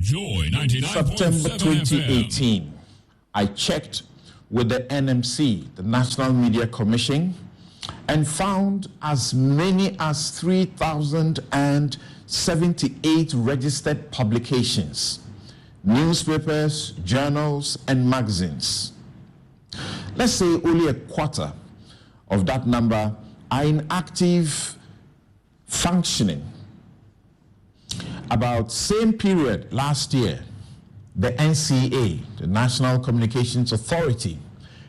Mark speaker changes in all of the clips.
Speaker 1: Joy 99.7
Speaker 2: September 2018, I checked with the NMC, the National Media Commission, and found as many as 3,078 registered publications, newspapers, journals, and magazines. Let's say only a quarter of that number are in active functioning. About same period last year, the NCA, the National Communications Authority,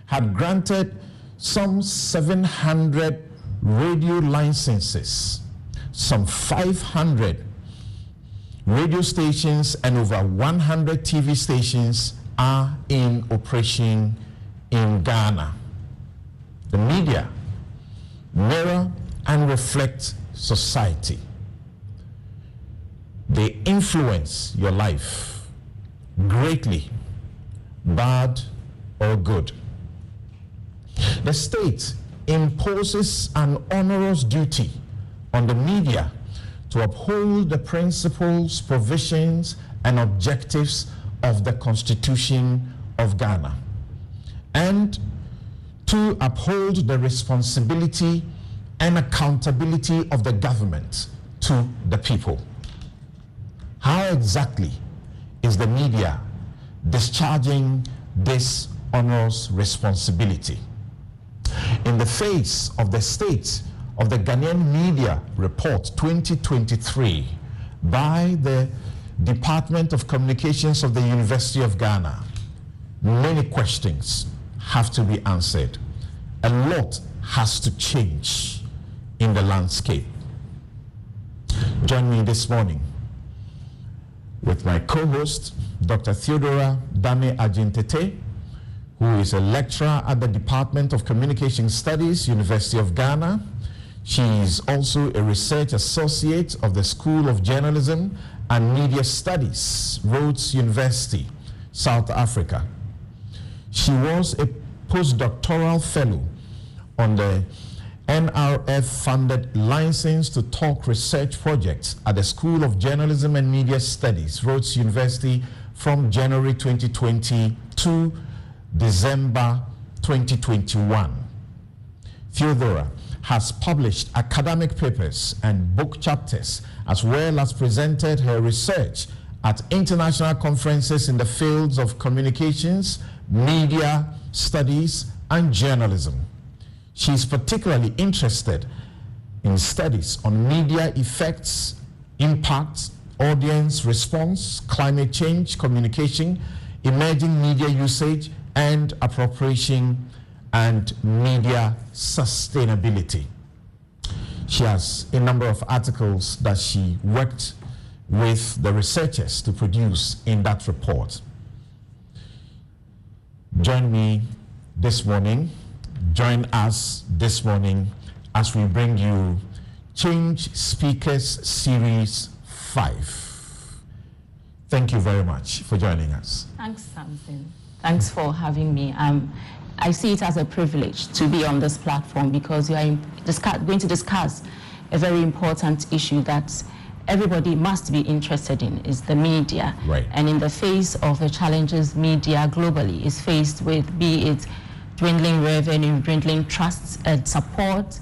Speaker 2: had granted some 700 radio licenses, some 500 radio stations, and over 100 TV stations are in operation in Ghana. The media mirror and reflect society. They influence your life greatly, bad or good. The state imposes an onerous duty on the media to uphold the principles, provisions, and objectives of the Constitution of Ghana, and to uphold the responsibility and accountability of the government to the people. How exactly is the media discharging this onerous responsibility? In the face of the State of the Ghanaian Media Report 2023 by the Department of Communications of the University of Ghana, many questions have to be answered. A lot has to change in the landscape. Join me this morning with my co-host, Dr. Theodora Dame Ajintete, who is a lecturer at the Department of Communication Studies, University of Ghana. She is also a research associate of the School of Journalism and Media Studies, Rhodes University, South Africa. She was a postdoctoral fellow on the NRF-funded License to Talk research projects at the School of Journalism and Media Studies, Rhodes University, from January 2020 to December 2021. Theodora has published academic papers and book chapters, as well as presented her research at international conferences in the fields of communications, media studies, and journalism. She is particularly interested in studies on media effects, impact, audience response, climate change, communication, emerging media usage, and appropriation, and media sustainability. She has a number of articles that she worked with the researchers to produce in that report. Join us this morning as we bring you Change Speakers Series 5. Thank you very much for joining us.
Speaker 3: Thanks, Samson. Thanks for having me. I see it as a privilege to be on this platform because we are going to discuss a very important issue that everybody must be interested in, is the media.
Speaker 2: Right.
Speaker 3: And in the face of the challenges media globally is faced with, be it dwindling revenue, dwindling trust and support,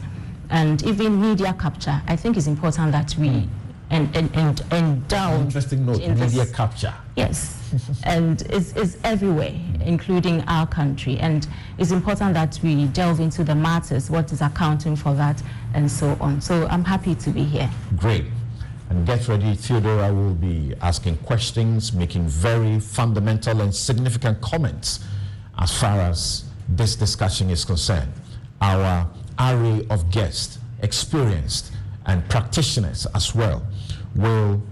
Speaker 3: and even media capture, I think it's important that we endow.
Speaker 2: Interesting note, media capture.
Speaker 3: Yes, and it's everywhere, including our country. And it's important that we delve into the matters, what is accounting for that, and so on. So I'm happy to be here.
Speaker 2: Great. And get ready, Theodora will be asking questions, making very fundamental and significant comments as far as this discussion is concerned. Our array of guests, experienced and practitioners as well, will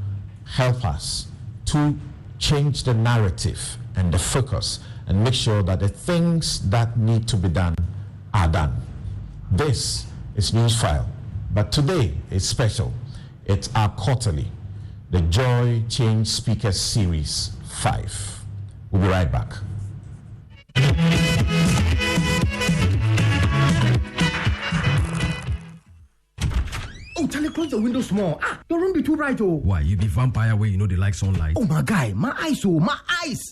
Speaker 2: help us to change the narrative and the focus and make sure that the things that need to be done are done. This is Newsfile, but today is special. It's our quarterly, the Joy Change Speakers Series 5. We'll be right back.
Speaker 1: Oh, Charlie, close the window small. Your room be too bright, oh.
Speaker 4: Why, you be vampire where you know they like sunlight?
Speaker 1: Oh, my guy, my eyes.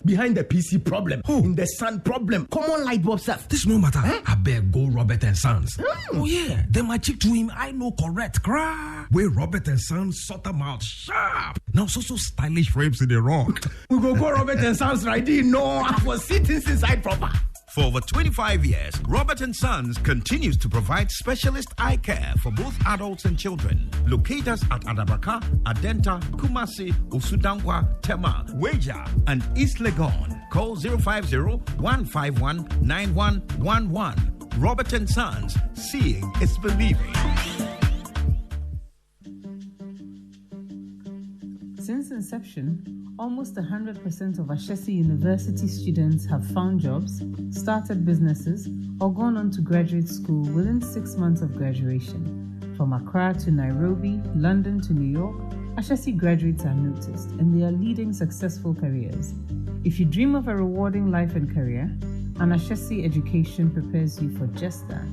Speaker 1: Behind the PC problem.
Speaker 4: Oh.
Speaker 1: In the sun problem. Common light bulb stuff.
Speaker 4: This no matter. I beg go Robert and Sons. Oh yeah, then my chick to him, I know correct. Cry. Where Robert and Sons sort them out sharp. Now so stylish frames in the wrong.
Speaker 1: We go Robert and Sons right there. No, I was sitting inside proper.
Speaker 5: For over 25 years, Robert & Sons continues to provide specialist eye care for both adults and children. Locate us at Adabraka, Adenta, Kumasi, Usudankwa, Tema, Weja, and East Legon. Call 050-151-9111. Robert & Sons, seeing is believing.
Speaker 6: Since inception, almost 100% of Ashesi University students have found jobs, started businesses, or gone on to graduate school within 6 months of graduation. From Accra to Nairobi, London to New York, Ashesi graduates are noticed and they are leading successful careers. If you dream of a rewarding life and career, an Ashesi education prepares you for just that.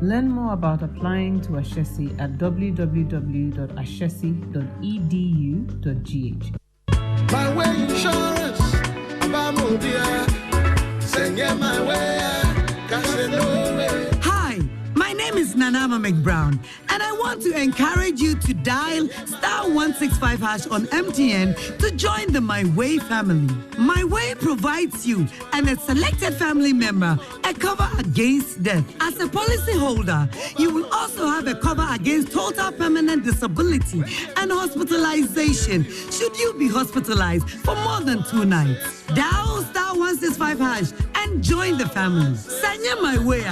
Speaker 6: Learn more about applying to Ashesi at www.ashesi.edu.gh.
Speaker 7: My way insurance, my way,
Speaker 8: Hi, my name is Nanama McBrown, and I want to encourage you to dial *165# on MTN to join the My Way family. My Way provides you and a selected family member a cover against death. As a policyholder, you will also have a cover against total permanent disability and hospitalization should you be hospitalized for more than 2 nights. Dial *165# and join the family. Sanya My Way.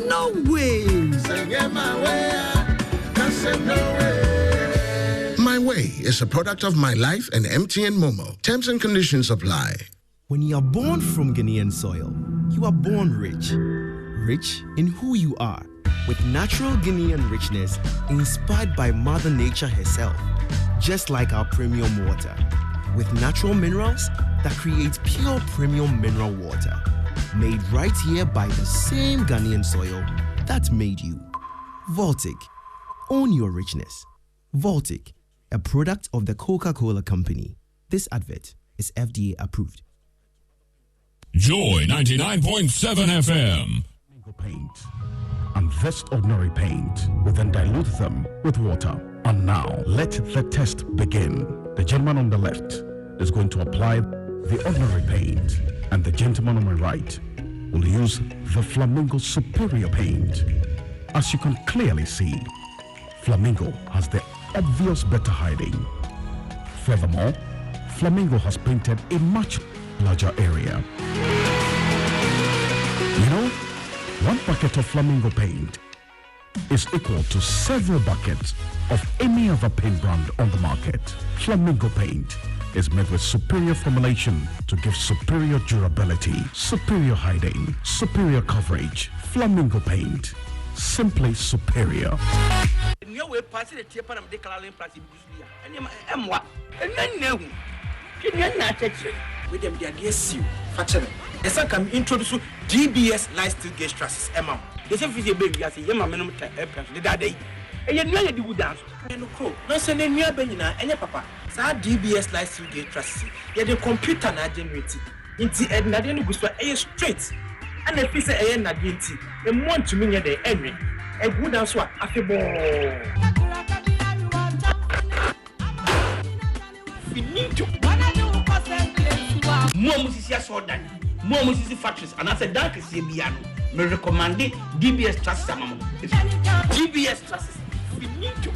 Speaker 8: No way.
Speaker 7: My Way is a product of My Life and MTN Momo. Terms and conditions apply.
Speaker 9: When you are born from Ghanaian soil, you are born rich. Rich in who you are, with natural Ghanaian richness inspired by Mother Nature herself, just like our premium water, with natural minerals that create pure premium mineral water. Made right here by the same Ghanaian soil that made you. Voltic. Own your richness. Voltic, a product of the Coca-Cola Company. This advert is FDA approved.
Speaker 10: Joy 99.7 FM.
Speaker 2: Paint and this ordinary paint. We then dilute them with water. And now let the test begin. The gentleman on the left is going to apply the ordinary paint, and the gentleman on my right will use the Flamingo Superior paint. As you can clearly see, Flamingo has the obvious better hiding. Furthermore, Flamingo has painted a much larger area. You know, 1 bucket of Flamingo paint is equal to several buckets of any other paint brand on the market. Flamingo paint is made with superior formulation to give superior durability, superior hiding, superior coverage. Flamingo paint, simply superior.
Speaker 1: With them, they are DSU. Factor. As I can introduce DBS lifestyle gauge trusses. Emma, they say, baby, I say, Yama, minimum aircraft, the day. And you know, you would dance. And no, send any Benina, and your papa. So, DBS lifestyle gauge trusses. Yet the computer not generated. Into Edna, then go straight. And if you say, I am not guilty, and want to mean the enemy. A good answer, after ball. We need to. More musicians saw that. More music factories, and as a dark is a piano. Me recommend DBS Trust Samamo. DBS Trust. We need to.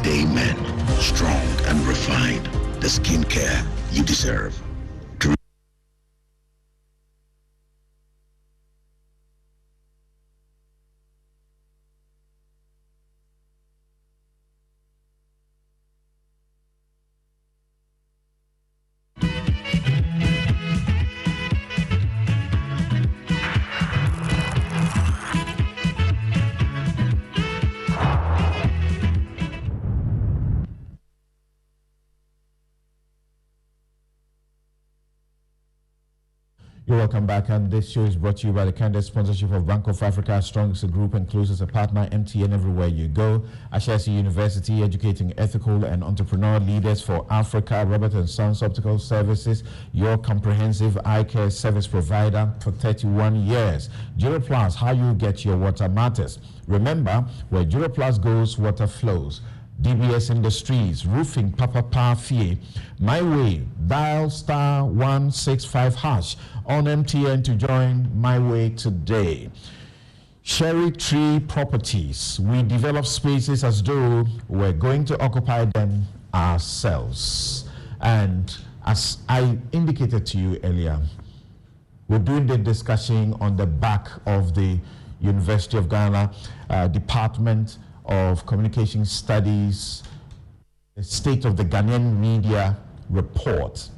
Speaker 7: Day men, strong and refined, the skincare you deserve.
Speaker 2: You're welcome back, and this show is brought to you by the candid sponsorship of Bank of Africa, Strongest Group, and Close as a partner, MTN everywhere you go. Ashesi University, educating ethical and entrepreneurial leaders for Africa. Robert & Sons Optical Services, your comprehensive eye care service provider for 31 years. Duroplus, how you get your water matters. Remember, where Duroplus goes, water flows. DBS Industries, roofing, Papa Fie. My Way, dial *165# on MTN to join My Way today. Cherry Tree Properties, we develop spaces as though we're going to occupy them ourselves. And as I indicated to you earlier, we're doing the discussion on the back of the University of Ghana Department of Communication Studies, the State of the Ghanaian Media Report.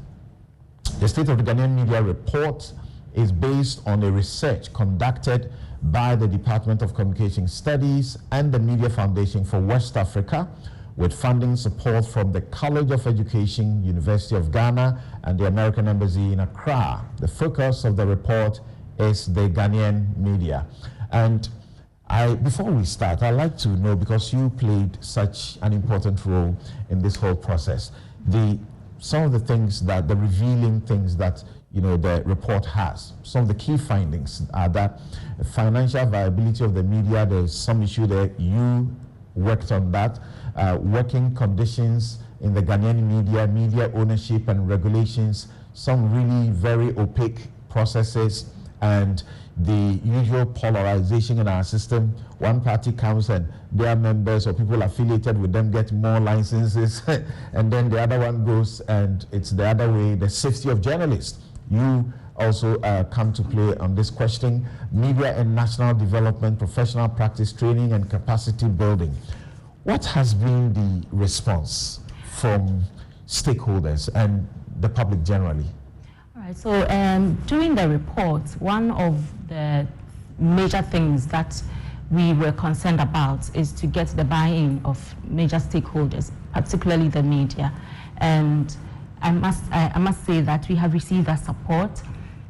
Speaker 2: The State of the Ghanaian Media Report is based on a research conducted by the Department of Communication Studies and the Media Foundation for West Africa, with funding support from the College of Education, University of Ghana, and the American Embassy in Accra. The focus of the report is the Ghanaian media. And before we start, I'd like to know, because you played such an important role in this whole process, some of the things the revealing things that the report has. Some of the key findings are that financial viability of the media, there's some issue there. You worked on that. Working conditions in the Ghanaian media ownership and regulations, some really very opaque processes, and the usual polarization in our system. One party comes and their members or people affiliated with them get more licenses and then the other one goes and it's the other way. The safety of journalists. You also come to play on this question. Media and national development, professional practice training and capacity building. What has been the response from stakeholders and the public generally?
Speaker 3: So during the report, one of the major things that we were concerned about is to get the buy-in of major stakeholders, particularly the media. And I must say that we have received that support.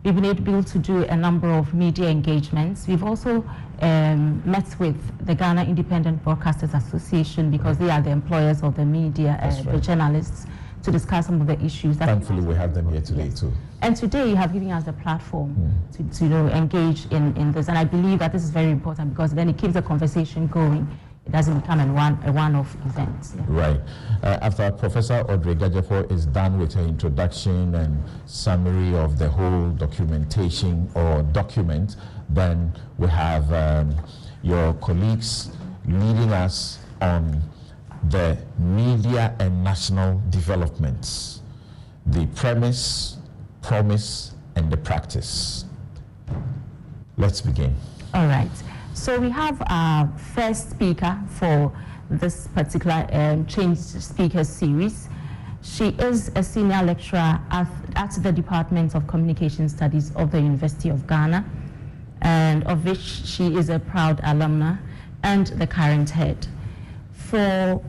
Speaker 3: We've been able to do a number of media engagements. We've also met with the Ghana Independent Broadcasters Association, because they are the employers of the media, the journalists, to discuss some of the issues.
Speaker 2: Thankfully, we have them here today too.
Speaker 3: And today you have given us the platform to engage in this. And I believe that this is very important, because then it keeps the conversation going. It doesn't become a one-off event. Yeah.
Speaker 2: Right. After Professor Audrey Gajepo is done with her introduction and summary of the whole documentation or document, then we have your colleagues leading us on the media and national developments, the premise, promise, and the practice. Let's begin.
Speaker 3: All right. So we have our first speaker for this particular Change Speakers series. She is a senior lecturer at the Department of Communication Studies of the University of Ghana, and of which she is a proud alumna and the current head. For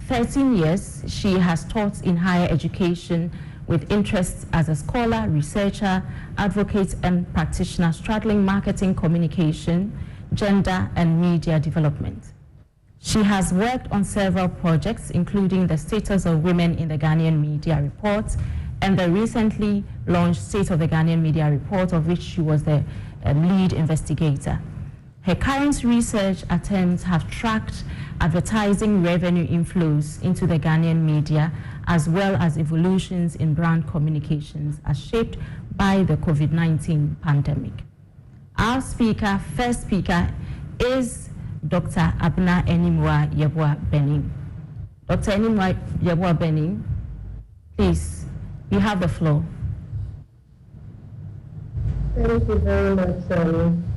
Speaker 3: 13 years, she has taught in higher education with interests as a scholar, researcher, advocate, and practitioner straddling marketing, communication, gender, and media development. She has worked on several projects, including the Status of Women in the Ghanaian Media Report and the recently launched State of the Ghanaian Media Report, of which she was the lead investigator. Her current research attempts have tracked advertising revenue inflows into the Ghanaian media, as well as evolutions in brand communications as shaped by the COVID-19 pandemic. Our first speaker is Dr. Abna Enimwa Yeboah Benin. Dr. Enimwa Yeboah Benin, please, you have the floor.
Speaker 11: Thank you very much,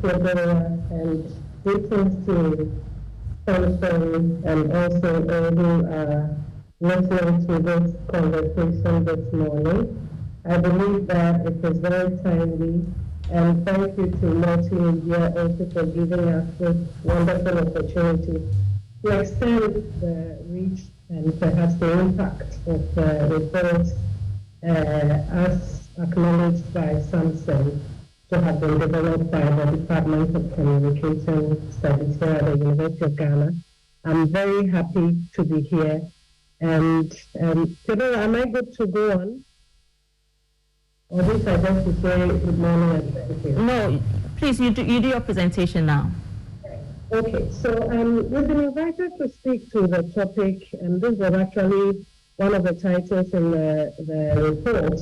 Speaker 11: Yeboah, and greetings to Samson and also all who are listening to this conversation this morning. I believe that it is very timely, and thank you to Multimedia also for giving us this wonderful opportunity to extend the reach and perhaps the impact of the report as acknowledged by Samson. to have been developed by the Department of Communication Studies here at the University of Ghana. I'm very happy to be here. And Theodora, am I good to go on? Or this I just to say good morning and thank you?
Speaker 3: No, please, you do your presentation now.
Speaker 11: Okay, so we've been invited to speak to the topic, and this was actually one of the titles in the report,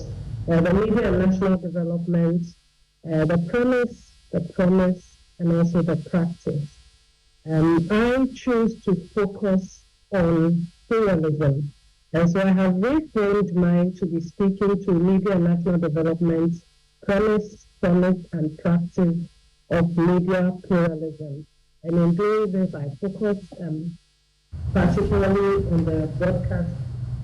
Speaker 11: the media and national development, the promise, and also the practice. I choose to focus on pluralism, and so I have reframed mine to be speaking to media and national development, promise, and practice of media pluralism. And in doing this, I focus particularly on the broadcast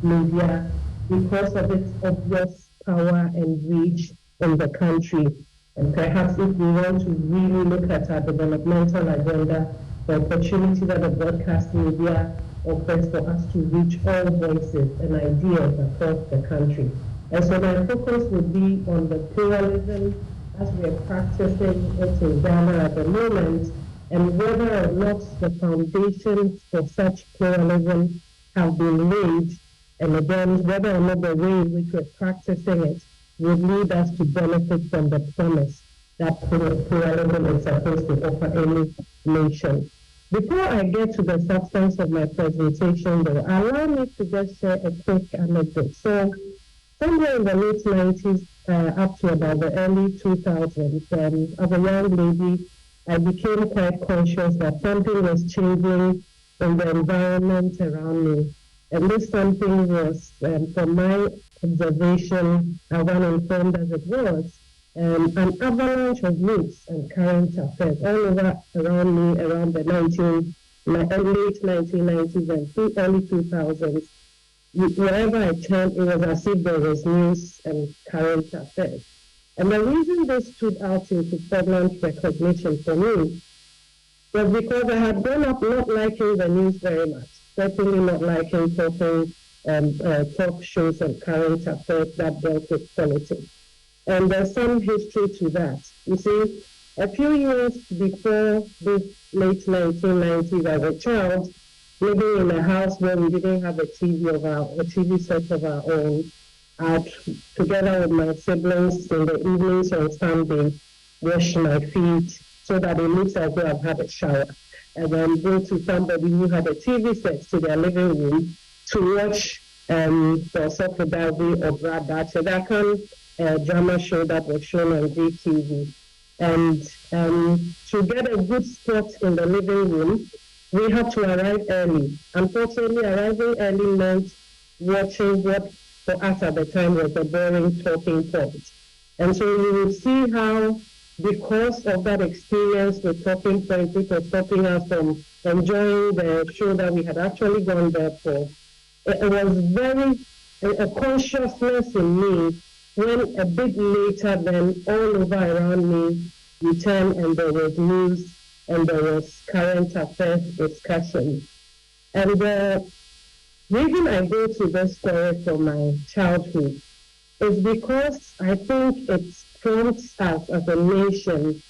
Speaker 11: media because of its obvious power and reach in the country. And perhaps if we want to really look at our developmental agenda, the opportunity that the broadcast media offers for us to reach all voices and ideas across the country. And so my focus would be on the pluralism as we are practicing it in Ghana at the moment, and whether or not the foundations for such pluralism have been laid, and again, whether or not the way in which we're practicing it would lead us to benefit from the promise that pluralism is supposed to offer any nation. Before I get to the substance of my presentation, though, allow me to just share a quick anecdote. So, somewhere in the late 90s, up to about the early 2000s, as a young lady, I became quite conscious that something was changing in the environment around me. And this something was, from my observation, as uninformed as it was, an avalanche of news and current affairs all over around me around the late 1990s and early 2000s. Wherever I turned, it was as if there was news and current affairs. And the reason this stood out into pregnant recognition for me was because I had grown up not liking the news very much, certainly not liking talk shows and current affairs that dealt with politics. And there's some history to that. You see, a few years before this late 1990s, as a child, living in a house where we didn't have a TV set of our own, together with my siblings in the evenings on Sunday, wash my feet so that it looks as though I've had a shower, and then go to somebody who had a TV set to their living room to watch the Sofodari or Brad Dachedakan drama show that was shown on DTV. And to get a good spot in the living room, we had to arrive early. Unfortunately, arriving early meant watching what for us at the time was a boring talking point. And so you will see how, because of that experience with talking points, it was stopping us from enjoying the show that we had actually gone there for. It was a consciousness in me when a bit later then all over around me you turn and there was news and there was current affairs discussion. And the reason I go to this story from my childhood is because I think it prompts us as a nation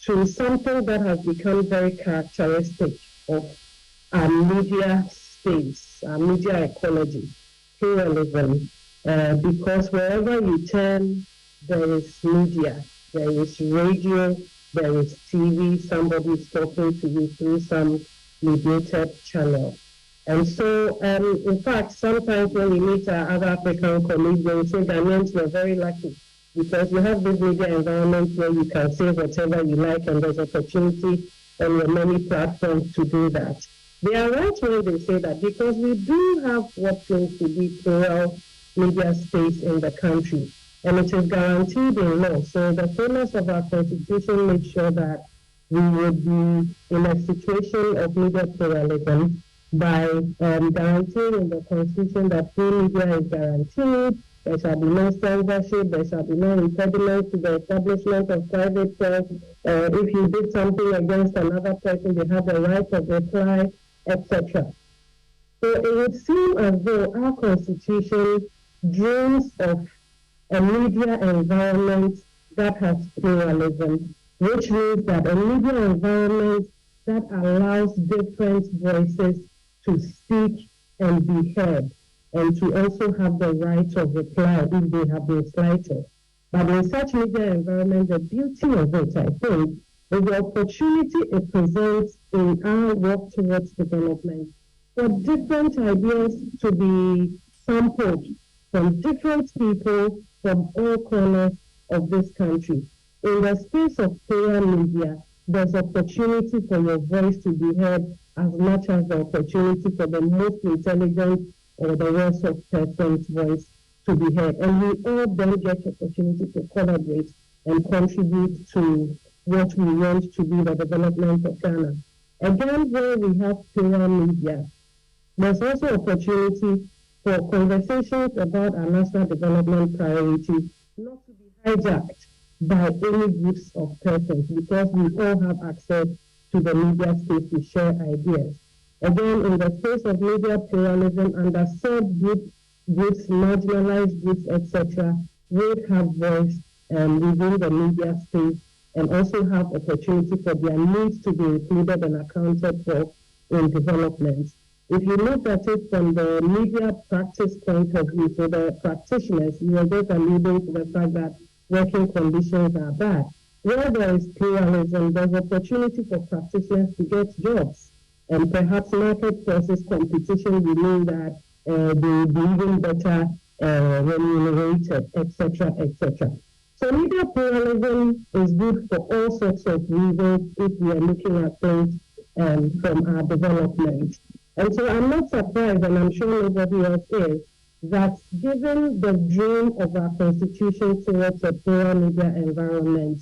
Speaker 11: to something that has become very characteristic of our media space, our media ecology, pluralism, because wherever you turn, there is media, there is radio, there is TV, somebody is talking to you through some mediated channel. And so, in fact, sometimes when we meet our other African colleagues, they say, Ghanaians, we're very lucky because you have this media environment where you can say whatever you like and there's opportunity on your many platforms to do that. They are right when they say that because we do have what seems to be plural media space in the country, and it is guaranteed in law. So the fullness of our constitution makes sure that we would be in a situation of media pluralism by guaranteeing in the constitution that free media is guaranteed. There shall be no censorship, there shall be no impediment to the establishment of private press. If you did something against another person, they have the right of reply, etc. So it would seem as though our constitution dreams of a media environment that has pluralism, which means that a media environment that allows different voices to speak and be heard, and to also have the right of reply if they have been slighted. But in such media environment, the beauty of it, I think, is the opportunity it presents in our work towards development for different ideas to be sampled from different people from all corners of this country. In the space of player media, there's opportunity for your voice to be heard as much as the opportunity for the most intelligent or the worst of person's voice to be heard. And we all then get opportunity to collaborate and contribute to what we want to be the development of Ghana. Again, where we have player media, there's also opportunity for conversations about our national development priorities not to be hijacked by any groups of persons, because we all have access to the media space to share ideas. Again, in the space of media pluralism, underserved groups, marginalized groups, etc., would have voice within the media space and also have opportunity for their needs to be included and accounted for in development. If you look at it from the media practice point of view, so the practitioners, you are just alluding to the fact that working conditions are bad. Where there is pluralism, there's opportunity for practitioners to get jobs, and perhaps market forces competition will mean that they'll be even better remunerated, etc., etc. So media pluralism is good for all sorts of reasons if we are looking at things from our development. And so I'm not surprised, and I'm sure nobody else is, that given the dream of our constitution towards a plural media environment,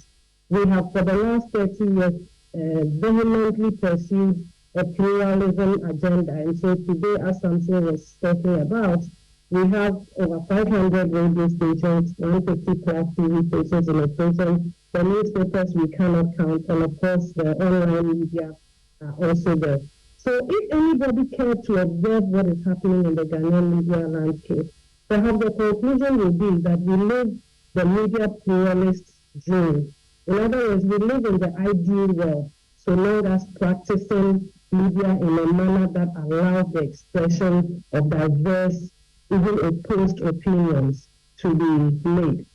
Speaker 11: we have for the last 30 years vehemently pursued a pluralism agenda. And so today, as Samson was talking about, we have over 500 radio stations, 150 plus TV stations in operation, the newspapers we cannot count, and of course the online media are also there. So if anybody cared to observe what is happening in the Ghanaian media landscape, perhaps the conclusion will be that we live the media pluralist dream. In other words, we live in the ideal world, so long as practicing media in a manner that allows the expression of diverse, even opposed opinions to be made.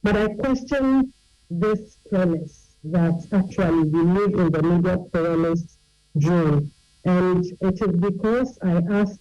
Speaker 11: But I question this premise that actually we live in the media pluralist dream. And it is because I ask,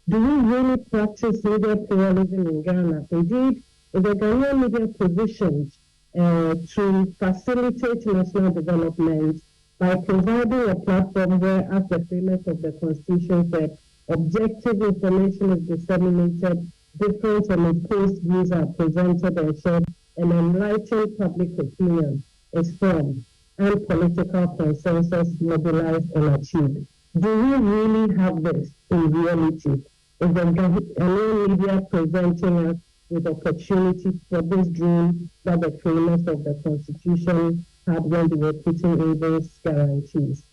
Speaker 11: do we really practice media pluralism in Ghana? Indeed, is the Ghanaian media positioned to facilitate national development by providing a platform where, as the premise of the Constitution said, objective information is disseminated, different and opposed views are presented and shared, and enlightened public opinion is formed, and political consensus mobilized and achieved. Do we really have this in reality? Is the Ghanaian media presenting us with opportunity for this dream that the framers of the Constitution had when they were putting in those guarantees?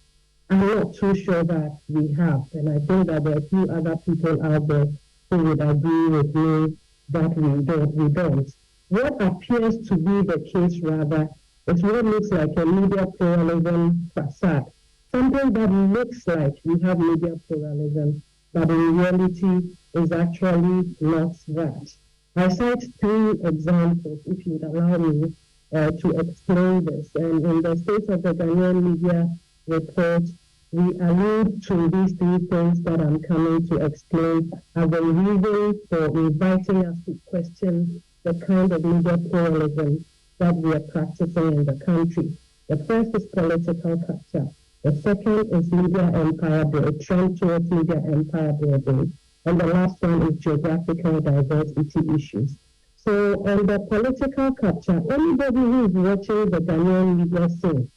Speaker 11: I'm not too sure that we have, and I think that there are a few other people out there who would agree with me that we don't. What appears to be the case, rather, is what looks like a media pluralism facade. Something that looks like we have media pluralism, but in reality is actually not that. I cite three examples, if you'd allow me to explain this. And in the State of the Ghanaian Media report, we allude to these three things that I'm coming to explain as a reason for inviting us to question the kind of media pluralism that we are practicing in the country. The first is political capture. The second is media empire building, trend towards media empire building. And the last one is geographical diversity issues. So on the political capture, anybody who is watching the Ghanaian media scene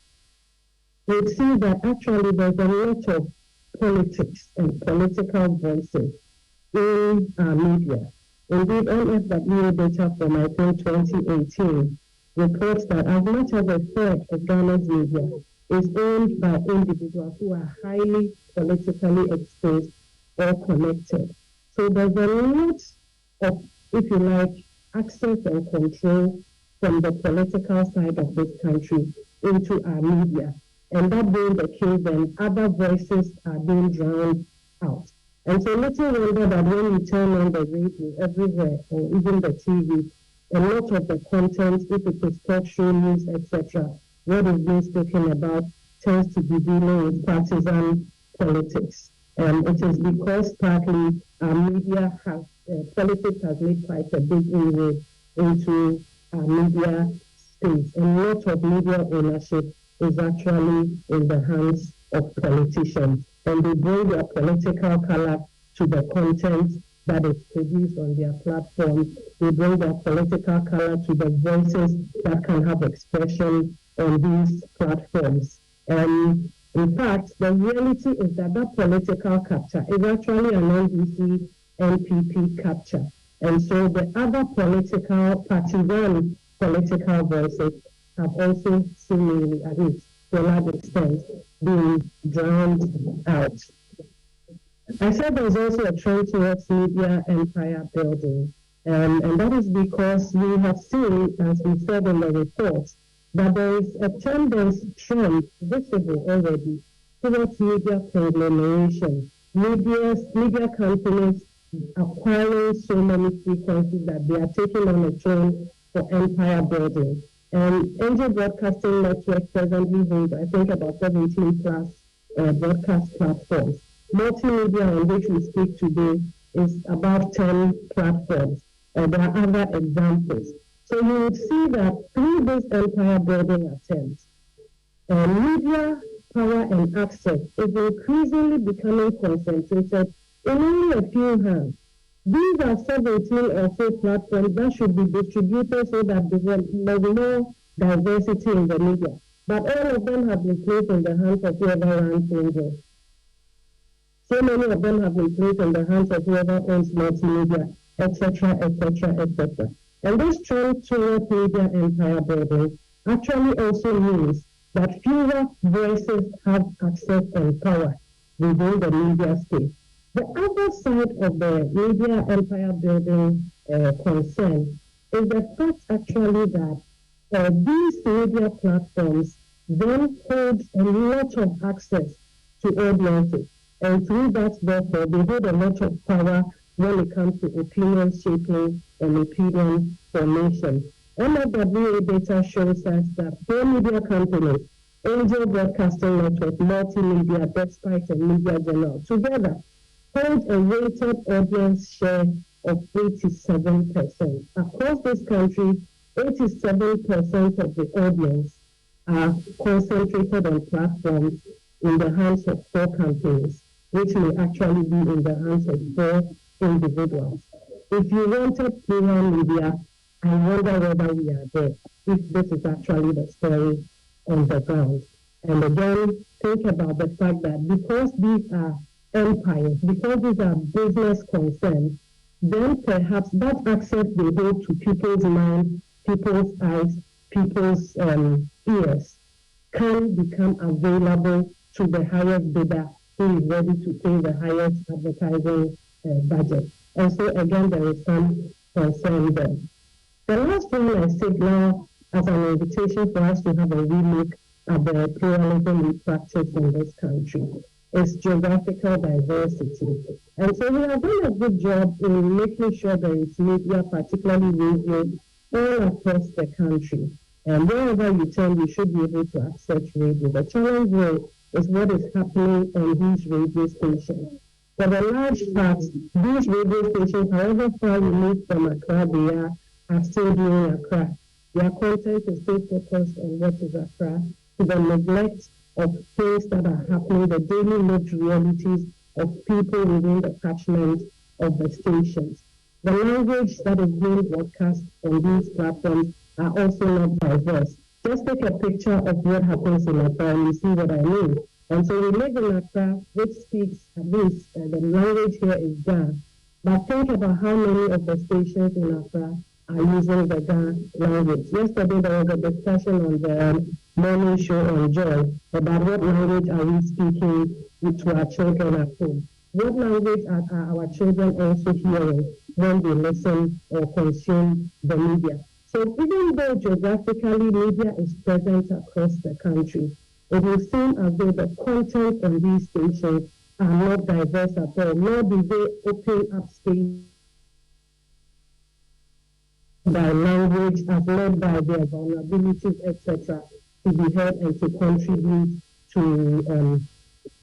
Speaker 11: would see that actually there's a lot of politics and political voices in our media. Indeed, NFWA data from, I think, 2018 reports that as much as a third of Ghana's media is owned by individuals who are highly politically exposed or connected. So there's a lot of, if you like, access and control from the political side of this country into our media. And that being the case, then other voices are being drowned out. And so little wonder that when you turn on the radio everywhere, or even the TV, a lot of the content, if it is talk show news, etc., what is being spoken about tends to be dealing with partisan politics. It is because partly our media has, politics has made quite a big inroad into our media space. And a lot of media ownership is actually in the hands of politicians. And they bring their political color to the content that is produced on their platforms. They bring their political color to the voices that can have expression on these platforms. In fact, the reality is that that political capture is actually an NDC NPP capture. And so the other political, partisan political voices have also seemingly, at least to a large extent, been drowned out. I said there's also a trend towards media empire building, and that is because we have seen, as we said in the reports, that there is a trend visible already towards media conglomeration. Media companies acquiring so many frequencies that they are taking on a trend for empire building. And Angel Broadcasting Network presently holds, I think, about 17 plus broadcast platforms. Multimedia, on which we speak today, is about 10 platforms. There are other examples. So you would see that through this empire building attempts, media power and access is increasingly becoming concentrated in only a few hands. These are 17 or so platforms that should be distributed so that there is more diversity in the media. But all of them have been placed in the hands of whoever runs Angel. So many of them have been placed in the hands of whoever owns multimedia, etc., etc., etc. And this trend towards media empire building actually also means that fewer voices have access and power within the media space. The other side of the media empire building concern is the fact actually that these media platforms then hold a lot of access to audiences. And through that, therefore, they hold a lot of power when it comes to opinion shaping and opinion formation. MFWA data shows us that four media companies, Angel Broadcasting Network, Multimedia, Despite, and Media Journal, together hold a weighted audience share of 87%. Across this country, 87% of the audience are concentrated on platforms in the hands of four companies, which may actually be in the hands of four individuals. If you wanted plural media, I wonder whether we are there, if this is actually the story on the ground. And again, think about the fact that because these are empires, because these are business concerns, then perhaps that access they hold to people's minds, people's eyes, people's ears can become available to the highest bidder who is ready to pay the highest advertising budget. And so again, there is some concern there. The last one I signal as an invitation for us to have a relook at the pluralism we practice in this country is geographical diversity. And so we have done a good job in making sure there is media, particularly radio, all across the country. And wherever you turn, you should be able to access radio. The challenge here is what is happening on these radio stations. For the large part, these radio stations, however far removed from Accra they are still doing Accra. Their content is still focused on what is Accra, to the neglect of things that are happening, the daily lived realities of people within the catchment of the stations. The language that is being broadcast on these platforms are also not diverse. Just take a picture of what happens in Accra and you see what I mean. And so we live in Accra, which speaks, at least the language here is Ga. But think about how many of the stations in Accra are using the Ga language. Yesterday there was a discussion on the morning show on Joy about what language are we speaking to our children at home. What language are our children also hearing when they listen or consume the media? So even though geographically media is present across the country, it will seem as though the content on these stations are not diverse at all, nor do they open up space by language as led by their vulnerabilities, etc., to be heard and to contribute to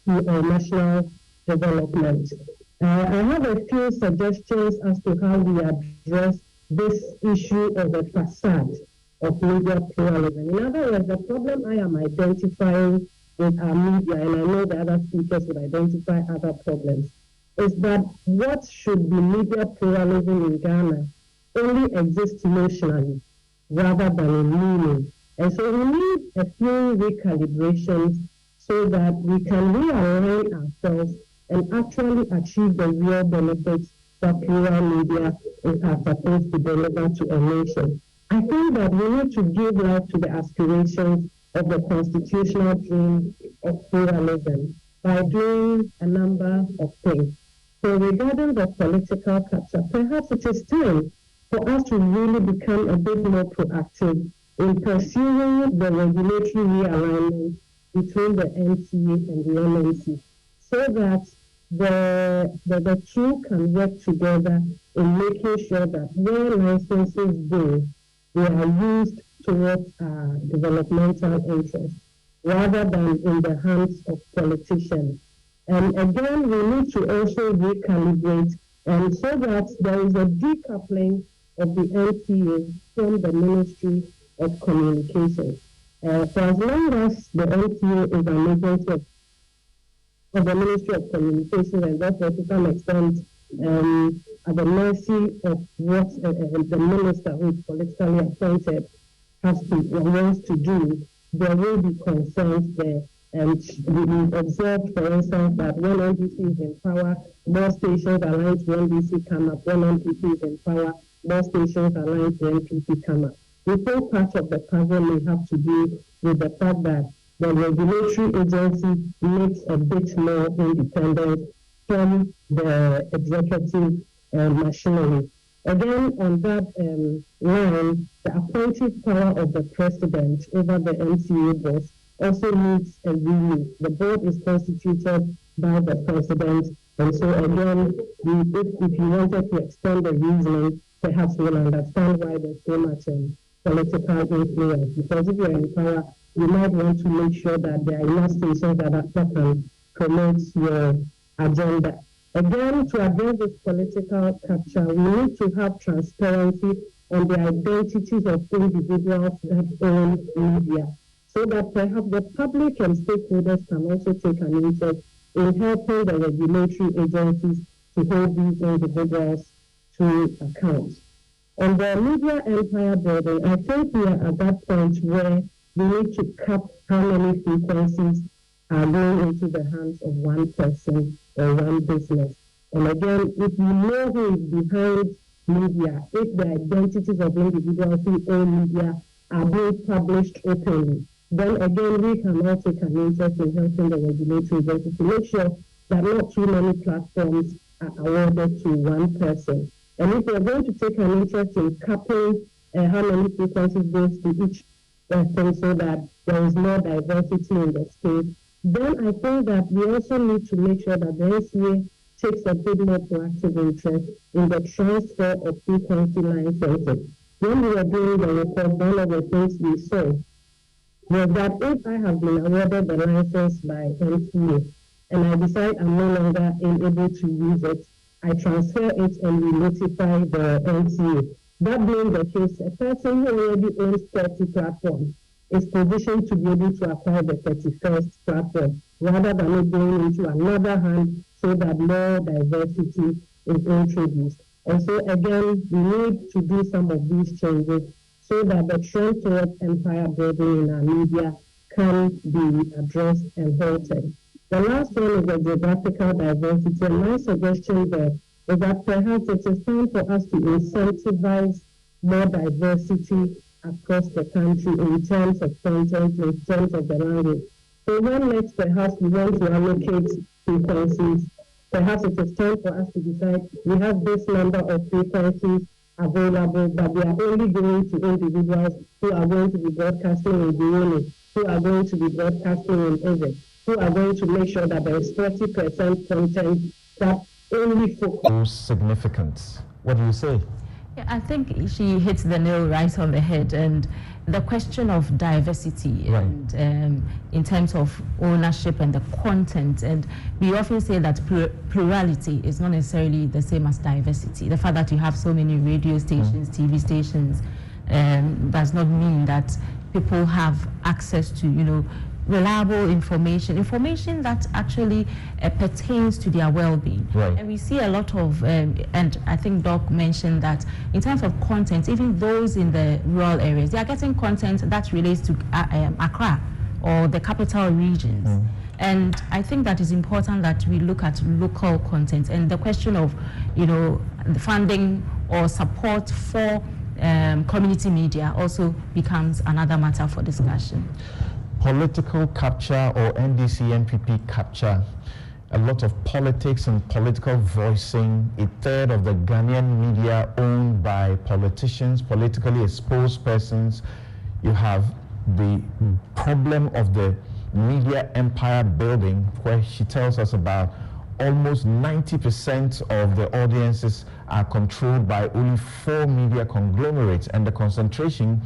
Speaker 11: national development. I have a few suggestions as to how we address this issue of the facade of media pluralism. In other words, the problem I am identifying with our media, and I know the other speakers would identify other problems, is that what should be media pluralism in Ghana only exists notionally rather than in meaning. And so we need a few recalibrations so that we can realign ourselves and actually achieve the real benefits that plural media are supposed to deliver to a nation. I think that we need to give life to the aspirations of the constitutional dream of pluralism by doing a number of things. So regarding the political capture, perhaps it is time for us to really become a bit more proactive in pursuing the regulatory realignment between the NCA and the MNC, so that the two can work together in making sure that where licenses go, they are used towards developmental interests rather than in the hands of politicians. And again, we need to also recalibrate so that there is a decoupling of the NCA from the Ministry of Communications. For as long as the NCA is an agency of the Ministry of Communications and therefore to some extent at the mercy of what the minister who is politically appointed wants to do, there will be concerns there. And we observed, for instance, that when NDC is in power, more stations aligned to NDC come up. When NPP is in power, more stations aligned to NPP come up. We think part of the puzzle may have to do with the fact that the regulatory agency needs a bit more independence from the executive machinery. Again, on that line, the appointive power of the president over the NCA board also needs a review. The board is constituted by the president, and so again, if you wanted to extend the reasoning, perhaps we'll understand why there's so much political influence. Because if you're in power, you might want to make sure that there are enough stations that can promote your agenda. Again, to address this political capture, we need to have transparency on the identities of individuals that own media, so that perhaps the public and stakeholders can also take an interest in helping the regulatory agencies to hold these individuals to account. On the media empire building, I think we are at that point where we need to cap how many frequencies are going into the hands of one person or one business. And again, if we know who is behind media, if the identities of individuals who own media are being published openly, then again, we can all take an interest in helping the regulatory agency to make sure that not too many platforms are awarded to one person. And if we're going to take an interest in capping how many frequencies goes to each thing so that there is more diversity in the space, then I think that we also need to make sure that the NCA takes a bit more proactive interest in the transfer of frequency licenses. When we were doing the report, one of the things we saw was that if I have been awarded the license by NCA and I decide I'm no longer able to use it, I transfer it and we notify the NCA. That being the case, a person who already owns 30 platforms is positioned to be able to acquire the 31st platform, rather than it going into another hand so that more diversity is introduced. And so again, we need to do some of these changes so that the trend towards empire building in our media can be addressed and halted. The last one is the geographical diversity, and my suggestion there is that perhaps it is time for us to incentivize more diversity across the country in terms of content, in terms of the language. So when next perhaps we want to allocate frequencies, perhaps it is time for us to decide we have this number of frequencies available, but they are only going to individuals who are going to be broadcasting in Burundi, who are going to be broadcasting in Egypt, who are going to make sure that there is 30% content that only focus.
Speaker 2: Significance. What do you say?
Speaker 3: Yeah, I think she hits the nail right on the head, and the question of diversity, right, and in terms of ownership and the content, and we often say that plurality is not necessarily the same as diversity. The fact that you have so many radio stations, TV stations, does not mean that people have access to, reliable information that actually pertains to their well-being. Right. And we see a lot of, and I think Doc mentioned that in terms of content, even those in the rural areas, they are getting content that relates to Accra or the capital regions. And I think that is important that we look at local content, and the question of, the funding or support for community media also becomes another matter for discussion.
Speaker 2: Political capture or NDC NPP capture, a lot of politics and political voicing, a third of the Ghanaian media owned by politicians, politically exposed persons. You have the problem of the media empire building, where she tells us about almost 90% of the audiences are controlled by only 4 media conglomerates, and the concentration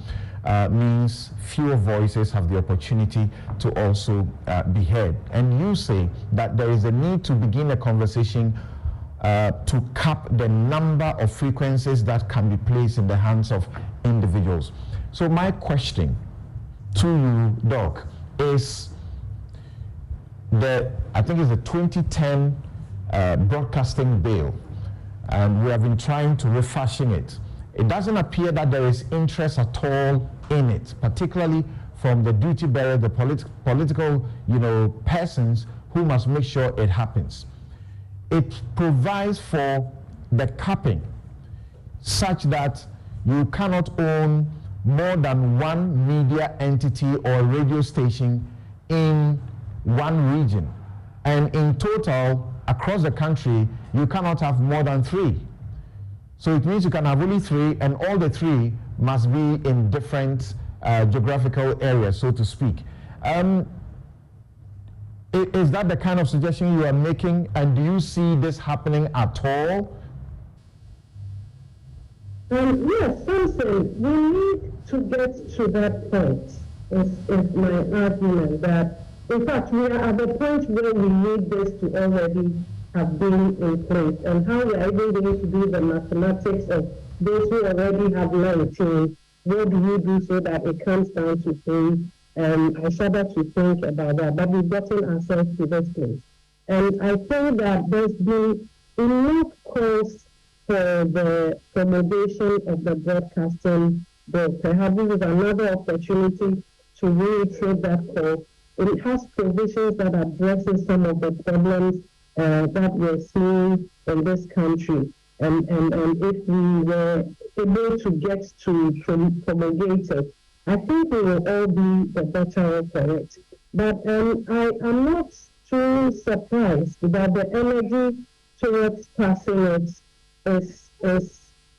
Speaker 2: means fewer voices have the opportunity to also be heard. And you say that there is a need to begin a conversation to cap the number of frequencies that can be placed in the hands of individuals. So my question to you, Doc, is I think it's the 2010 broadcasting bill, and we have been trying to refashion it. It doesn't appear that there is interest at all in it, particularly from the duty bearer, the political, persons who must make sure it happens. It provides for the capping such that you cannot own more than one media entity or radio station in one region. And in total, across the country, you cannot have more than 3. So it means you can have only 3, and all the 3 must be in different geographical areas, so to speak. Is that the kind of suggestion you are making, and do you see this happening at all?
Speaker 11: Yes, Samson, we need to get to that point, is my argument, that in fact we are at the point where we need this to already have been in place, and how we are even going to do the mathematics of those who already have 19. What do you do so that it comes down to 3? I shudder to think about that, but we've gotten ourselves to this place. And I think that there's been enough calls for the promulgation of the broadcasting bill. Perhaps this is another opportunity to reiterate that call. It has provisions that addresses some of the problems that we're seeing in this country. And if we were able to get to promulgate it, I think we will all be the better for it. But I am not too surprised that the energy towards passing it is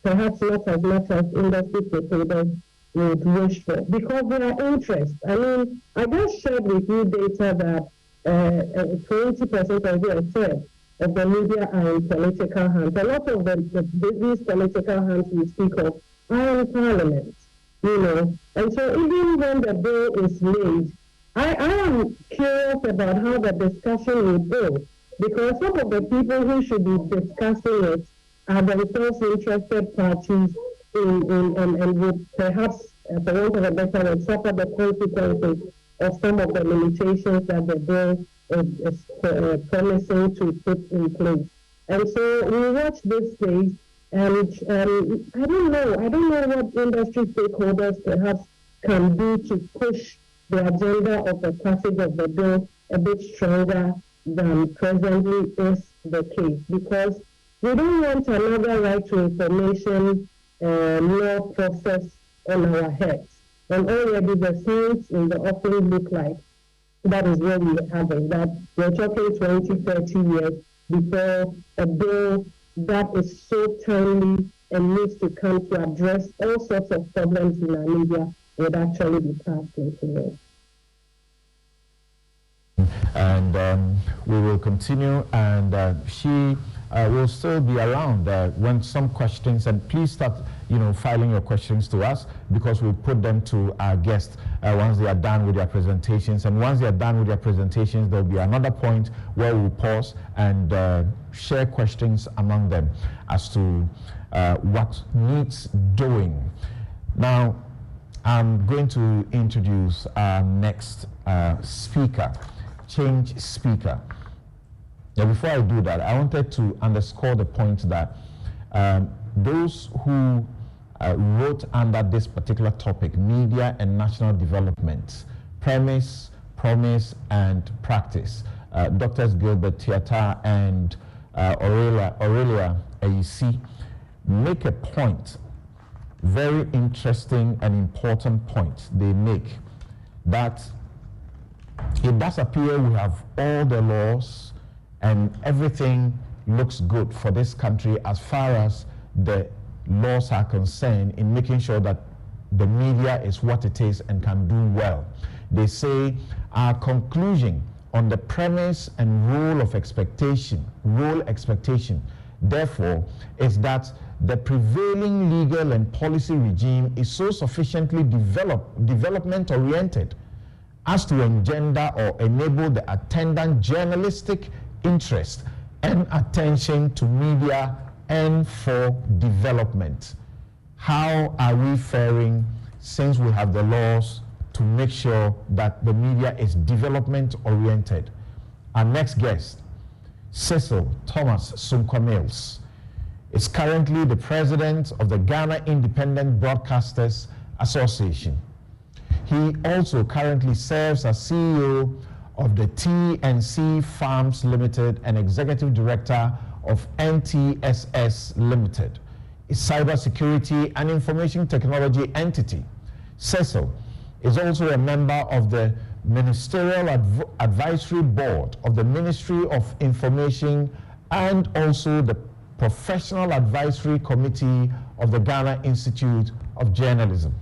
Speaker 11: perhaps not as much as industry stakeholders would wish for, because there are interests. I mean, I just shared with you data that 20% or a third of the media are in political hands. A lot of these political hands we speak of are in Parliament, And so even when the bill is laid, I am curious about how the discussion will go, because some of the people who should be discussing it are themselves interested parties and would perhaps, for want of a better word, suffer the consequences of some of the limitations that the bill is promising to put in place. And so we watch this space, and I don't know what industry stakeholders perhaps can do to push the agenda of the passage of the bill a bit stronger than presently is the case, because we don't want another right to information law process on our heads. And already the signs in the offering look like that is what we are having, that we're talking 20, 30 years before a bill that is so timely and needs to come to address all sorts of problems in our media would actually be passed into it.
Speaker 2: And we will continue, and she will still be around when some questions, and please start filing your questions to us, because we'll put them to our guests once they are done with their presentations. And once they are done with their presentations, there'll be another point where we'll pause and share questions among them as to what needs doing. Now, I'm going to introduce our next speaker, change speaker. Now, before I do that, I wanted to underscore the point that those who wrote under this particular topic, media and national development, premise, promise, and practice, Drs. Gilbert Tiata and Aurelia Ayisi make a point, very interesting and important point they make, that it does appear we have all the laws and everything looks good for this country as far as the laws are concerned in making sure that the media is what it is and can do well. They say our conclusion on the premise and role expectation, therefore, is that the prevailing legal and policy regime is so sufficiently development-oriented as to engender or enable the attendant journalistic interest and attention to media and for development. How are we faring since we have the laws to make sure that the media is development-oriented? Our next guest, Cecil Thomas Sunkwa-Mills, is currently the president of the Ghana Independent Broadcasters Association. He also currently serves as CEO of the T&C Farms Limited and executive director of NTSS Limited, a cybersecurity and information technology entity. Cecil is also a member of the Ministerial Advisory Board of the Ministry of Information and also the Professional Advisory Committee of the Ghana Institute of Journalism.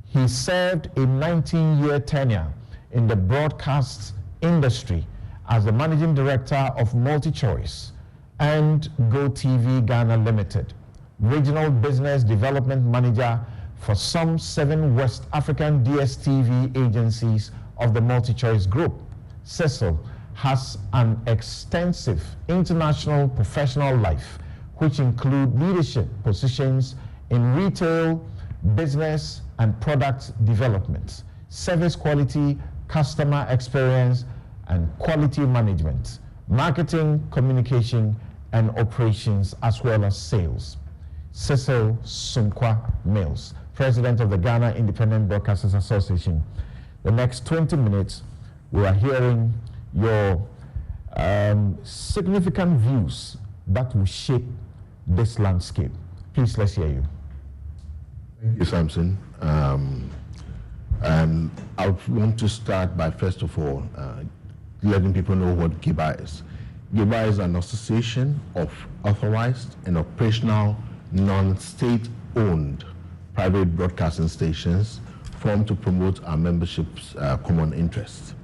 Speaker 2: He served a 19-year tenure in the broadcast industry as the Managing Director of MultiChoice and GoTV Ghana Limited, Regional Business Development Manager for some 7 West African DSTV agencies of the MultiChoice Group. Cecil has an extensive international professional life, which include leadership positions in retail, business, and product development, service quality, customer experience, and quality management, marketing, communication, and operations, as well as sales. Cecil Sunkwa-Mills, President of the Ghana Independent Broadcasters Association. The next 20 minutes, we are hearing your significant views that will shape this landscape. Please, let's hear you.
Speaker 12: Thank you, Samson. And I want to start by, first of all, letting people know what GIBA is. GIBA is an association of authorized and operational non-state-owned private broadcasting stations formed to promote our membership's common interests.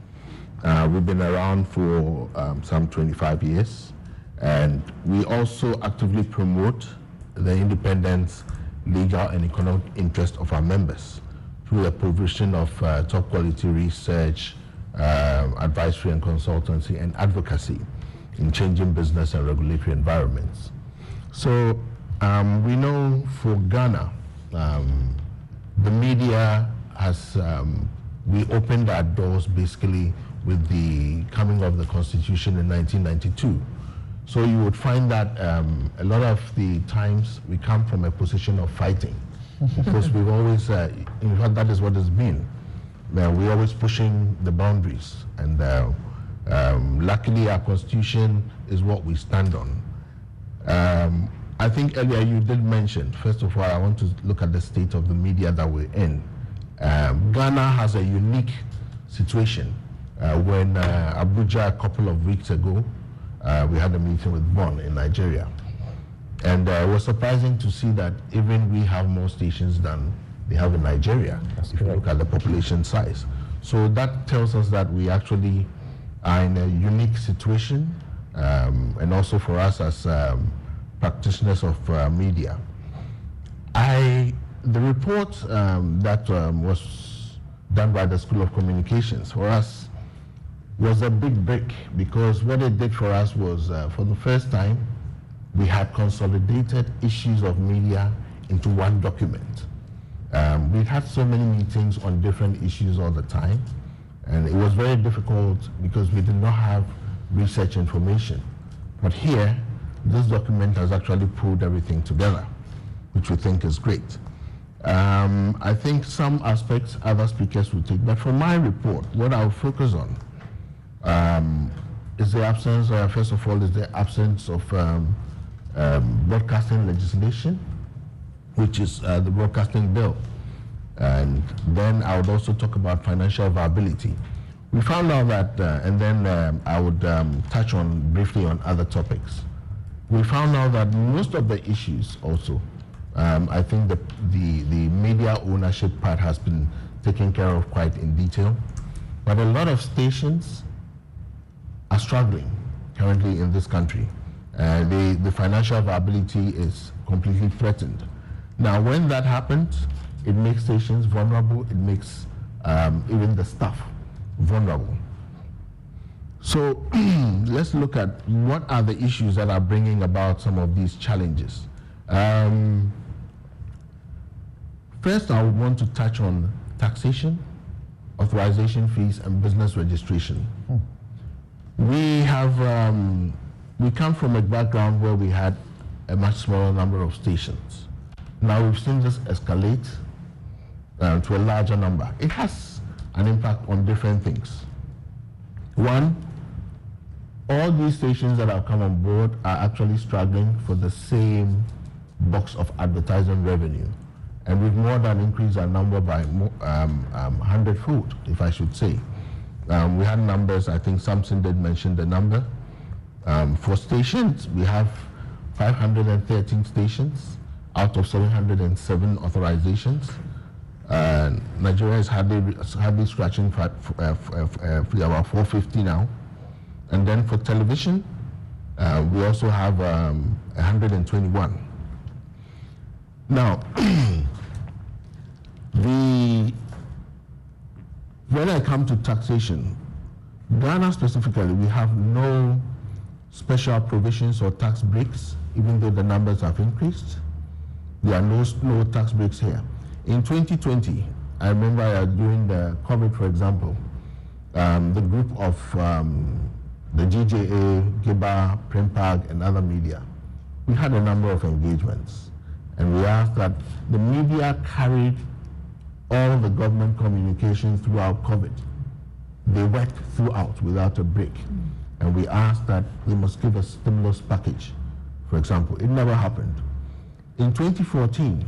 Speaker 12: We've been around for some 25 years, and we also actively promote the independence, legal, and economic interest of our members through the provision of top quality research, advisory and consultancy, and advocacy in changing business and regulatory environments. So we know for Ghana, the media has, we opened our doors basically with the coming of the Constitution in 1992. So you would find that a lot of the times we come from a position of fighting, because we've always, in fact, that is what it's been. We're always pushing the boundaries, and luckily our Constitution is what we stand on. I think earlier you did mention, first of all, I want to look at the state of the media that we're in. Ghana has a unique situation. When Abuja a couple of weeks ago, we had a meeting with Bonn in Nigeria. And it was surprising to see that even we have more stations than they have in Nigeria, if you look at the population size. So that tells us that we actually are in a unique situation, and also for us as practitioners of media. The report that was done by the School of Communications for us was a big break, because what it did for us was, for the first time, we had consolidated issues of media into one document. We'd had so many meetings on different issues all the time, and it was very difficult because we did not have research information. But here, this document has actually pulled everything together, which we think is great. I think some aspects other speakers will take, but for my report, what I'll focus on is the absence, first of all, is the absence of broadcasting legislation, which is the broadcasting bill. And then I would also talk about financial viability. We found out that, and then I would touch on briefly on other topics. We found out that most of the issues also, I think the media ownership part has been taken care of quite in detail, but a lot of stations are struggling currently in this country. The financial viability is completely threatened. Now, when that happens, it makes stations vulnerable, it makes even the staff vulnerable. So let's look at what are the issues that are bringing about some of these challenges. First, I would want to touch on taxation, authorization fees, and business registration. We come from a background where we had a much smaller number of stations. Now we've seen this escalate to a larger number. It has an impact on different things. One, all these stations that have come on board are actually struggling for the same box of advertising revenue. And we've more than increased our number by 100-fold, if I should say. We had numbers, I think Samson did mention the number. For stations, we have 513 stations out of 707 authorizations. Nigeria is hardly scratching about 450 now. And then for television, we also have 121. Now, when I come to taxation, Ghana specifically, we have no special provisions or tax breaks, even though the numbers have increased. There are no tax breaks here. In 2020, I remember during the COVID, for example, the group of the GJA, GIBA, Prempag, and other media, we had a number of engagements. And we asked that the media carried all the government communications throughout COVID. They worked throughout without a break. And we asked that they must give a stimulus package, for example. It never happened. In 2014,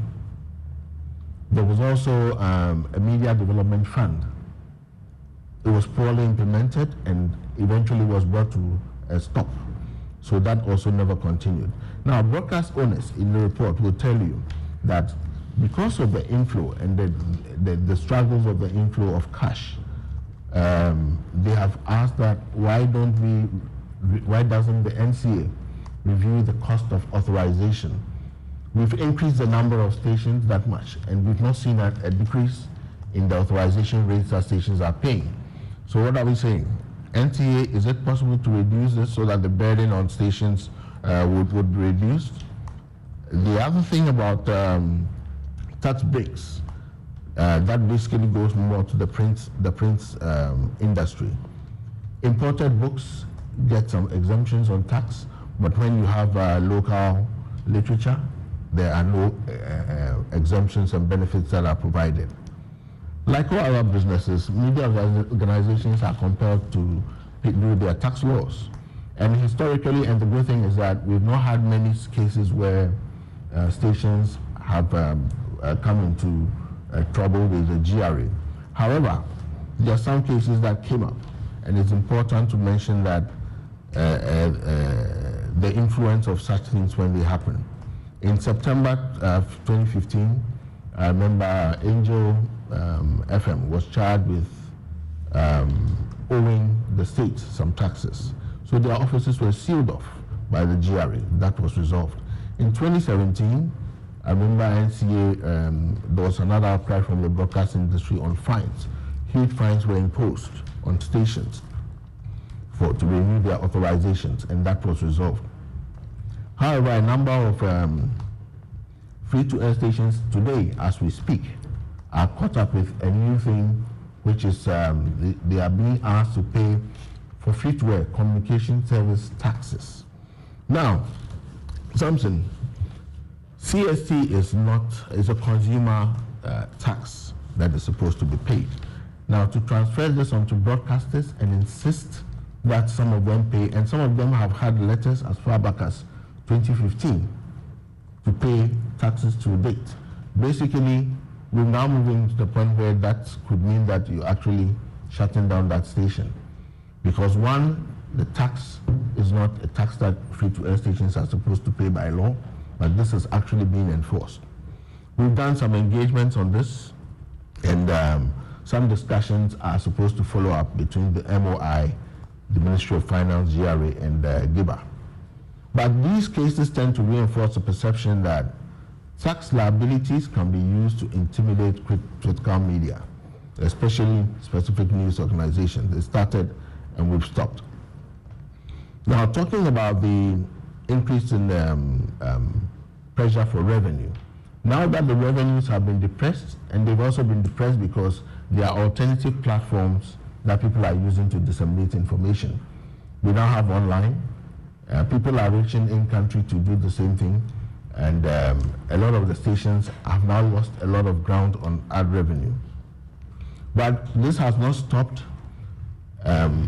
Speaker 12: there was also a media development fund. It was poorly implemented and eventually was brought to a stop. So that also never continued. Now, broadcast owners in the report will tell you that because of the inflow and the struggles of the inflow of cash, they have asked that why doesn't the NCA review the cost of authorization? We've increased the number of stations that much, and we've not seen a decrease in the authorization rates that stations are paying. So what are we saying? NTA, is it possible to reduce this so that the burden on stations would be reduced? The other thing about tax breaks, that basically goes more to the print industry. Imported books get some exemptions on tax, but when you have local literature, there are no exemptions and benefits that are provided. Like all other businesses, media organizations are compelled to do their tax laws. And historically, and the good thing is that we've not had many cases where stations have come into trouble with the GRA. However, there are some cases that came up, and it's important to mention that the influence of such things when they happen. In September 2015, I remember Angel FM was charged with owing the state some taxes. So their offices were sealed off by the GRA. That was resolved. In 2017, I remember NCA, there was another outcry from the broadcast industry on fines. Huge fines were imposed on stations to renew their authorizations, and that was resolved. However, a number of free-to-air stations today, as we speak, are caught up with a new thing, which is they are being asked to pay for free-to-air communication service taxes. Now, Samson, CST is a consumer tax that is supposed to be paid. Now, to transfer this onto broadcasters and insist that some of them pay, and some of them have had letters as far back as 2015 to pay taxes to date. Basically, we're now moving to the point where that could mean that you're actually shutting down that station. Because one, the tax is not a tax that free-to-air stations are supposed to pay by law, but this is actually being enforced. We've done some engagements on this, and some discussions are supposed to follow up between the MOI, the Ministry of Finance, GRA, and GIBA. But these cases tend to reinforce the perception that tax liabilities can be used to intimidate critical media, especially specific news organizations. They started and we've stopped. Now, talking about the increase in pressure for revenue, now that the revenues have been depressed, and they've also been depressed because there are alternative platforms that people are using to disseminate information. We now have online. People are reaching in country to do the same thing, and a lot of the stations have now lost a lot of ground on ad revenue. But this has not stopped, has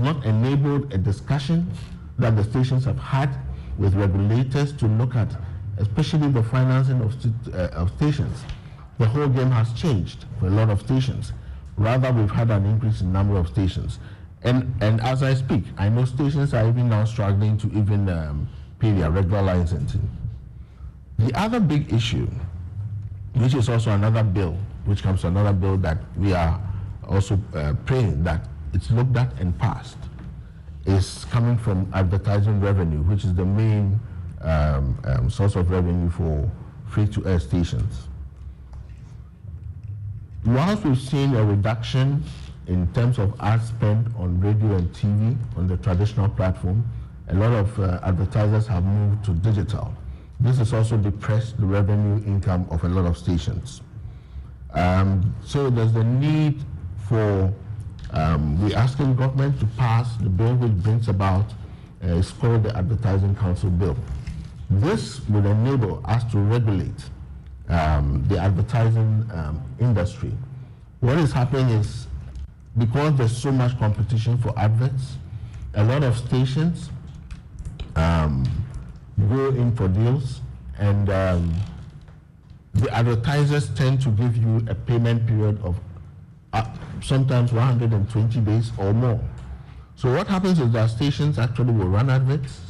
Speaker 12: not enabled a discussion that the stations have had with regulators to look at, especially the financing of stations. The whole game has changed for a lot of stations. Rather, we've had an increase in number of stations. And as I speak, I know stations are even now struggling to even pay their regular licensing. The other big issue, which is also another bill, which comes to another bill that we are also praying that it's looked at and passed, is coming from advertising revenue, which is the main source of revenue for free-to-air stations. Whilst we've seen a reduction in terms of ad spend on radio and TV on the traditional platform, a lot of advertisers have moved to digital. This has also depressed the revenue income of a lot of stations. So there's the need for, we're asking government to pass the bill which brings about, it's called the Advertising Council Bill. This will enable us to regulate the advertising industry. What is happening is, because there's so much competition for adverts, a lot of stations go in for deals, and the advertisers tend to give you a payment period of sometimes 120 days or more. So what happens is that stations actually will run adverts,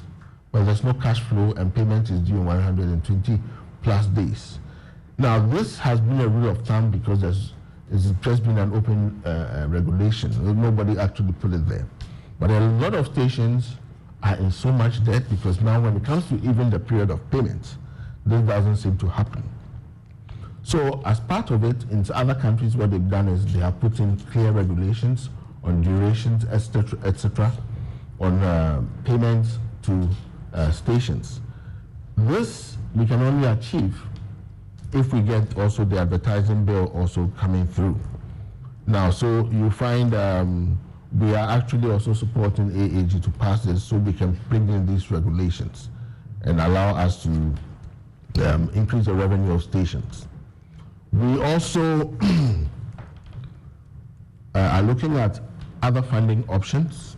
Speaker 12: but there's no cash flow and payment is due in 120 plus days. Now, this has been a rule of thumb because it's just been an open regulation. Nobody actually put it there. But a lot of stations are in so much debt because now when it comes to even the period of payment, this doesn't seem to happen. So as part of it, in other countries, what they've done is they have put in clear regulations on durations, etc., on payments to stations. This we can only achieve if we get also the advertising bill also coming through. Now, so you find we are actually also supporting AAG to pass this so we can bring in these regulations and allow us to increase the revenue of stations. We also are looking at other funding options.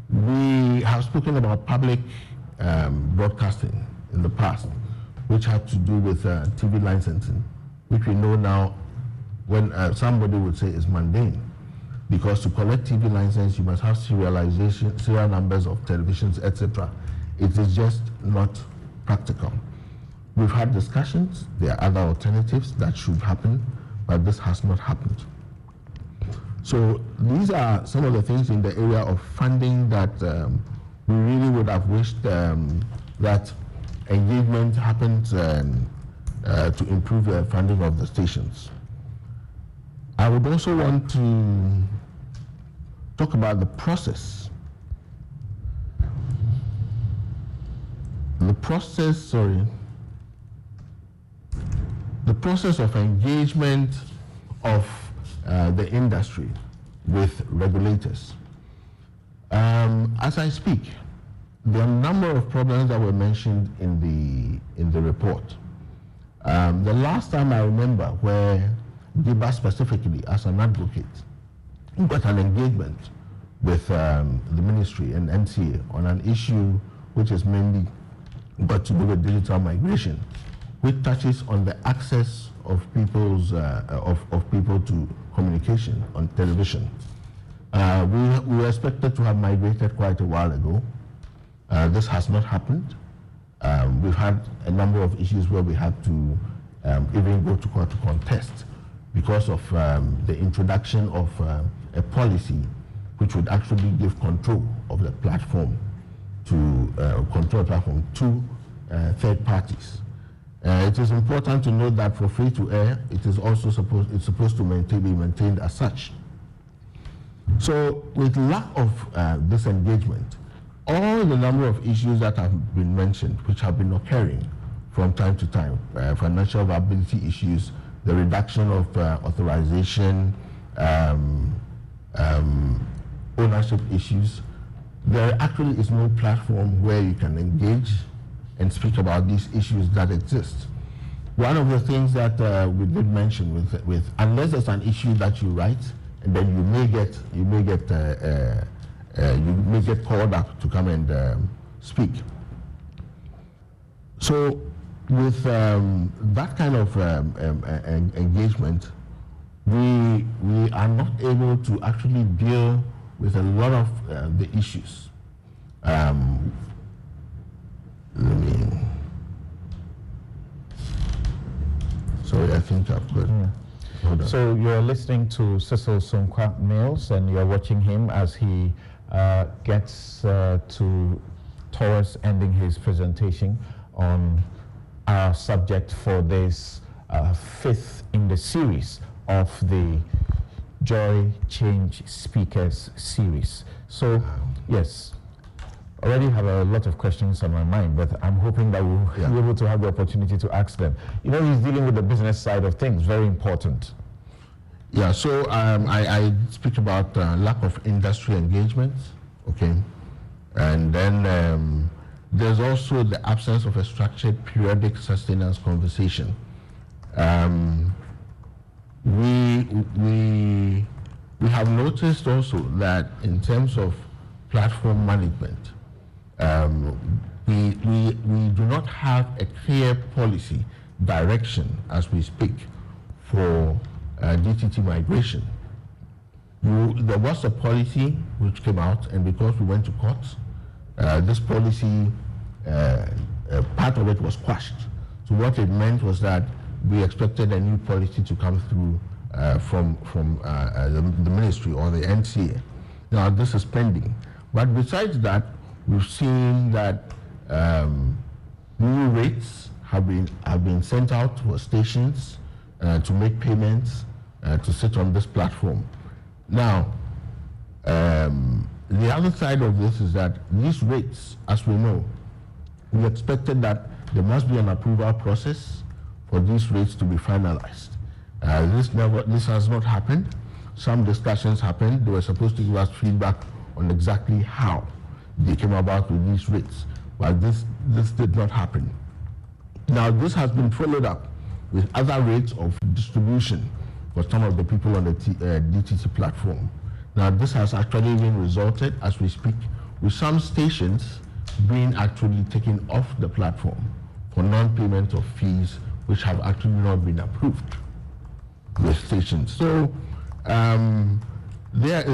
Speaker 12: We have spoken about public broadcasting in the past, which had to do with TV licensing, which we know now when somebody would say is mundane, because to collect TV license, you must have serialization, serial numbers of televisions, etc. it is just not practical. We've had discussions, there are other alternatives that should happen, but this has not happened. So these are some of the things in the area of funding that we really would have wished that engagement happened to improve the funding of the stations. I would also want to talk about the process. The process of engagement of the industry with regulators. As I speak, there are a number of problems that were mentioned in the report. The last time I remember where DIBA specifically, as an advocate, got an engagement with the ministry and NCA on an issue which is mainly got to do with digital migration, which touches on the access of people's of people to communication on television. We were expected to have migrated quite a while ago. This has not happened. We've had a number of issues where we had to even go to court to contest because of the introduction of a policy which would actually give control of the platform to third parties. It is important to note that for free to air, it is also supposed to be maintained as such. So with lack of this engagement, all the number of issues that have been mentioned, which have been occurring from time to time, financial viability issues, the reduction of authorization, ownership issues, there actually is no platform where you can engage and speak about these issues that exist. One of the things that we did mention with unless there's an issue that you write, and then you may get called up to come and speak. So with that kind of engagement, we are not able to actually deal with a lot of the issues. Sorry, I think I've got.
Speaker 2: So you're listening to Cecil Sonkwa Mills, and you're watching him as he gets towards ending his presentation on our subject for this fifth in the series of the Joy Change Speakers series. So, yes, already have a lot of questions on my mind, but I'm hoping that we'll be able to have the opportunity to ask them. You know, he's dealing with the business side of things, very important.
Speaker 12: Yeah, so I speak about lack of industry engagement, okay? And then there's also the absence of a structured periodic sustenance conversation. We have noticed also that in terms of platform management, we do not have a clear policy direction as we speak for DTT migration. There was a policy which came out, and because we went to court, this policy, part of it was quashed. So what it meant was that we expected a new policy to come through from the ministry or the NCA. Now this is pending. But besides that, we've seen that new rates have been sent out for stations to make payments to sit on this platform. Now, the other side of this is that these rates, as we know, we expected that there must be an approval process for these rates to be finalized. This has not happened. Some discussions happened. They were supposed to give us feedback on exactly how they came about with these rates, but this did not happen. Now, this has been followed up with other rates of distribution for some of the people on the DTT platform. Now, this has actually been resulted, as we speak, with some stations being actually taken off the platform for non-payment of fees which have actually not been approved with stations. So there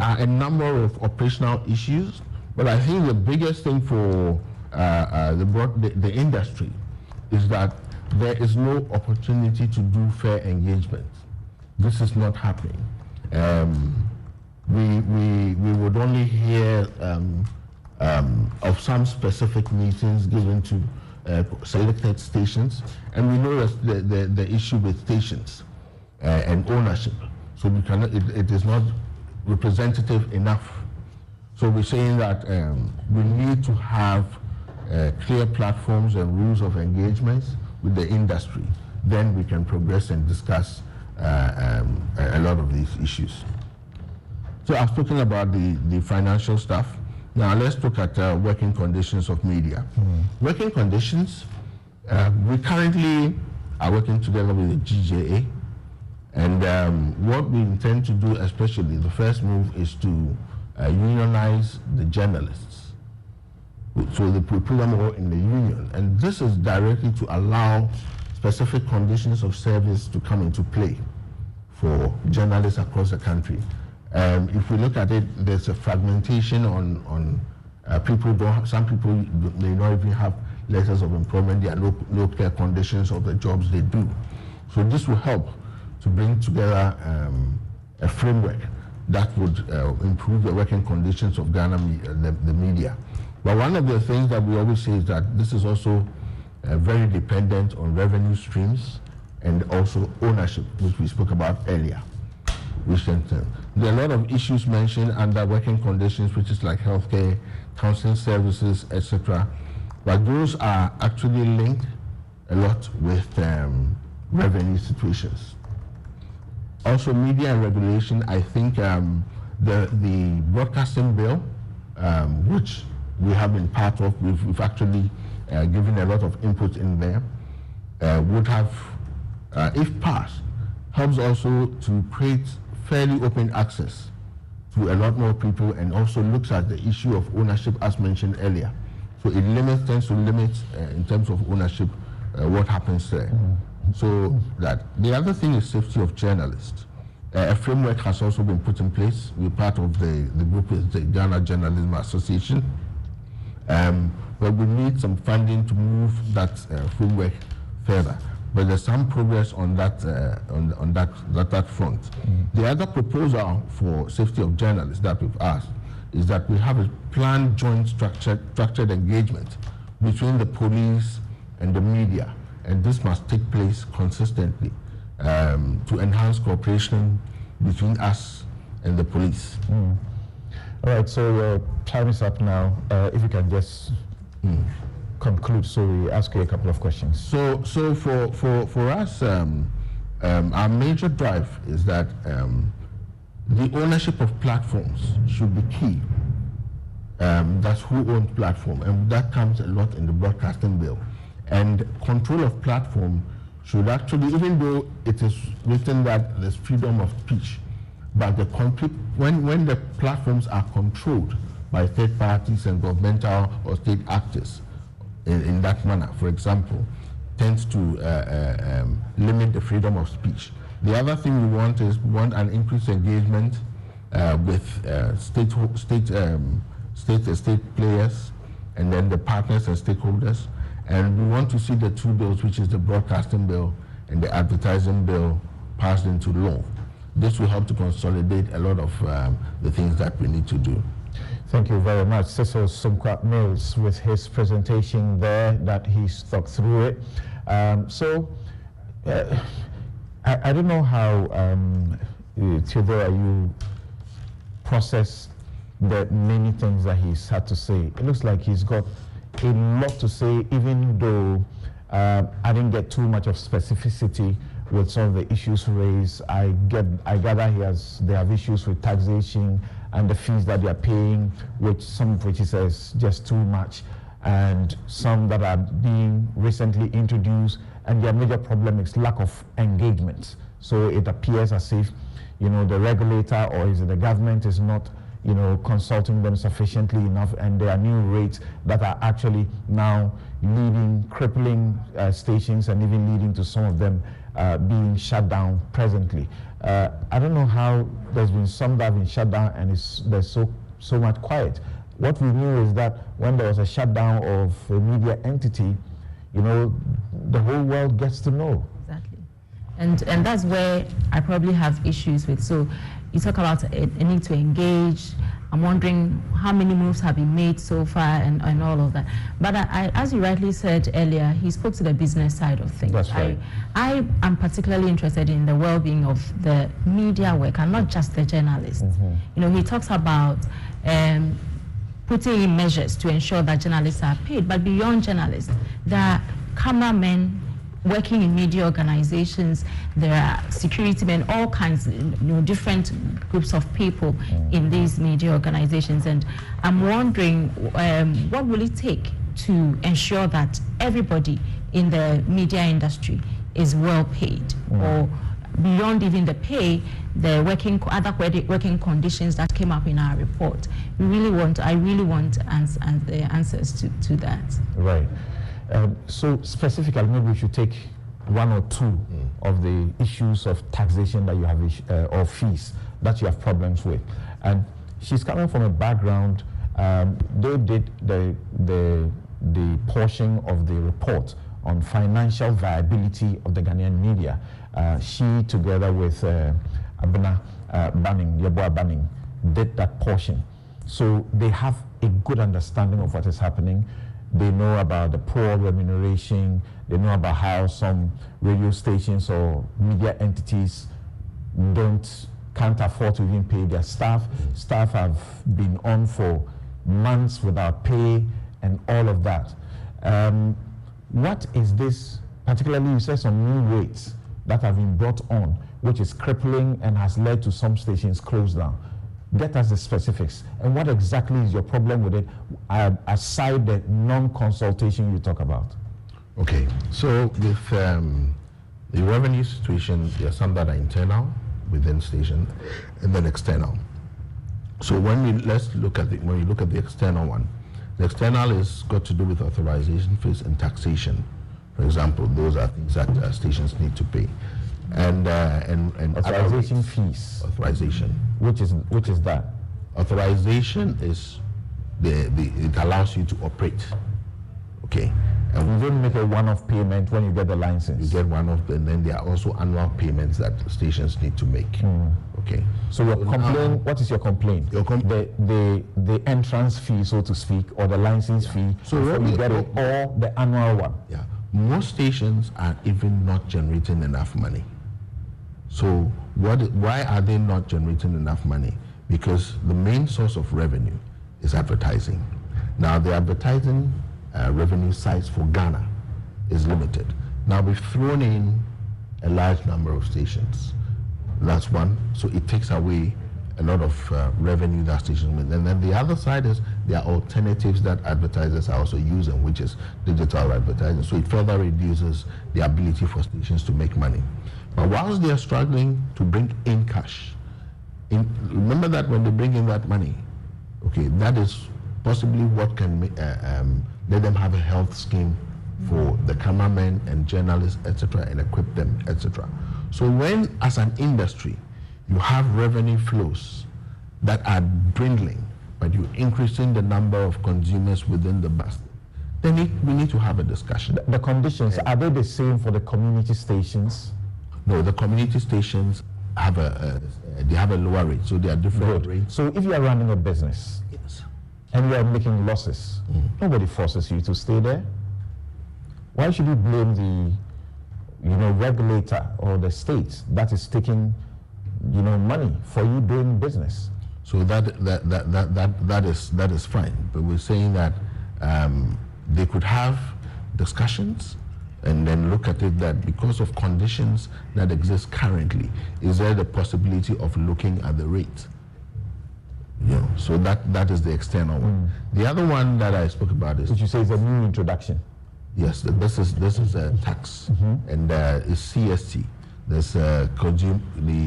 Speaker 12: are a number of operational issues, but I think the biggest thing for the industry is that there is no opportunity to do fair engagement. This is not happening. We would only hear of some specific meetings given to selected stations, and we know that the issue with stations and ownership. So we cannot, it is not representative enough. So we're saying that we need to have clear platforms and rules of engagement with the industry. Then we can progress and discuss a lot of these issues. So I've spoken about the financial stuff. Now let's look at working conditions of media. Working conditions, we currently are working together with the GJA, and what we intend to do, especially the first move, is to unionize the journalists. So we put them all in the union, and this is directly to allow specific conditions of service to come into play for journalists across the country. If we look at it, there's a fragmentation on people. Some people may not even have letters of employment. There are no clear conditions of the jobs they do. So this will help to bring together a framework that would improve the working conditions of Ghana, the media. But one of the things that we always say is that this is also very dependent on revenue streams and also ownership, which we spoke about earlier. There are a lot of issues mentioned under working conditions, which is like healthcare, counseling services, etc. But those are actually linked a lot with revenue situations. Also, media and regulation. I think the broadcasting bill, which we have been part of, we've actually given a lot of input in there, would have, if passed, helps also to create fairly open access to a lot more people, and also looks at the issue of ownership as mentioned earlier. So it tends to limit in terms of ownership what happens there. So that the other thing is safety of journalists. A framework has also been put in place. We're part of the group with the Ghana Journalism Association. But we need some funding to move that framework further. But there's some progress on that that front. The other proposal for safety of journalists that we've asked is that we have a planned joint structured engagement between the police and the media, and this must take place consistently to enhance cooperation between us and the police.
Speaker 2: All right, so your time is up now. If you can just conclude, so we ask you a couple of questions.
Speaker 12: So for us, our major drive is that the ownership of platforms should be key. That's who owns platform, and that comes a lot in the broadcasting bill. And control of platform should actually, even though it is written that there's freedom of speech, but when the platforms are controlled by third parties and governmental or state actors in that manner, for example, tends to limit the freedom of speech. The other thing we want is an increased engagement with state players, and then the partners and stakeholders. And we want to see the two bills, which is the broadcasting bill and the advertising bill, passed into law. This will help to consolidate a lot of the things that we need to do.
Speaker 2: Thank you very much. Cecil Sumquat Mills with his presentation there that he's thought through it. I don't know how, Theodora, you process the many things that he's had to say. It looks like he's got a lot to say, even though I didn't get too much of specificity with some of the issues raised. I gather they have issues with taxation and the fees that they are paying, some of which he says just too much, and some that are being recently introduced, and their major problem is lack of engagement. So it appears as if, the regulator, or is it the government, is not consulting them sufficiently enough, and there are new rates that are actually now crippling stations, and even leading to some of them being shut down presently. I don't know how there's been some that have been shut down and there's so much quiet. What we knew is that when there was a shutdown of a media entity, you know, the whole world gets to know.
Speaker 3: Exactly. And that's where I probably have issues with. So you talk about a need to engage. I'm wondering how many moves have been made so far and all of that. But as you rightly said earlier, he spoke to the business side of things.
Speaker 2: That's right.
Speaker 3: I am particularly interested in the well-being of the media worker, not just the journalists. You know, he talks about putting in measures to ensure that journalists are paid, but beyond journalists, there are cameramen working in media organizations, there are security men, all kinds, you know, different groups of people in these media organizations. And I'm wondering, what will it take to ensure that everybody in the media industry is well paid, or beyond even the pay, the other working conditions that came up in our report? I really want answers to that.
Speaker 2: Right. So specifically, maybe we should take one or two of the issues of taxation that you have, or fees that you have problems with. And she's coming from a background, they did the portion of the report on financial viability of the Ghanaian media. She, together with Abena Yeboah Banning, did that portion. So they have a good understanding of what is happening. They know about the poor remuneration. They know about how some radio stations or media entities can't afford to even pay their staff. Staff have been on for months without pay and all of that. What is this, particularly you said some new rates that have been brought on, which is crippling and has led to some stations closed down. Get us the specifics. And what exactly is your problem with it, aside the non-consultation you talk about?
Speaker 12: Okay, so with the revenue situation, there are some that are internal within station and then external. So when you look at the external one, the external is got to do with authorization fees and taxation. For example, those are things that stations need to pay. And
Speaker 2: authorization fees.
Speaker 12: Authorization.
Speaker 2: Which is that?
Speaker 12: Authorization is it allows you to operate. Okay.
Speaker 2: And you don't make a one-off payment when you get the license.
Speaker 12: You get one-off, and then there are also annual payments that stations need to make. Okay.
Speaker 2: So your complaint, what is your complaint? The entrance fee, so to speak, or the license fee, so before you get it, or the annual one?
Speaker 12: Yeah. Most stations are even not generating enough money. So why are they not generating enough money? Because the main source of revenue is advertising. Now the advertising revenue size for Ghana is limited. Now we've thrown in a large number of stations. That's one. So it takes away a lot of revenue that stations make. And then the other side is there are alternatives that advertisers are also using, which is digital advertising. So it further reduces the ability for stations to make money. But whilst they are struggling to bring in cash, remember that when they bring in that money, okay, that is possibly what can let them have a health scheme for the cameramen and journalists, etc., and equip them, etc. So when, as an industry, you have revenue flows that are dwindling, but you're increasing the number of consumers within the basket, then we need to have a discussion.
Speaker 2: The conditions, are they the same for the community stations?
Speaker 12: No, the community stations have a lower rate, so they are different rates.
Speaker 2: So if you are running a business,
Speaker 12: yes,
Speaker 2: and you are making losses, nobody forces you to stay there. Why should you blame the regulator or the state that is taking money for you doing business?
Speaker 12: So that is fine, but we're saying that they could have discussions and then look at it that because of conditions that exist currently, is there the possibility of looking at the rate? So that is the external one. The other one that I spoke about is,
Speaker 2: which you say is a new introduction.
Speaker 12: Yes, this is a tax, and it's CST. There's the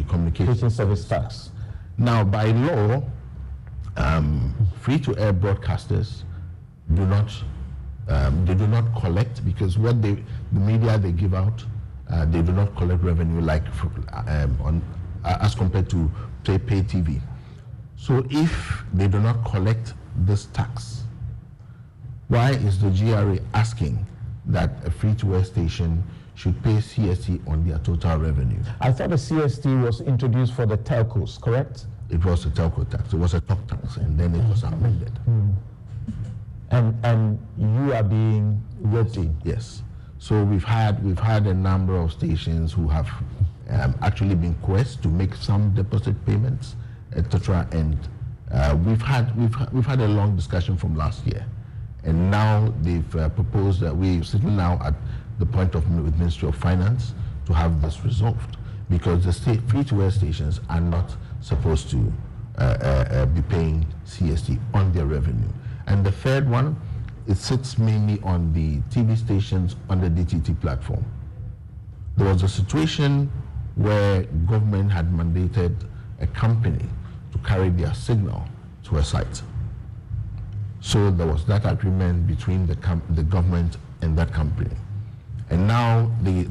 Speaker 12: communication
Speaker 2: service tax.
Speaker 12: Now, by law, free-to-air broadcasters do not collect, because the media they give out, they do not collect revenue like as compared to pay TV. So if they do not collect this tax? Why is the GRA asking that a free-to-air station should pay CST on their total revenue?
Speaker 2: I thought the CST was introduced for the telcos, correct?
Speaker 12: It was a telco tax. It was a talk tax, and then it was amended.
Speaker 2: And you are being roped in.
Speaker 12: Yes. So we've had a number of stations who have actually been coerced to make some deposit payments, etc. And we've had a long discussion from last year, and now they've proposed that we're sitting now at the point with Ministry of Finance to have this resolved, because the free-to-air stations are not supposed to be paying CST on their revenue. And the third one, it sits mainly on the TV stations on the DTT platform. There was a situation where government had mandated a company to carry their signal to a site. So there was that agreement between the government and that company. And now the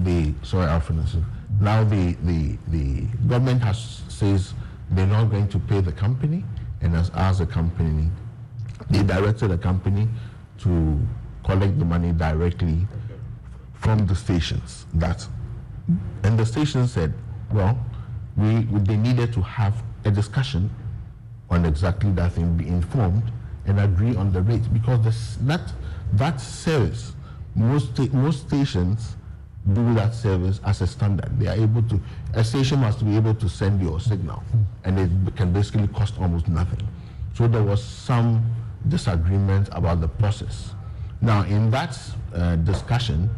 Speaker 12: government says they're not going to pay the company, and has asked the company, they directed the company to collect the money directly from the stations. And the station said, well, they needed to have a discussion on exactly that thing, be informed and agree on the rate, because that service, most stations do that service as a standard. They are able to, a station must be able to send your signal, and it can basically cost almost nothing. So there was some disagreement about the process. Now, in that discussion,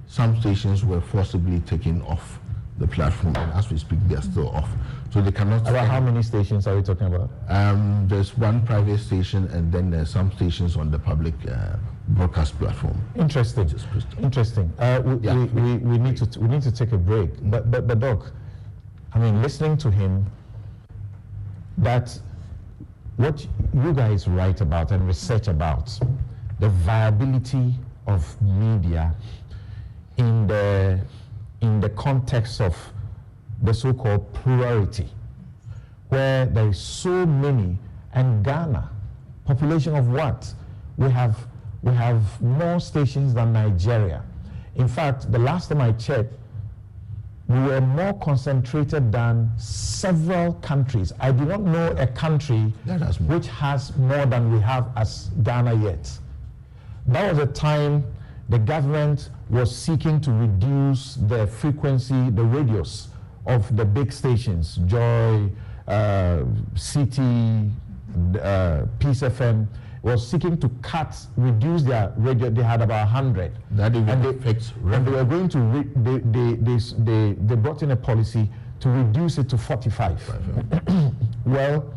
Speaker 12: some stations were forcibly taken off the platform, and as we speak, they are still off. So they cannot.
Speaker 2: About how many stations are we talking about?
Speaker 12: There's one private station, and then there's some stations on the public broadcast platform.
Speaker 2: Interesting. We need to take a break. But Doc, I mean, listening to him, that what you guys write about and research about, the viability of media in the context of the so-called plurality, where there is so many, and Ghana, population of what? We have more stations than Nigeria. In fact, the last time I checked, we were more concentrated than several countries. I do not know a country which has more than we have as Ghana yet. That was a time the government was seeking to reduce the frequency, the radius of the big stations, Joy, City, Peace FM, was seeking to reduce their radio. They had about 100.
Speaker 12: That even affects revenue.
Speaker 2: And they were going to, they brought in a policy to reduce it to 45. Well,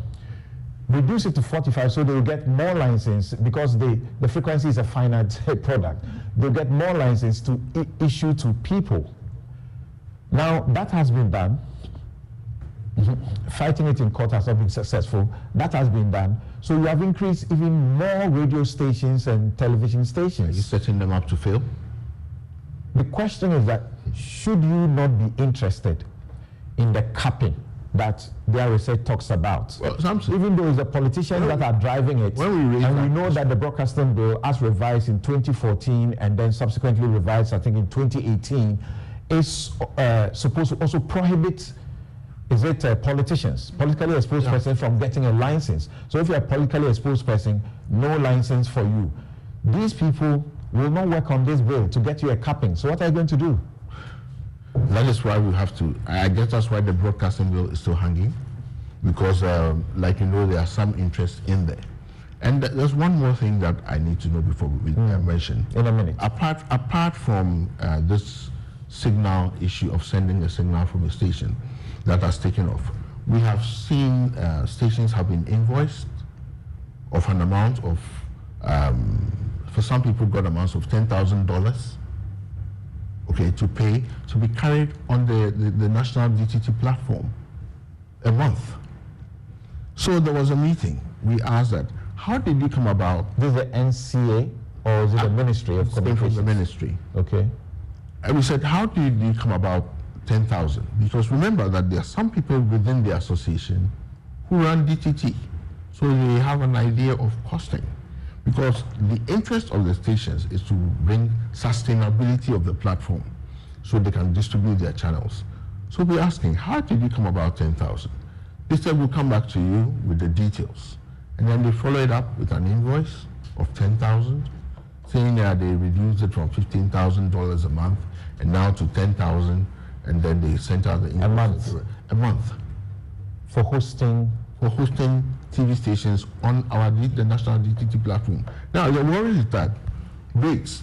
Speaker 2: reduce it to 45 so they will get more license, because the frequency is a finite product. They'll get more license to issue to people. Now, that has been done. Fighting it in court has not been successful. That has been done. So you have increased even more radio stations and television stations.
Speaker 12: Are you setting them up to fail?
Speaker 2: The question is that, should you not be interested in the capping that their research talks about?
Speaker 12: Well,
Speaker 2: even though it's the politicians that are driving it, and we know that the broadcasting bill, as revised in 2014 and then subsequently revised, I think, in 2018, is supposed to also prohibit, politicians, politically exposed person, from getting a license. So if you're a politically exposed person, no license for you. These people will not work on this bill to get you a capping. So what are you going to do?
Speaker 12: That is why we have to, I guess that's why the broadcasting bill is still hanging, because like you know, there are some interest in there. And there's one more thing that I need to know before we mention.
Speaker 2: In a minute.
Speaker 12: Apart from this signal issue of sending a signal from a station that has taken off, we have seen stations have been invoiced of an amount of, for some people got amounts of $10,000, okay, to pay, to be carried on the national DTT platform a month. So there was a meeting. We asked that, how did you come about?
Speaker 2: This is the NCA, or is it the Ministry of Communications?
Speaker 12: From the ministry.
Speaker 2: Okay.
Speaker 12: And we said, how did you come about 10,000? Because remember that there are some people within the association who run DTT. So they have an idea of costing, because the interest of the stations is to bring sustainability of the platform so they can distribute their channels. So we're asking, how did you come about 10,000? They said, we'll come back to you with the details. And then they follow it up with an invoice of 10,000, saying that they reduced it from $15,000 a month and now to 10,000, and then they sent out the invoice. A month.
Speaker 2: For hosting
Speaker 12: TV stations on the national DTT platform. Now, the worry is that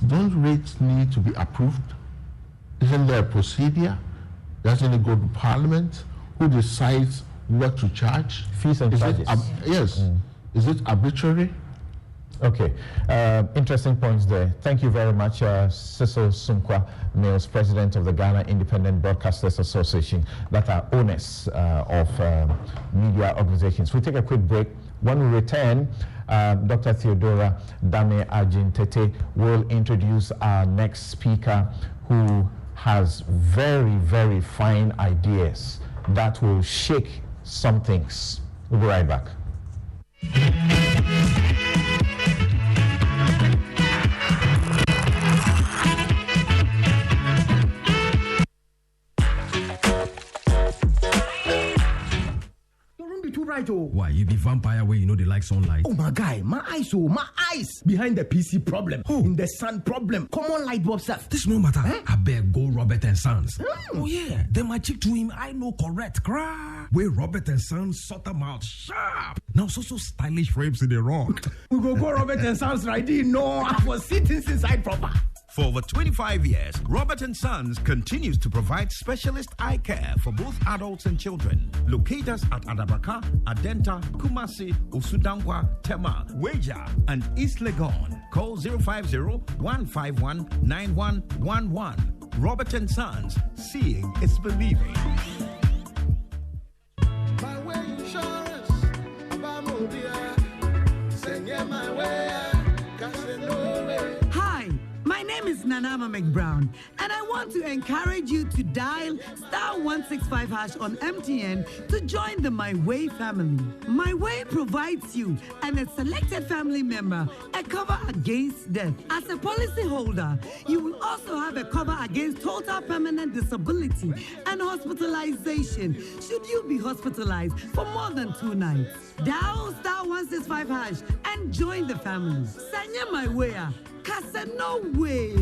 Speaker 12: don't rates need to be approved? Isn't there a procedure? Doesn't it go to Parliament? Who decides what to charge?
Speaker 2: Fees and charges.
Speaker 12: Yes. Is it arbitrary?
Speaker 2: Okay, interesting points there. Thank you very much, Cecil Sunkwa Mills, President of the Ghana Independent Broadcasters Association, that are owners of media organizations. We'll take a quick break. When we return, Dr. Theodora Dame Ajintete will introduce our next speaker, who has very, very fine ideas that will shake some things. We'll be right back.
Speaker 4: Why, you be vampire where you know they like sunlight?
Speaker 1: Oh my guy, my eyes behind the PC problem, in the sun problem, common light bulb stuff.
Speaker 4: This no matter. I beg go Robert and Sons. Oh yeah, then my chick to him, I know correct. Cry. Where Robert and Sons sort them out sharp. Now so stylish frames in the rock.
Speaker 1: We go Robert and Sons right in. No, I was sitting inside proper.
Speaker 5: For over 25 years, Robert & Sons continues to provide specialist eye care for both adults and children. Locate us at Adabraka, Adenta, Kumasi, Usudankwa, Tema, Weja, and East Legon. Call 050-151-9111. Robert & Sons, seeing is believing.
Speaker 13: My way insurance, my way.
Speaker 8: Hi, my name is Nanama McBrown, and I want to encourage you to dial *165# on MTN to join the My Way family. My Way provides you and a selected family member a cover against death. As a policyholder, you will also have a cover against total permanent disability and hospitalization should you be hospitalized for more than 2 nights. Dial *165# and join the family. Sanya My Way. Kasa no way.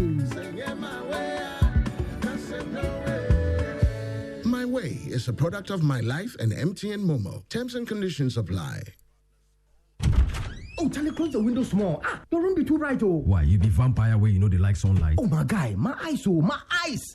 Speaker 7: My Way is a product of My Life and MTN Momo. Terms and conditions apply.
Speaker 1: Oh, Charlie, close the window small. Your room be too bright, oh.
Speaker 4: Why, you be vampire where you know they like sunlight?
Speaker 1: Oh my guy, my eyes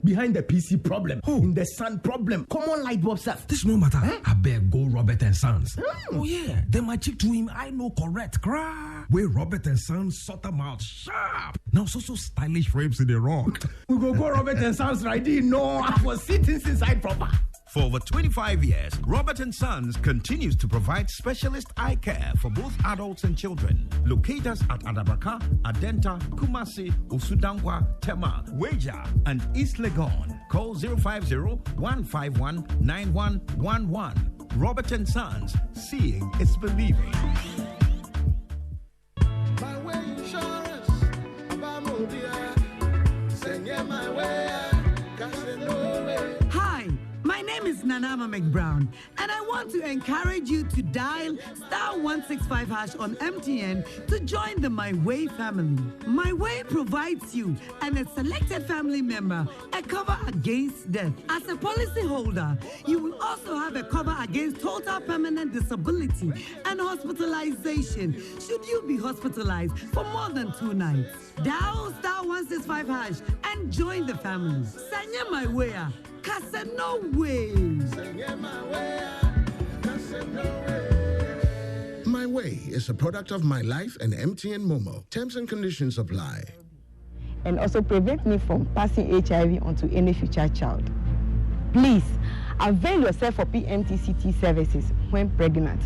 Speaker 1: behind the PC problem, in the sun problem, common light bulb stuff.
Speaker 4: This no matter. I beg go Robert and Sons. Oh yeah, then my chick to him, I know correct. Cry. Where Robert and Sons sort them out sharp. Now so stylish frames in the rock.
Speaker 1: We go Robert and Sons right in. No, I was sitting inside proper.
Speaker 5: For over 25 years, Robert & Sons continues to provide specialist eye care for both adults and children. Locate us at Adabraka, Adenta, Kumasi, Usudankwa, Tema, Weja, and East Legon. Call 050-151-9111. Robert & Sons, seeing is believing.
Speaker 13: My way insurance, my way.
Speaker 8: Hi, my name is Nanama McBrown, and I want to encourage you to dial *165# on MTN to join the My Way family. My Way provides you and a selected family member a cover against death. As a policyholder, you will also have a cover against total permanent disability and hospitalization should you be hospitalized for more than 2 nights. Dial *165# and join the family. Sanya My Way. Kasa no way.
Speaker 7: My Way is a product of My Life and MTN Momo. Terms and conditions apply.
Speaker 14: And also prevent me from passing HIV onto any future child. Please, avail yourself of PMTCT services when pregnant.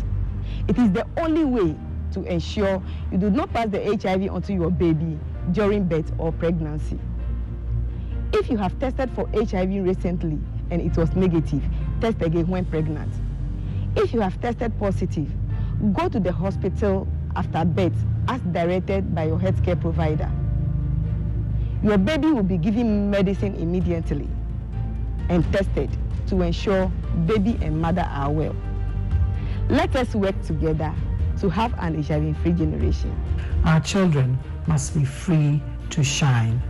Speaker 14: It is the only way to ensure you do not pass the HIV onto your baby during birth or pregnancy. If you have tested for HIV recently and it was negative, test again when pregnant. If you have tested positive, Go to the hospital after birth as directed by your healthcare provider. Your baby will be given medicine immediately and tested to ensure baby and mother are well. Let us work together to have an HIV-free generation.
Speaker 15: Our children must be free to shine.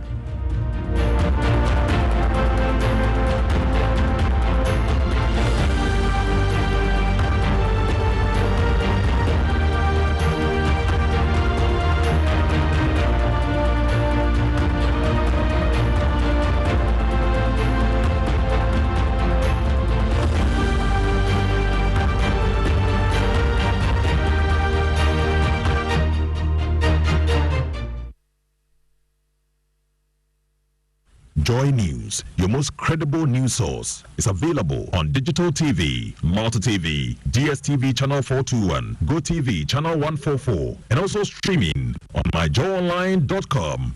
Speaker 16: Joy News, your most credible news source, is available on digital TV, Multi TV, DSTV channel 421, GoTV channel 144, and also streaming on myjoyonline.com.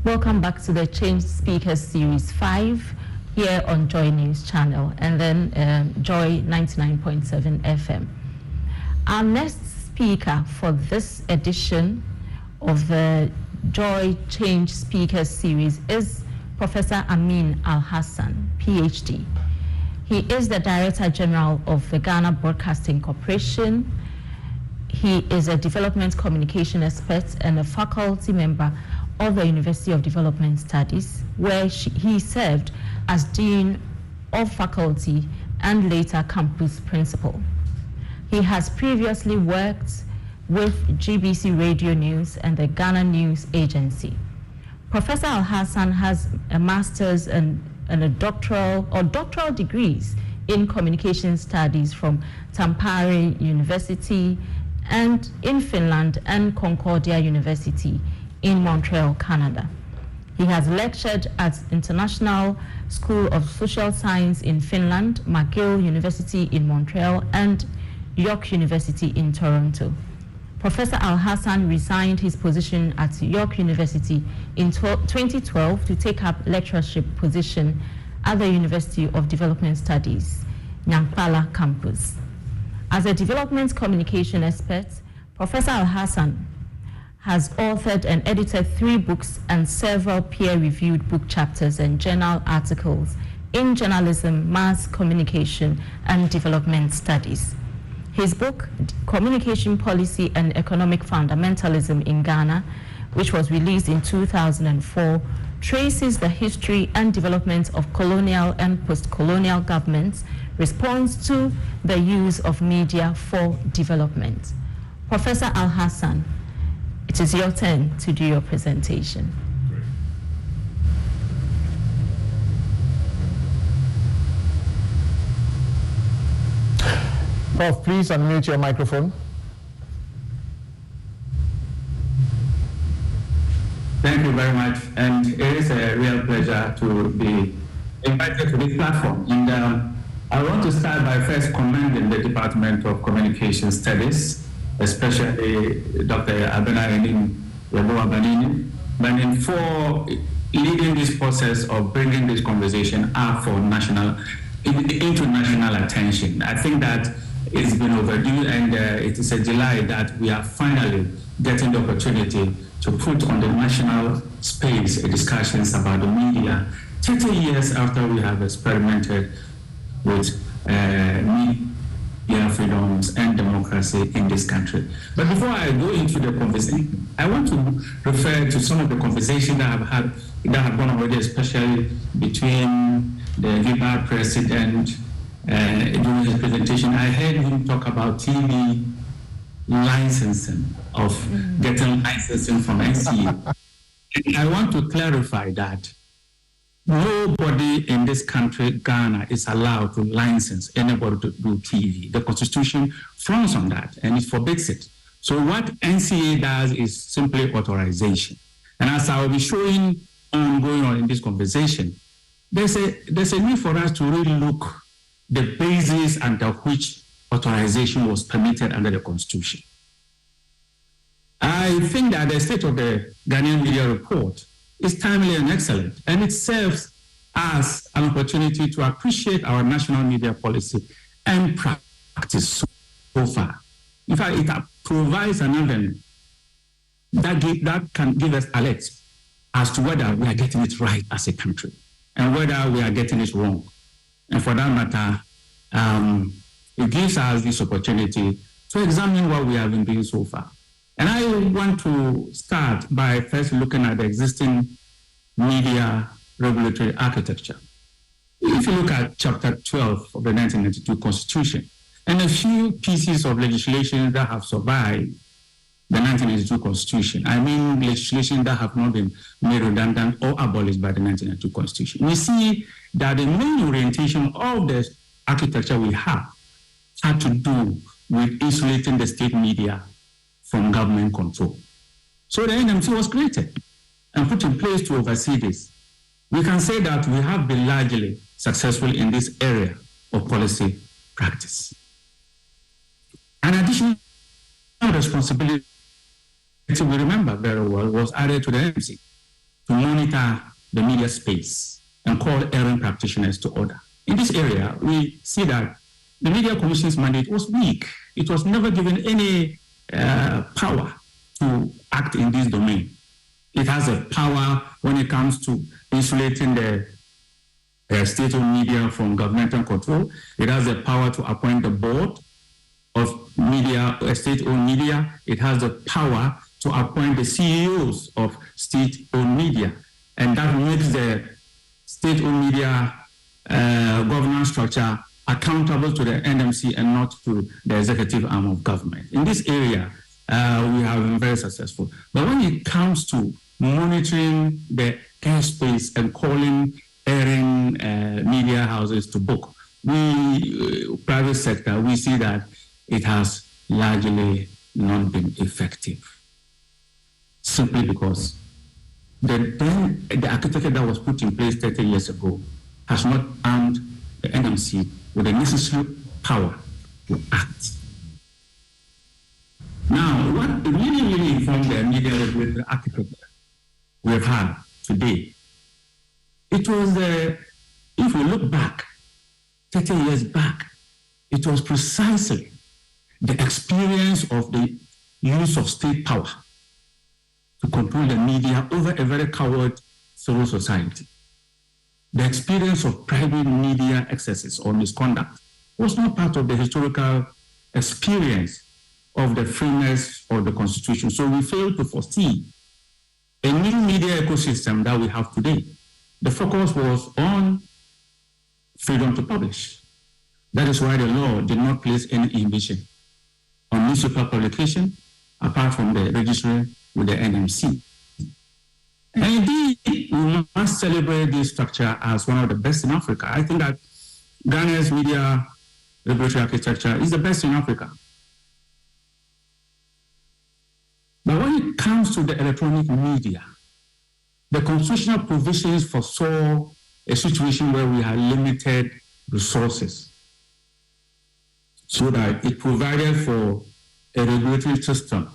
Speaker 3: Welcome back to the Change Speakers Series 5 here on Joy News Channel and then Joy 99.7 FM. Our next speaker for this edition of the Joy Change Speakers Series is Professor Amin Al-Hassan, PhD. He is the Director General of the Ghana Broadcasting Corporation. He is a development communication expert and a faculty member of the University of Development Studies, where he served as Dean of Faculty and later campus principal. He has previously worked with GBC Radio News and the Ghana News Agency. Professor Al-Hassan has a master's and a doctoral degrees in communication studies from Tampere University and in Finland and Concordia University in Montreal, Canada. He has lectured at International School of Social Science in Finland, McGill University in Montreal, and York University in Toronto. Professor Al-Hassan resigned his position at York University in 2012 to take up lectureship position at the University of Development Studies, Nyankpala campus. As a development communication expert, Professor Al-Hassan has authored and edited 3 books and several peer-reviewed book chapters and journal articles in journalism, mass communication, and development studies. His book, Communication Policy and Economic Fundamentalism in Ghana, which was released in 2004, traces the history and development of colonial and post-colonial governments' response to the use of media for development. Professor Al-Hassan, it is your turn to do your presentation.
Speaker 2: Prof, please unmute your microphone.
Speaker 17: Thank you very much, and it is a real pleasure to be invited to this platform. And I want to start by first commending the Department of Communication Studies, especially Dr. Abenayenim Yeboah-Banini, for leading this process of bringing this conversation up for into national attention. I think that it's been overdue, and it is a delight that we are finally getting the opportunity to put on the national space discussions about the media 30 years after we have experimented with media freedoms and democracy in this country. But before I go into the conversation, I want to refer to some of the conversations that have gone already, especially between the VIPA president during his presentation. I heard him talk about TV licensing, of getting licensing from NCA. I want to clarify that nobody in this country, Ghana, is allowed to license anybody to do TV. The Constitution frowns on that, and it forbids it. So what NCA does is simply authorization. And as I will be showing going on in this conversation, there's a need for us to really look the basis under which authorization was permitted under the Constitution. I think that the state of the Ghanaian media report is timely and excellent, and it serves as an opportunity to appreciate our national media policy and practice so far. In fact, it provides an avenue that can give us alerts as to whether we are getting it right as a country and whether we are getting it wrong. And for that matter, it gives us this opportunity to examine what we have been doing so far. And I want to start by first looking at the existing media regulatory architecture. If you look at Chapter 12 of the 1992 Constitution, and a few pieces of legislation that have survived the 1992 Constitution, I mean legislation that have not been made redundant or abolished by the 1992 Constitution, we see that the main orientation of the architecture we have had to do with insulating the state media from government control. So the NMC was created and put in place to oversee this. We can say that we have been largely successful in this area of policy practice. An additional responsibility, we remember very well, was added to the NMC to monitor the media space and call errant practitioners to order. In this area, we see that the Media Commission's mandate was weak. It was never given any power to act in this domain. It has a power when it comes to insulating the state-owned media from governmental control. It has the power to appoint the board of media, state-owned media. It has the power to appoint the CEOs of state-owned media. And that makes the state-owned media governance structure accountable to the NMC and not to the executive arm of government. In this area, we have been very successful. But when it comes to monitoring the airspace and calling erring media houses to book, private sector, we see that it has largely not been effective. Simply because the architecture that was put in place 30 years ago has not armed the NMC with the necessary power to act. Now, what really informed the media regulatory architecture we have had today, it was, if we look back, 30 years back, it was precisely the experience of the use of state power to control the media over a very coward civil society. The experience of private media excesses or misconduct was not part of the historical experience of the framers of the Constitution. So we failed to foresee a new media ecosystem that we have today. The focus was on freedom to publish. That is why the law did not place any inhibition on newspaper publication apart from the registry with the NMC. And indeed, we must celebrate this structure as one of the best in Africa. I think that Ghana's media regulatory architecture is the best in Africa. But when it comes to the electronic media, the constitutional provisions foresaw a situation where we had limited resources, so that it provided for a regulatory system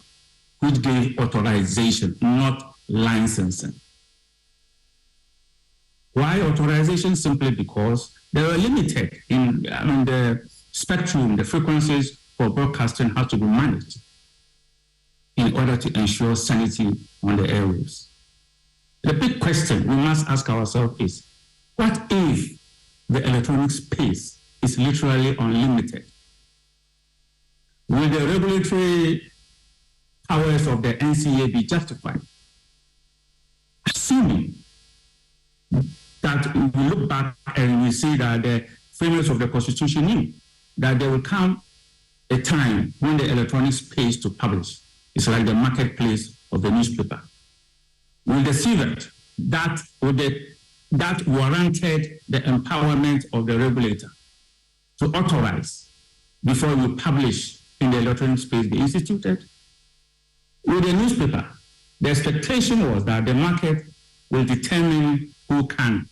Speaker 17: which gave authorization, not licensing. Why authorization? Simply because they were limited in the spectrum, the frequencies for broadcasting had to be managed in order to ensure sanity on the airwaves. The big question we must ask ourselves is, what if the electronic space is literally unlimited? Will the regulatory powers of the NCA be justified? Assuming that we look back and we see that the framers of the Constitution knew that there will come a time when the electronic space to publish is like the marketplace of the newspaper. Will the CVET that warranted the empowerment of the regulator to authorize before you publish in the electronic space be instituted? With the newspaper, the expectation was that the market will determine who can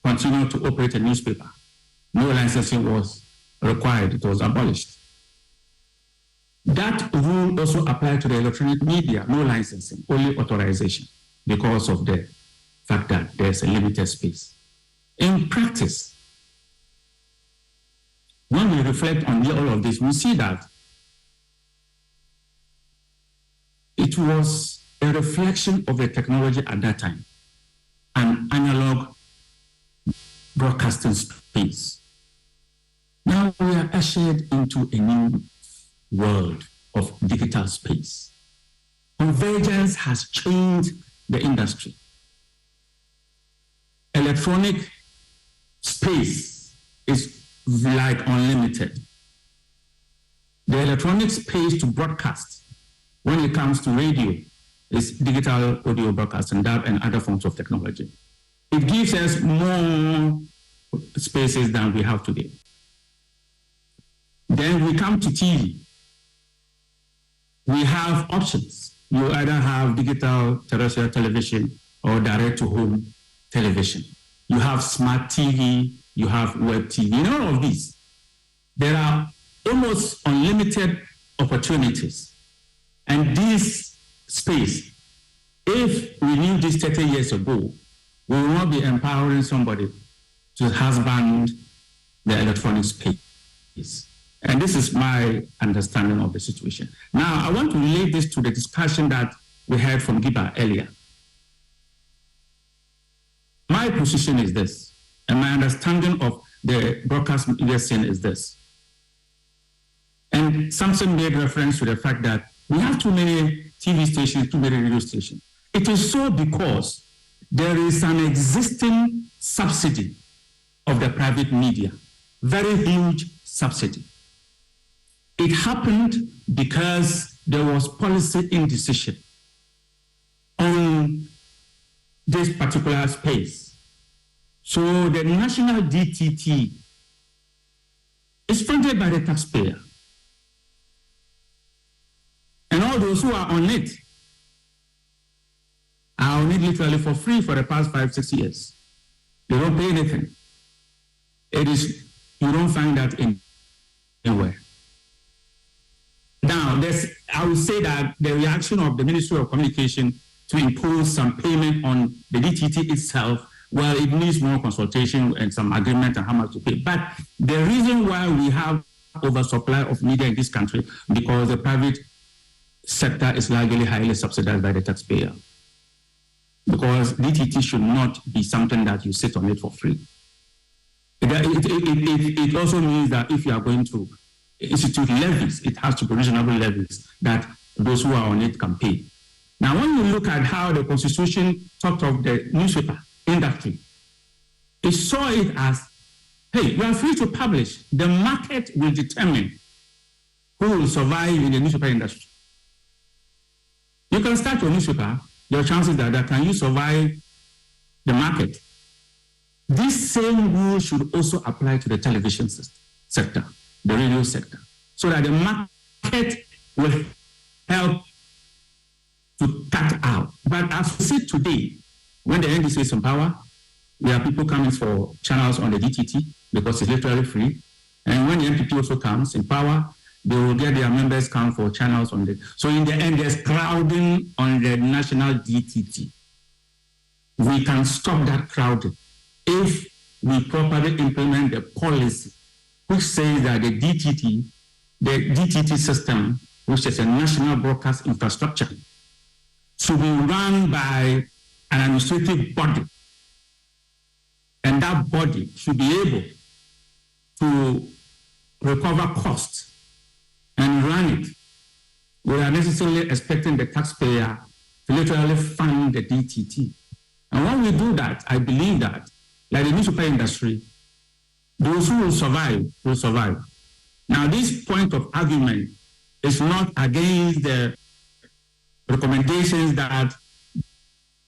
Speaker 17: continue to operate a newspaper. No licensing was required, it was abolished. That rule also applied to the electronic media, no licensing, only authorization, because of the fact that there's a limited space. In practice, when we reflect on all of this, we see that it was a reflection of the technology at that time, an analog broadcasting space. Now we are ushered into a new world of digital space. Convergence has changed the industry. Electronic space is like unlimited. The electronic space to broadcast, when it comes to radio, is digital audio broadcasting, DAB, and other forms of technology. It gives us more spaces than we have today. Then we come to TV. We have options. You either have digital terrestrial television or direct-to-home television. You have smart TV, you have web TV. In all of these, there are almost unlimited opportunities. And this space, if we knew this 30 years ago, we will not be empowering somebody to husband the electronic space. And this is my understanding of the situation. Now, I want to relate this to the discussion that we heard from Giba earlier. My position is this, and my understanding of the broadcast media scene is this. And Samson made reference to the fact that we have too many TV stations, too many radio stations. It is so because there is an existing subsidy of the private media, very huge subsidy. It happened because there was policy indecision on this particular space. So the national DTT is funded by the taxpayer. And all those who are on it are on it literally for free for the past 5-6 years. They don't pay anything. It is, you don't find that anywhere. Now, I would say that the reaction of the Ministry of Communication to impose some payment on the DTT itself, well, it needs more consultation and some agreement on how much to pay. But the reason why we have oversupply of media in this country, because the private sector is largely highly subsidized by the taxpayer. Because DTT should not be something that you sit on it for free. It also means that if you are going to institute levies, it has to be reasonable levies that those who are on it can pay. Now, when you look at how the Constitution talked of the newspaper industry, it saw it as, hey, you are free to publish. The market will determine who will survive in the newspaper industry. You can start your newspaper, your chances are that can you survive the market? This same rule should also apply to the television sector, the radio sector, so that the market will help to cut out. But as we see today, when the NDC is in power, there are people coming for channels on the DTT because it's literally free. And when the NPP also comes in power, they will get their members count for channels on the. So in the end, there's crowding on the national DTT. We can stop that crowding if we properly implement the policy which says that the DTT system, which is a national broadcast infrastructure, should be run by an administrative body. And that body should be able to recover costs and run it without necessarily expecting the taxpayer to literally fund the DTT. And when we do that, I believe that, like the newspaper industry, those who will survive will survive. Now, this point of argument is not against the recommendations that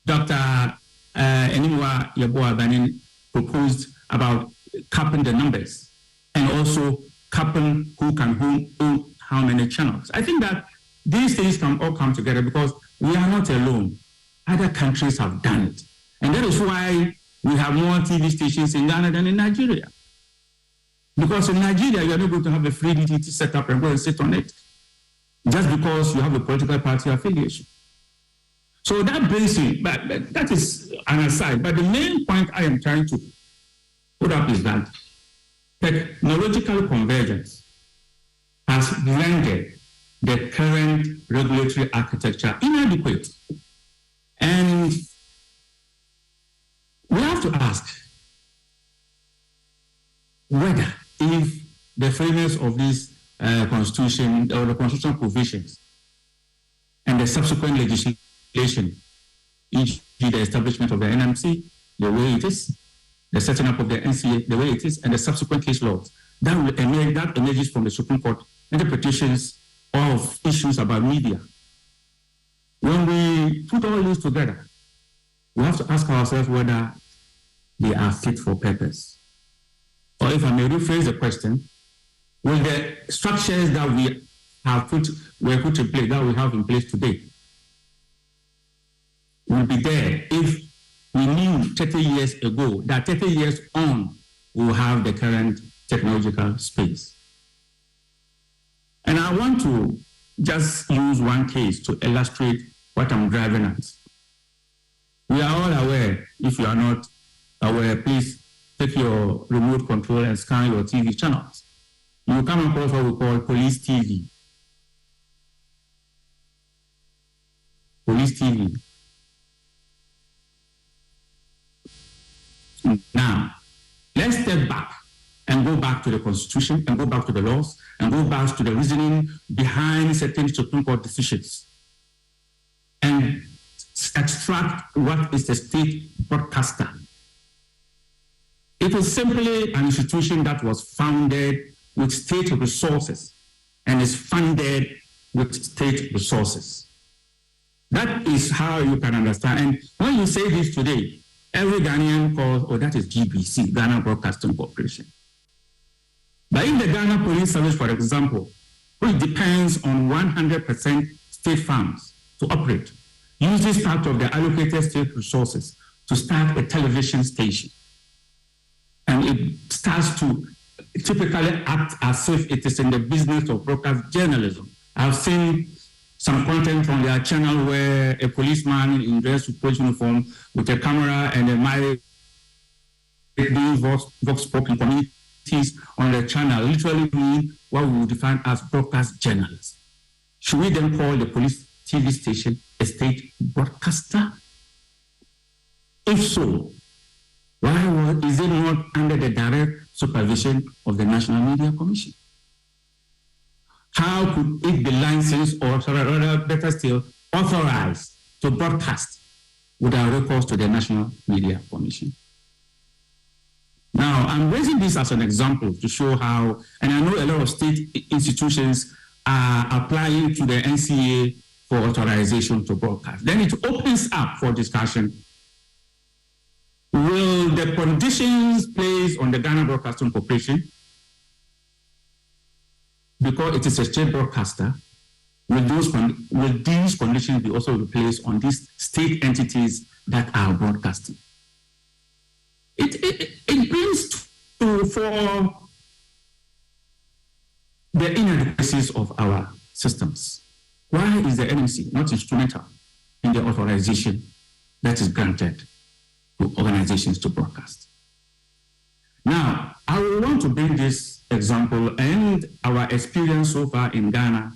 Speaker 17: Dr. Enimwa Yeboah-Banin proposed about capping the numbers and also capping who can own how many channels. I think that these things can all come together because we are not alone. Other countries have done it. And that is why we have more TV stations in Ghana than in Nigeria. Because in Nigeria, you are not going to have a free DTT set up and go and sit on it just because you have a political party affiliation. So that brings in, but that is an aside. But the main point I am trying to put up is that technological convergence has rendered the current regulatory architecture inadequate. And we have to ask whether, if the framers of this constitution or the constitutional provisions and the subsequent legislation, e.g. the establishment of the NMC, the way it is, the setting up of the NCA, the way it is, and the subsequent case laws, that emerges from the Supreme Court interpretations of issues about media. When we put all this together, we have to ask ourselves whether they are fit for purpose. Or if I may rephrase the question, will the structures that we have put in place, that we have in place today, will be there if we knew 30 years ago that 30 years on we will have the current technological space? And I want to just use one case to illustrate what I'm driving at. We are all aware. If you are not aware, please take your remote control and scan your TV channels. You will come across what we call police TV. Police TV. Now, let's step back and go back to the Constitution and go back to the laws and go back to the reasoning behind certain Supreme Court decisions and extract what is the state broadcaster. It is simply an institution that was founded with state resources and is funded with state resources. That is how you can understand. And when you say this today, every Ghanaian calls, oh, that is GBC, Ghana Broadcasting Corporation. But in the Ghana Police Service, for example, which depends on 100% state funds to operate, uses part of the allocated state resources to start a television station. And it starts to typically act as if it is in the business of broadcast journalism. I've seen some content on their channel where a policeman in dress with police uniform with a camera and a mic doing vox pop in communities on the channel literally mean what we would define as broadcast journalists. Should we then call the police TV station a state broadcaster? If so, why is it not under the direct supervision of the National Media Commission? How could it be licensed or rather better still, authorized to broadcast without recourse to the National Media Commission? Now, I'm raising this as an example to show how, and I know a lot of state institutions are applying to the NCA for authorization to broadcast. Then it opens up for discussion. Will the conditions placed on the Ghana Broadcasting Corporation, because it is a state broadcaster, will these conditions be also replaced on these state entities that are broadcasting? It brings to for the inadequacies of our systems. Why is the NMC not instrumental in the authorization that is granted to organizations to broadcast? Now, I will want to bring this example and our experience so far in Ghana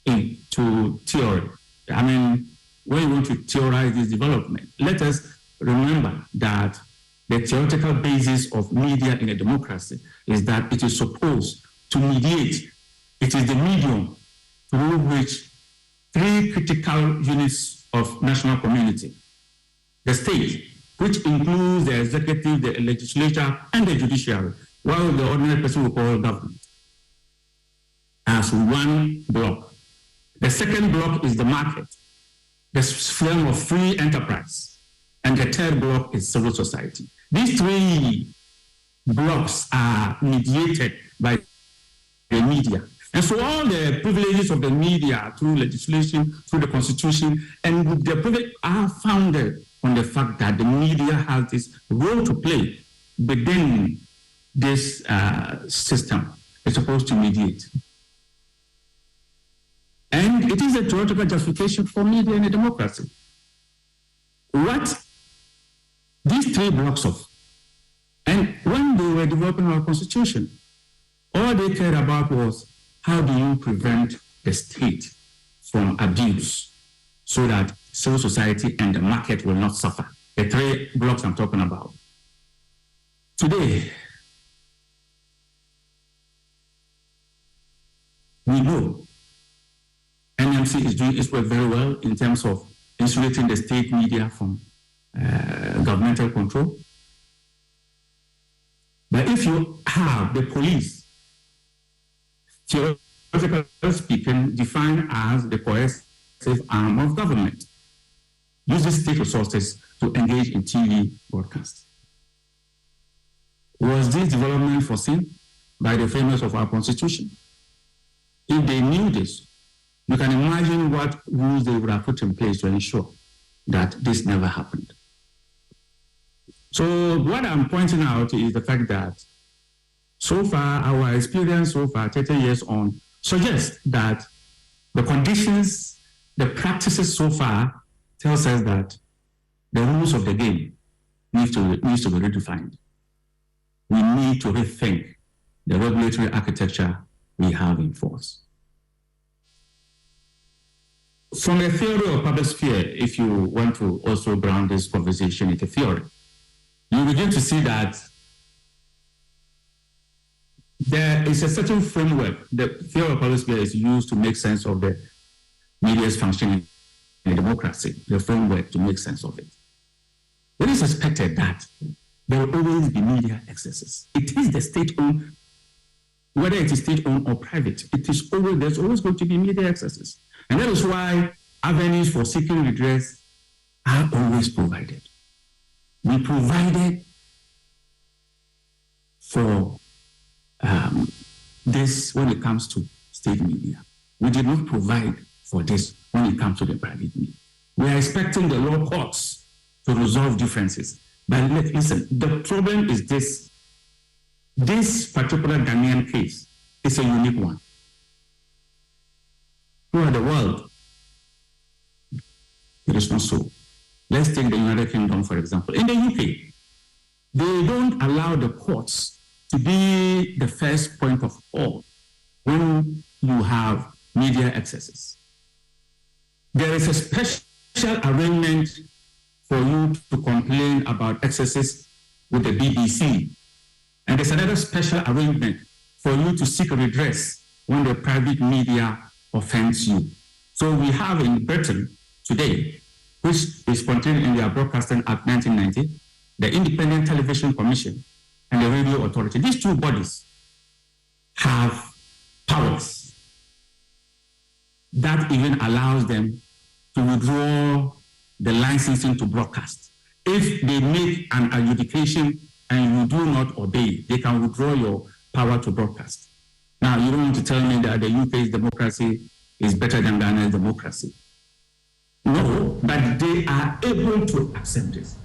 Speaker 17: into theory. I mean, when you want to theorize this development, let us remember that the theoretical basis of media in a democracy is that it is supposed to mediate. It is the medium through which three critical units of national community, the state, which includes the executive, the legislature, and the judiciary, while the ordinary person will call government, as one block. The second block is the market, the sphere of free enterprise, and the third block is civil society. These three blocks are mediated by the media. And so all the privileges of the media through legislation, through the constitution, and the privileges are founded on the fact that the media has this role to play within this system. It's supposed to mediate. And it is a theoretical justification for media in a democracy. What these three blocks of, and when they were developing our constitution, all they cared about was how do you prevent the state from abuse so that civil society and the market will not suffer. The three blocks I'm talking about. Today, we know NMC is doing its work very well in terms of insulating the state media from governmental control. But if you have the police, theoretically speaking, defined as the coercive arm of government, uses state resources to engage in TV broadcasts. Was this development foreseen by the framers of our constitution? If they knew this, you can imagine what rules they would have put in place to ensure that this never happened. So what I'm pointing out is the fact that so far, our experience so far, 30 years on, suggests that the conditions, the practices so far tells us that the rules of the game needs to be redefined. We need to rethink the regulatory architecture we have in force. From a theory of public sphere, if you want to also ground this conversation in a theory, you begin to see that there is a certain framework. The theory of public sphere is used to make sense of the media's functioning in a democracy, the framework to make sense of it. It is expected that there will always be media excesses. It is the state-owned, whether it is state-owned or private, there's always going to be media excesses. And that is why avenues for seeking redress are always provided. We provided for this when it comes to state media. We did not provide for this when it comes to the private media. We are expecting the law courts to resolve differences. But listen, the problem is this. This particular Ghanaian case is a unique one. Throughout the world, it is not so. Let's take the United Kingdom, for example. In the UK, they don't allow the courts to be the first point of call when you have media excesses. There is a special arrangement for you to complain about excesses with the BBC. And there's another special arrangement for you to seek redress when the private media offends you. So we have in Britain today, which is contained in their Broadcasting Act 1990, the Independent Television Commission and the Radio Authority. These two bodies have powers that even allows them to withdraw the licensing to broadcast. If they make an adjudication and you do not obey, they can withdraw your power to broadcast. Now, you don't want to tell me that the UK's democracy is better than Ghana's democracy. No, but they are able to accept this.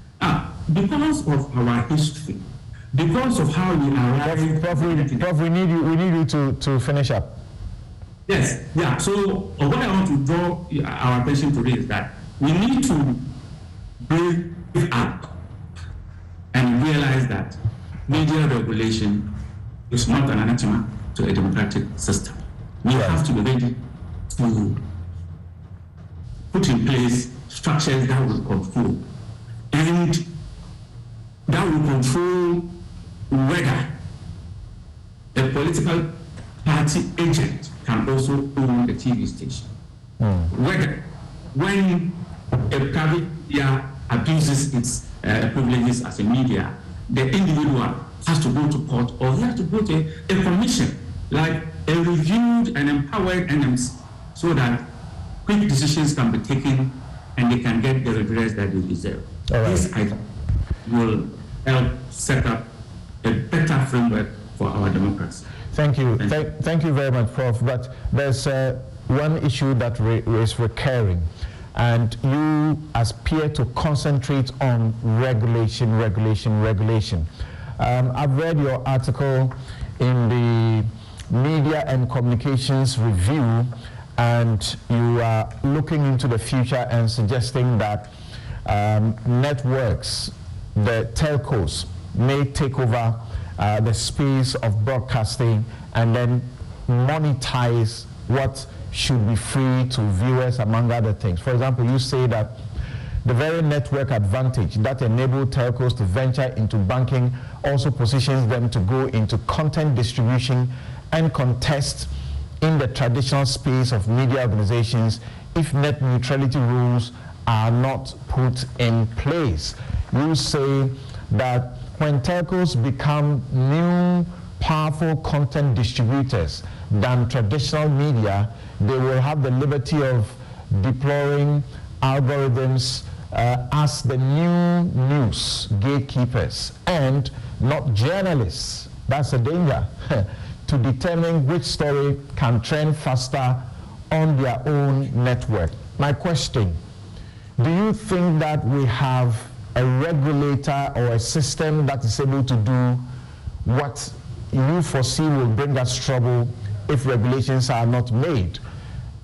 Speaker 17: Because of our history, because of how we arrived...
Speaker 2: Prof, we need you to finish up.
Speaker 17: Yes, yeah. So what I want to draw our attention to is that we need to break up and realize that media regulation is not an anathema to a democratic system. We have to be ready to put in place structures that will control, and that will control whether a political party agent can also own a TV station. Whether when a private media abuses its privileges as a media, the individual has to go to court or he has to go to a commission, like a reviewed and empowered NMC, so that quick decisions can be taken and they can get the redress that they deserve. This item will help set up a better framework for our democracy.
Speaker 2: Thank you. Thank you very much, Prof. But there's one issue that is recurring. and you appear to concentrate on regulation. I've read your article in the Media and Communications Review, and you are looking into the future and suggesting that networks, the telcos, may take over the space of broadcasting and then monetize what should be free to viewers, among other things. For example, you say that the very network advantage that enabled telcos to venture into banking also positions them to go into content distribution and contest in the traditional space of media organizations if net neutrality rules are not put in place. You say that when telcos become new powerful content distributors than traditional media, they will have the liberty of deploying algorithms as the new news gatekeepers and not journalists. That's a danger. To determine which story can trend faster on their own network. My question, do you think that we have a regulator or a system that is able to do what you foresee will bring us trouble if regulations are not made?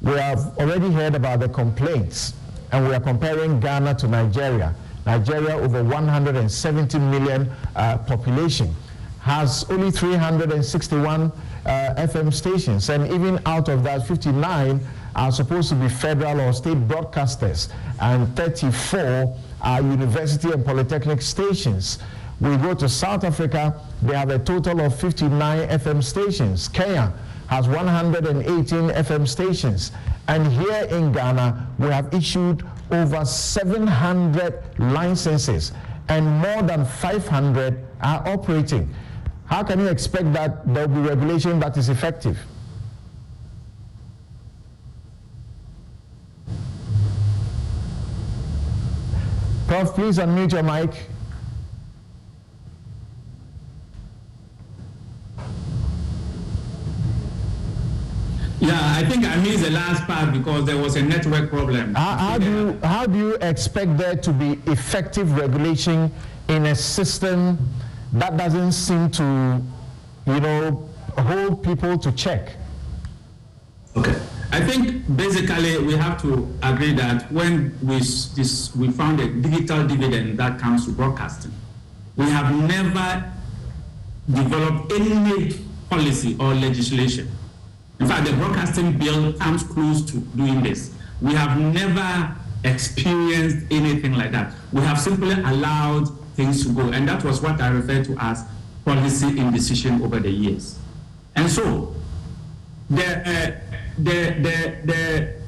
Speaker 2: We have already heard about the complaints, and we are comparing Ghana to Nigeria. Nigeria, over 170 million population, has only 361 FM stations, and even out of that, 59 are supposed to be federal or state broadcasters, and 34 are university and polytechnic stations. We go to South Africa, they have a total of 59 FM stations. Kenya has 118 FM stations. And here in Ghana, we have issued over 700 licenses, and more than 500 are operating. How can you expect that there will be regulation that is effective? Prof, please unmute your mic.
Speaker 17: Yeah, I think I missed the last part because there was a network problem.
Speaker 2: How do you expect there to be effective regulation in a system that doesn't seem to, hold people to check?
Speaker 17: Okay. I think basically we have to agree that when we found a digital dividend that comes to broadcasting, we have never developed any policy or legislation. In fact, the broadcasting bill comes close to doing this. We have never experienced anything like that. We have simply allowed things to go, and that was what I refer to as policy indecision over the years. And so, the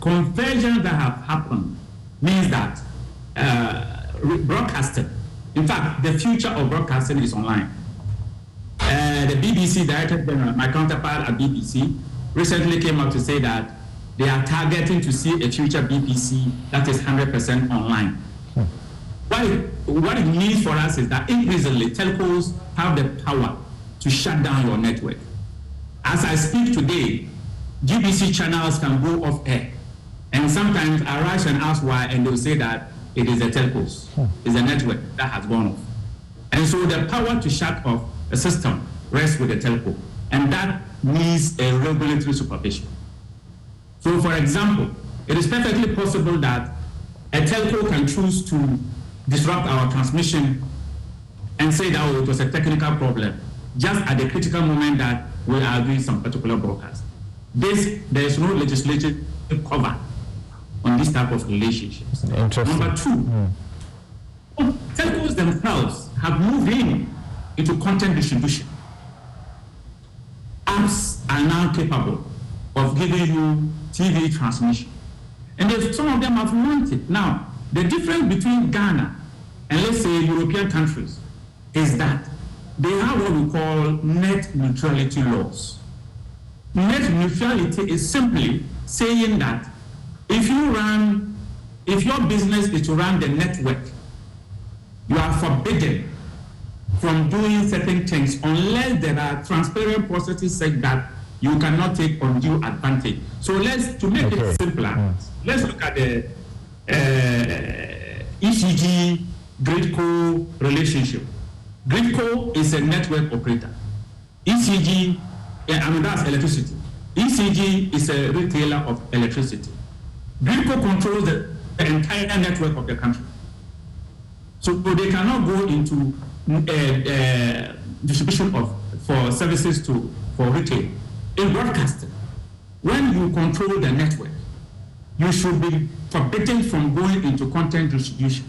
Speaker 17: conversion that have happened means that broadcasting, in fact, the future of broadcasting is online. The BBC Director General, my counterpart at BBC, recently came out to say that they are targeting to see a future BBC that is 100% online. What it means for us is that increasingly telcos have the power to shut down your network. As I speak today, GBC channels can go off air, and sometimes I rush and ask why, and they'll say that it is the telcos, it's a network that has gone off. And so the power to shut off a system rests with the telco, and that needs a regulatory supervision. So, for example, it is perfectly possible that a telco can choose to disrupt our transmission and say that it was a technical problem, just at the critical moment that we are doing some particular broadcast. There is no legislative cover on this type of relationships. Number two, telcos themselves have moved into content distribution. Apps are now capable of giving you TV transmission. And some of them have learned it. Now, the difference between Ghana and, let's say, European countries is that they have what we call net neutrality laws. Net neutrality is simply saying that if your business is to run the network, you are forbidden from doing certain things unless there are transparent processes such that you cannot take undue advantage. So to make it simpler, let's look at the ECG Gridco relationship. Gridco is a network operator. ECG, that's electricity. ECG is a retailer of electricity. Gridco controls the entire network of the country. So they cannot go into distribution for services for retail. In broadcasting, when you control the network, you should be forbidden from going into content distribution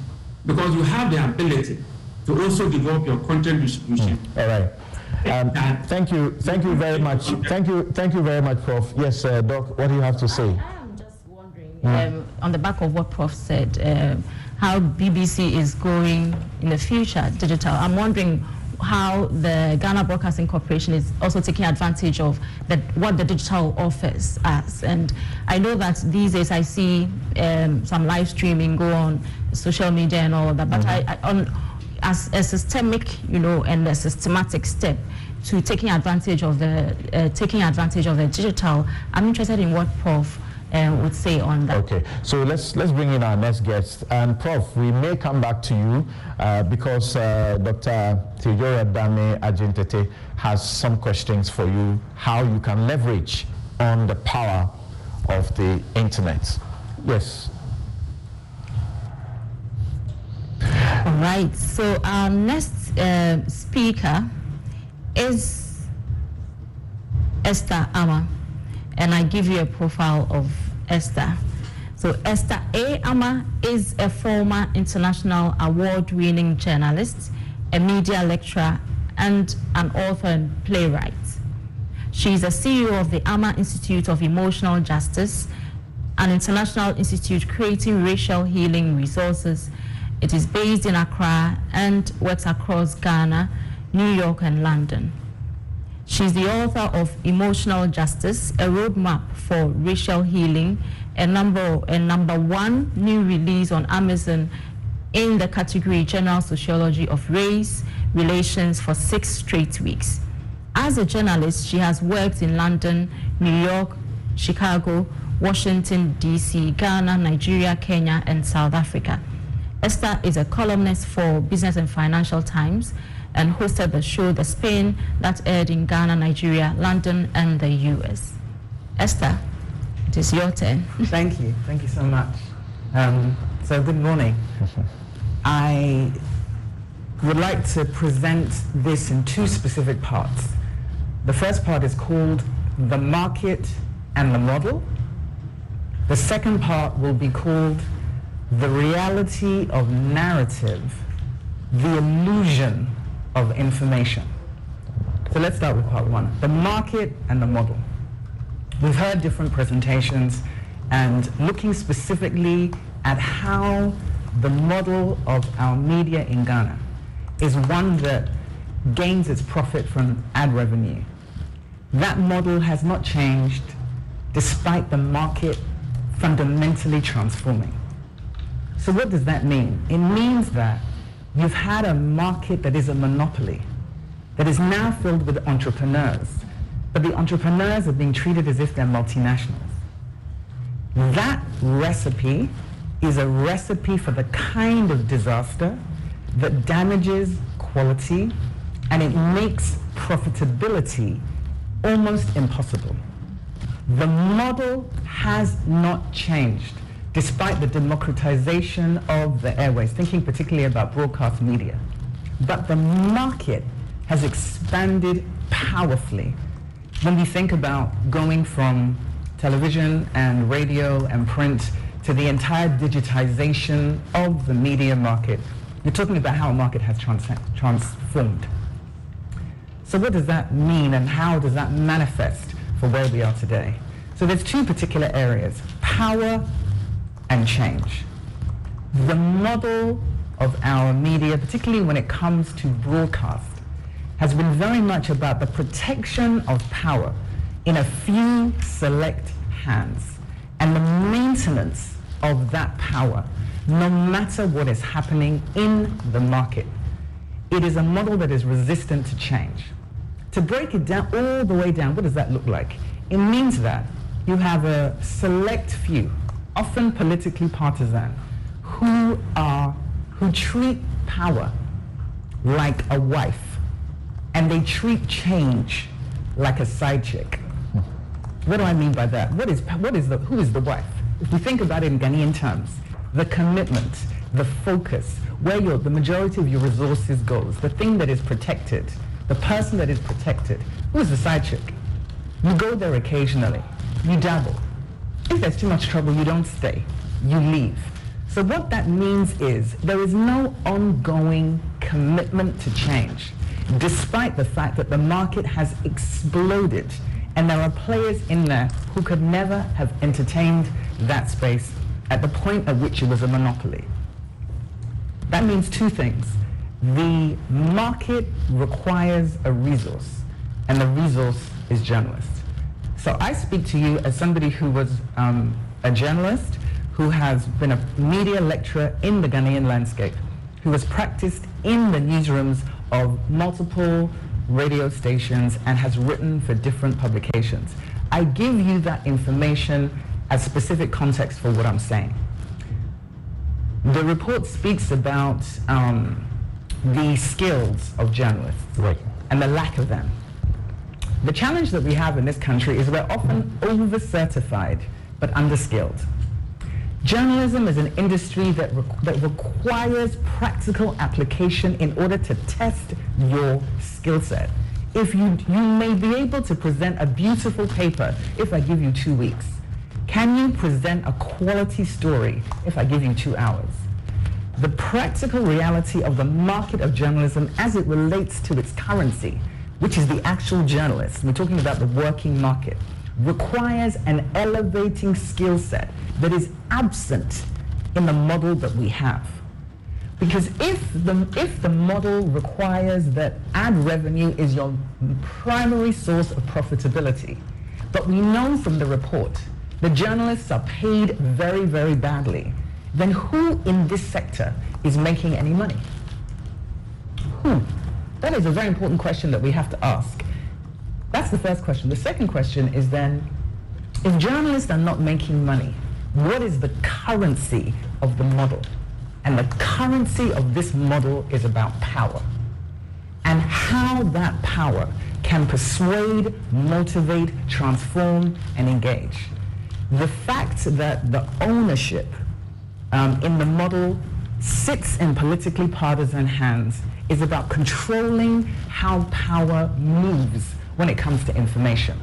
Speaker 17: because you have the ability to also develop your content distribution.
Speaker 2: All right. Thank you very much. Thank you very much, Prof. Yes, Doc, what do you have to say?
Speaker 3: I am just wondering, on the back of what Prof said, how BBC is going in the future, digital. I'm wondering how the Ghana Broadcasting Corporation is also taking advantage of what the digital offers us. And I know that these days I see some live streaming go on social media and all of that, but as a systemic, and a systematic step to taking advantage of the digital, I'm interested in what Prof would say on that.
Speaker 2: Okay, so let's bring in our next guest. And Prof, we may come back to you because Dr. Tejora Dame Ajintete has some questions for you, how you can leverage on the power of the internet. Yes.
Speaker 3: All right, so our next speaker is Esther Ama, and I give you a profile of Esther. So Esther A. Ama is a former international award-winning journalist, a media lecturer, and an author and playwright. She is the CEO of the Ama Institute of Emotional Justice, an international institute creating racial healing resources. It is based in Accra and works across Ghana, New York, and London. She's the author of Emotional Justice, a roadmap for racial healing, a number one new release on Amazon in the category General Sociology of Race Relations for 6 straight weeks. As a journalist, she has worked in London, New York, Chicago, Washington, D.C., Ghana, Nigeria, Kenya, and South Africa. Esther is a columnist for Business and Financial Times and hosted the show The Spin that aired in Ghana, Nigeria, London, and the US. Esther, it is your turn.
Speaker 18: Thank you so much. So good morning. I would like to present this in 2 specific parts. The first part is called The Market and the Model. The second part will be called The Reality of Narrative, the Illusion of Information. So let's start with part 1, the market and the model. We've heard different presentations and looking specifically at how the model of our media in Ghana is one that gains its profit from ad revenue. That model has not changed despite the market fundamentally transforming. So what does that mean? It means that you've had a market that is a monopoly, that is now filled with entrepreneurs, but the entrepreneurs are being treated as if they're multinationals. That recipe is a recipe for the kind of disaster that damages quality and it makes profitability almost impossible. The model has not changed despite the democratization of the airways, thinking particularly about broadcast media. But the market has expanded powerfully. When we think about going from television and radio and print to the entire digitization of the media market, you're talking about how a market has transformed. So what does that mean and how does that manifest for where we are today? So there's 2 particular areas, power and change. The model of our media, particularly when it comes to broadcast, has been very much about the protection of power in a few select hands and the maintenance of that power no matter what is happening in the market. It is a model that is resistant to change. To break it down, all the way down, what does that look like? It means that you have a select few often politically partisan, who treat power like a wife, and they treat change like a side chick. What do I mean by that? Who is the wife? If we think about it in Ghanaian terms, the commitment, the focus, where the majority of your resources goes, the thing that is protected, the person that is protected, who is the side chick? You go there occasionally, you dabble. If there's too much trouble, you don't stay, you leave. So what that means is there is no ongoing commitment to change, despite the fact that the market has exploded and there are players in there who could never have entertained that space at the point at which it was a monopoly. That means two things. The market requires a resource, and the resource is journalists. So I speak to you as somebody who was a journalist, who has been a media lecturer in the Ghanaian landscape, who has practiced in the newsrooms of multiple radio stations and has written for different publications. I give you that information as specific context for what I'm saying. The report speaks about the skills of journalists, right, and the lack of them. The challenge that we have in this country is we're often over-certified but under-skilled. Journalism is an industry that requires practical application in order to test your skill set. If you may be able to present a beautiful paper if I give you 2 weeks. Can you present a quality story if I give you 2 hours? The practical reality of the market of journalism as it relates to its currency, which is the actual journalist, we're talking about the working market, requires an elevating skill set that is absent in the model that we have. Because if the model requires that ad revenue is your primary source of profitability, but we know from the report the journalists are paid very, very badly, then who in this sector is making any money? Who? That is a very important question that we have to ask. That's the first question. The second question is then, if journalists are not making money, what is the currency of the model? And the currency of this model is about power. And how that power can persuade, motivate, transform, and engage. The fact that the ownership in the model sits in politically partisan hands is about controlling how power moves when it comes to information.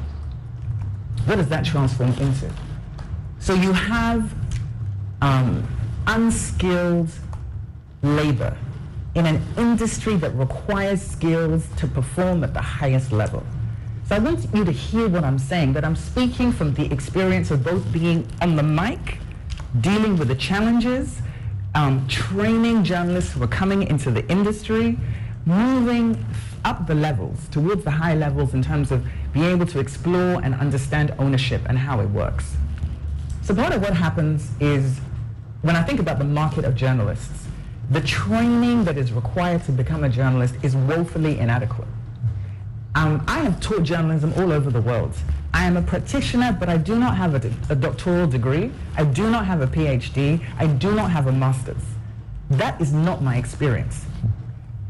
Speaker 18: What does that transform into? So you have unskilled labor in an industry that requires skills to perform at the highest level. So I want you to hear what I'm saying, that I'm speaking from the experience of both being on the mic, dealing with the challenges, training journalists who are coming into the industry, moving up the levels towards the high levels in terms of being able to explore and understand ownership and how it works. So part of what happens is, when I think about the market of journalists, the training that is required to become a journalist is woefully inadequate. I have taught journalism all over the world. I am a practitioner, but I do not have a doctoral degree. I do not have a PhD. I do not have a master's. That is not my experience.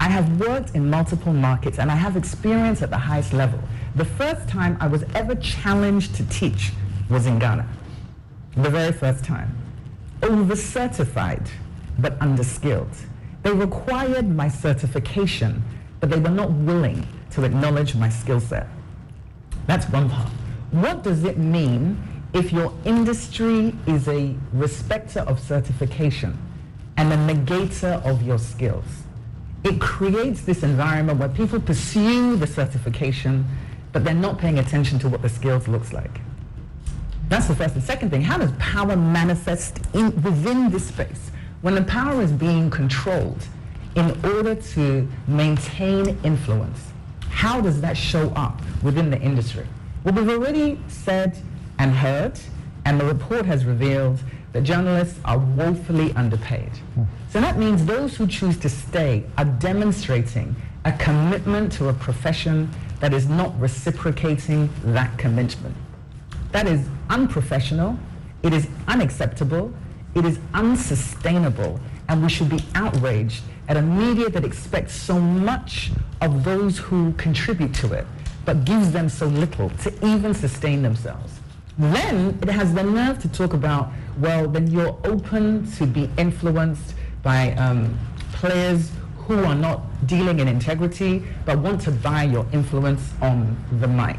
Speaker 18: I have worked in multiple markets and I have experience at the highest level. The first time I was ever challenged to teach was in Ghana. The very first time. Over-certified, but under-skilled. They required my certification, but they were not willing to acknowledge my skill set. That's one part. What does it mean if your industry is a respecter of certification and a negator of your skills? It creates this environment where people pursue the certification, but they're not paying attention to what the skills looks like. That's the first. The second thing, how does power manifest within this space? When the power is being controlled in order to maintain influence, how does that show up within the industry? Well, we've already said and heard, and the report has revealed that journalists are woefully underpaid. So that means those who choose to stay are demonstrating a commitment to a profession that is not reciprocating that commitment. That is unprofessional, It is unacceptable, it is unsustainable, and we should be outraged at a media that expects so much of those who contribute to it, but gives them so little to even sustain themselves. Then it has the nerve to talk about, well, then you're open to be influenced by players who are not dealing in integrity, but want to buy your influence on the mic.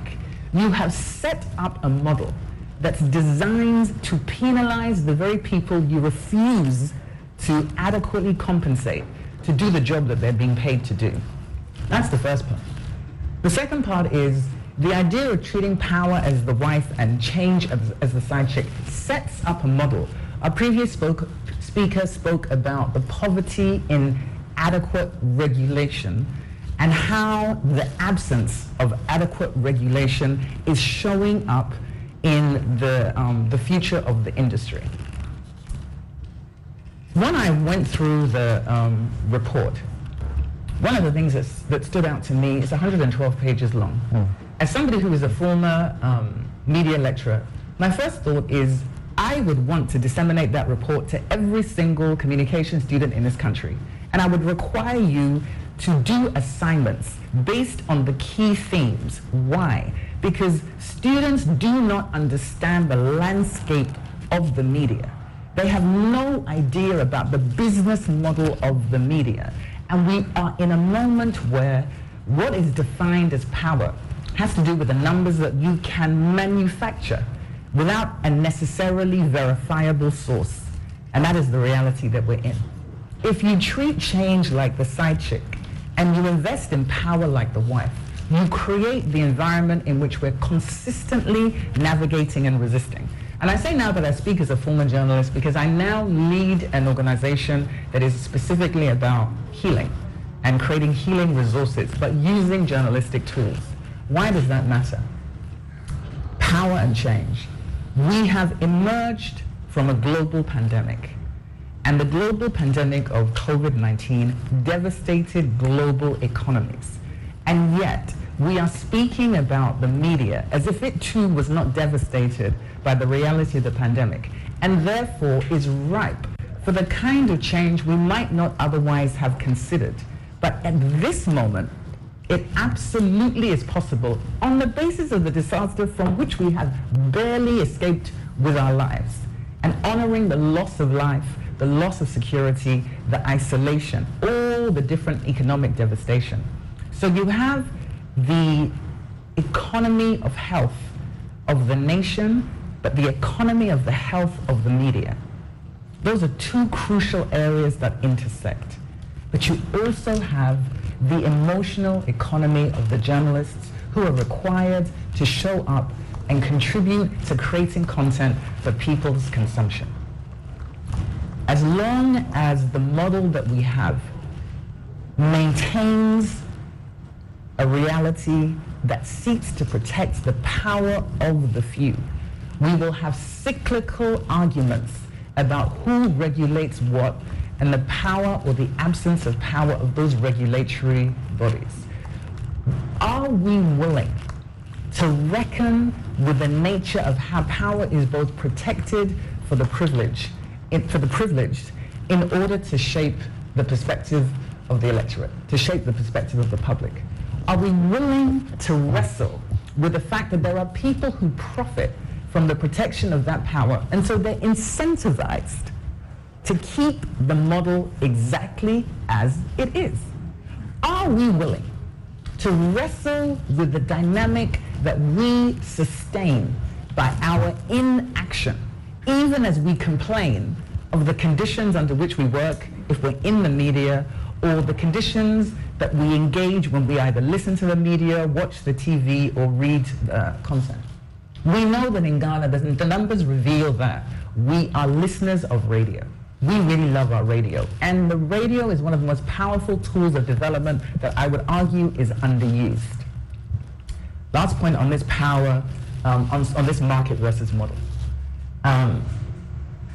Speaker 18: You have set up a model that's designed to penalize the very people you refuse to adequately compensate to do the job that they're being paid to do. That's the first part. The second part is the idea of treating power as the wife and change as the side chick sets up a model. Our previous speaker spoke about the poverty in adequate regulation and how the absence of adequate regulation is showing up in the future of the industry. When I went through the report, one of the things that stood out to me is 112 pages long. As somebody who is a former media lecturer, my first thought is I would want to disseminate that report to every single communication student in this country. And I would require you to do assignments based on the key themes. Why? Because students do not understand the landscape of the media. They have no idea about the business model of the media. And we are in a moment where what is defined as power has to do with the numbers that you can manufacture without a necessarily verifiable source. And that is the reality that we're in. If you treat change like the side chick and you invest in power like the wife, you create the environment in which we're consistently navigating and resisting. And I say now that I speak as a former journalist because I now lead an organization that is specifically about healing and creating healing resources, but using journalistic tools. Why does that matter? Power and change. We have emerged from a global pandemic, and the global pandemic of COVID-19 devastated global economies. And yet, we are speaking about the media as if it too was not devastated by the reality of the pandemic, and therefore is ripe for the kind of change we might not otherwise have considered. But at this moment, it absolutely is possible on the basis of the disaster from which we have barely escaped with our lives, and honoring the loss of life, the loss of security, the isolation, all the different economic devastation. So you have the economy of health of the nation, but the economy of the health of the media. Those are two crucial areas that intersect. But you also have the emotional economy of the journalists who are required to show up and contribute to creating content for people's consumption. As long as the model that we have maintains a reality that seeks to protect the power of the few, we will have cyclical arguments about who regulates what and the power or the absence of power of those regulatory bodies. Are we willing to reckon with the nature of how power is both protected for the privileged in order to shape the perspective of the electorate, to shape the perspective of the public? Are we willing to wrestle with the fact that there are people who profit from the protection of that power, and so they're incentivized to keep the model exactly as it is? Are we willing to wrestle with the dynamic that we sustain by our inaction, even as we complain of the conditions under which we work if we're in the media, or the conditions that we engage when we either listen to the media, watch the TV, or read content? We know that in Ghana, the numbers reveal that we are listeners of radio. We really love our radio. And the radio is one of the most powerful tools of development that I would argue is underused. Last point on this power, on this market versus model. I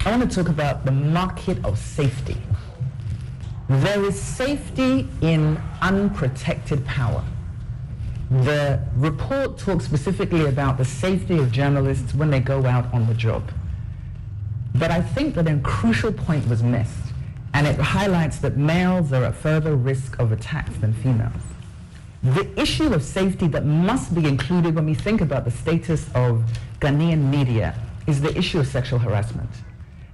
Speaker 18: want to talk about the market of safety. There is safety in unprotected power. The report talks specifically about the safety of journalists when they go out on the job. But I think that a crucial point was missed, and it highlights that males are at further risk of attacks than females. The issue of safety that must be included when we think about the status of Ghanaian media is the issue of sexual harassment.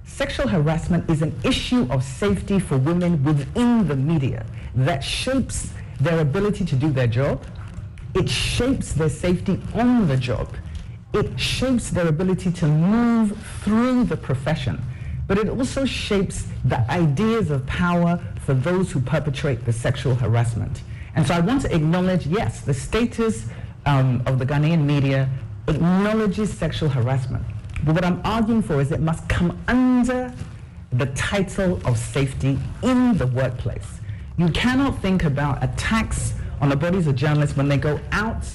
Speaker 18: Sexual harassment is an issue of safety for women within the media that shapes their ability to do their job. It shapes their safety on the job. It shapes their ability to move through the profession. But it also shapes the ideas of power for those who perpetrate the sexual harassment. And so I want to acknowledge, yes, the status of the Ghanaian media acknowledges sexual harassment. But what I'm arguing for is it must come under the title of safety in the workplace. You cannot think about attacks on the bodies of journalists when they go out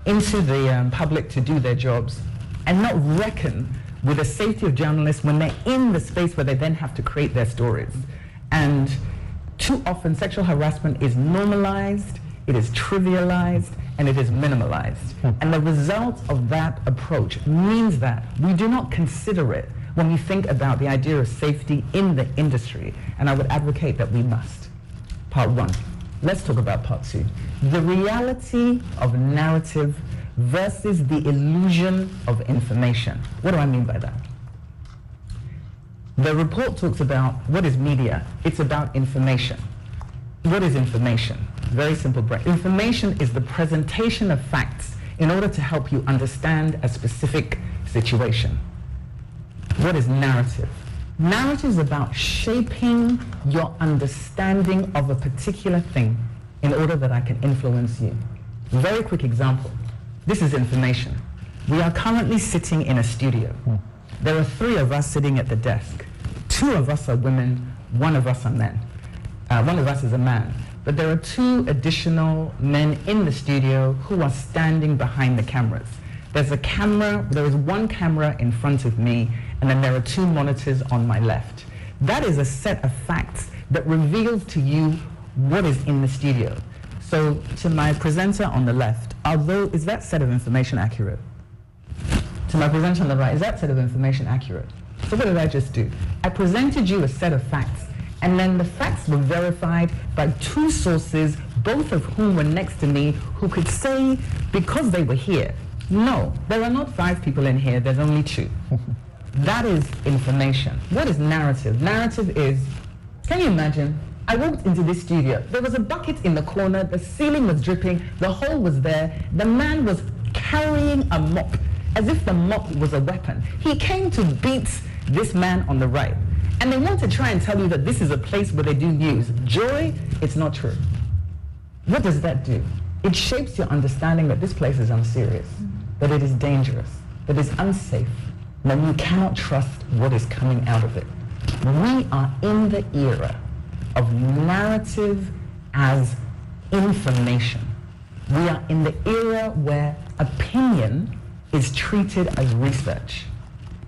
Speaker 18: into the public to do their jobs and not reckon with the safety of journalists when they're in the space where they then have to create their stories. And too often sexual harassment is normalized, it is trivialized, and it is minimalized. And the result of that approach means that we do not consider it when we think about the idea of safety in the industry. And I would advocate that we must. Part one. Let's talk about part two. The reality of narrative versus the illusion of information. What do I mean by that? The report talks about what is media. It's about information. What is information? Very simple. Information is the presentation of facts in order to help you understand a specific situation. What is narrative? Narrative is about shaping your understanding of a particular thing in order that I can influence you. Very quick example. This is information. We are currently sitting in a studio. There are 3 of us sitting at the desk. 2 of us are women, 1 of us are men. 1 of us is a man. But there are 2 additional men in the studio who are standing behind the cameras. There is 1 camera in front of me, and then there are 2 monitors on my left. That is a set of facts that reveals to you what is in the studio. So to my presenter on the left, is that set of information accurate? To my presenter on the right, is that set of information accurate? So what did I just do? I presented you a set of facts, and then the facts were verified by 2 sources, both of whom were next to me, who could say, because they were here, no, there are not 5 people in here, there's only 2. That is information. What is narrative? Narrative is, can you imagine? I walked into this studio. There was a bucket in the corner. The ceiling was dripping. The hole was there. The man was carrying a mop as if the mop was a weapon. He came to beat this man on the right. And they want to try and tell you that this is a place where they do news. Joy, it's not true. What does that do? It shapes your understanding that this place is unserious, that it is dangerous, that it is unsafe, that you cannot trust what is coming out of it. We are in the era of narrative as information. We are in the era where opinion is treated as research.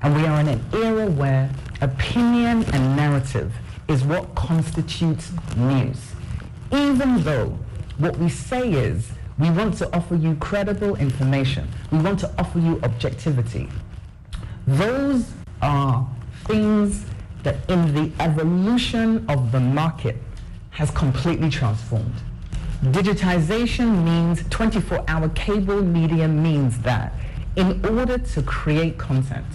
Speaker 18: And we are in an era where opinion and narrative is what constitutes news. Even though what we say is we want to offer you credible information, we want to offer you objectivity. Those are things that in the evolution of the market has completely transformed. Digitization means 24-hour cable media means that in order to create content,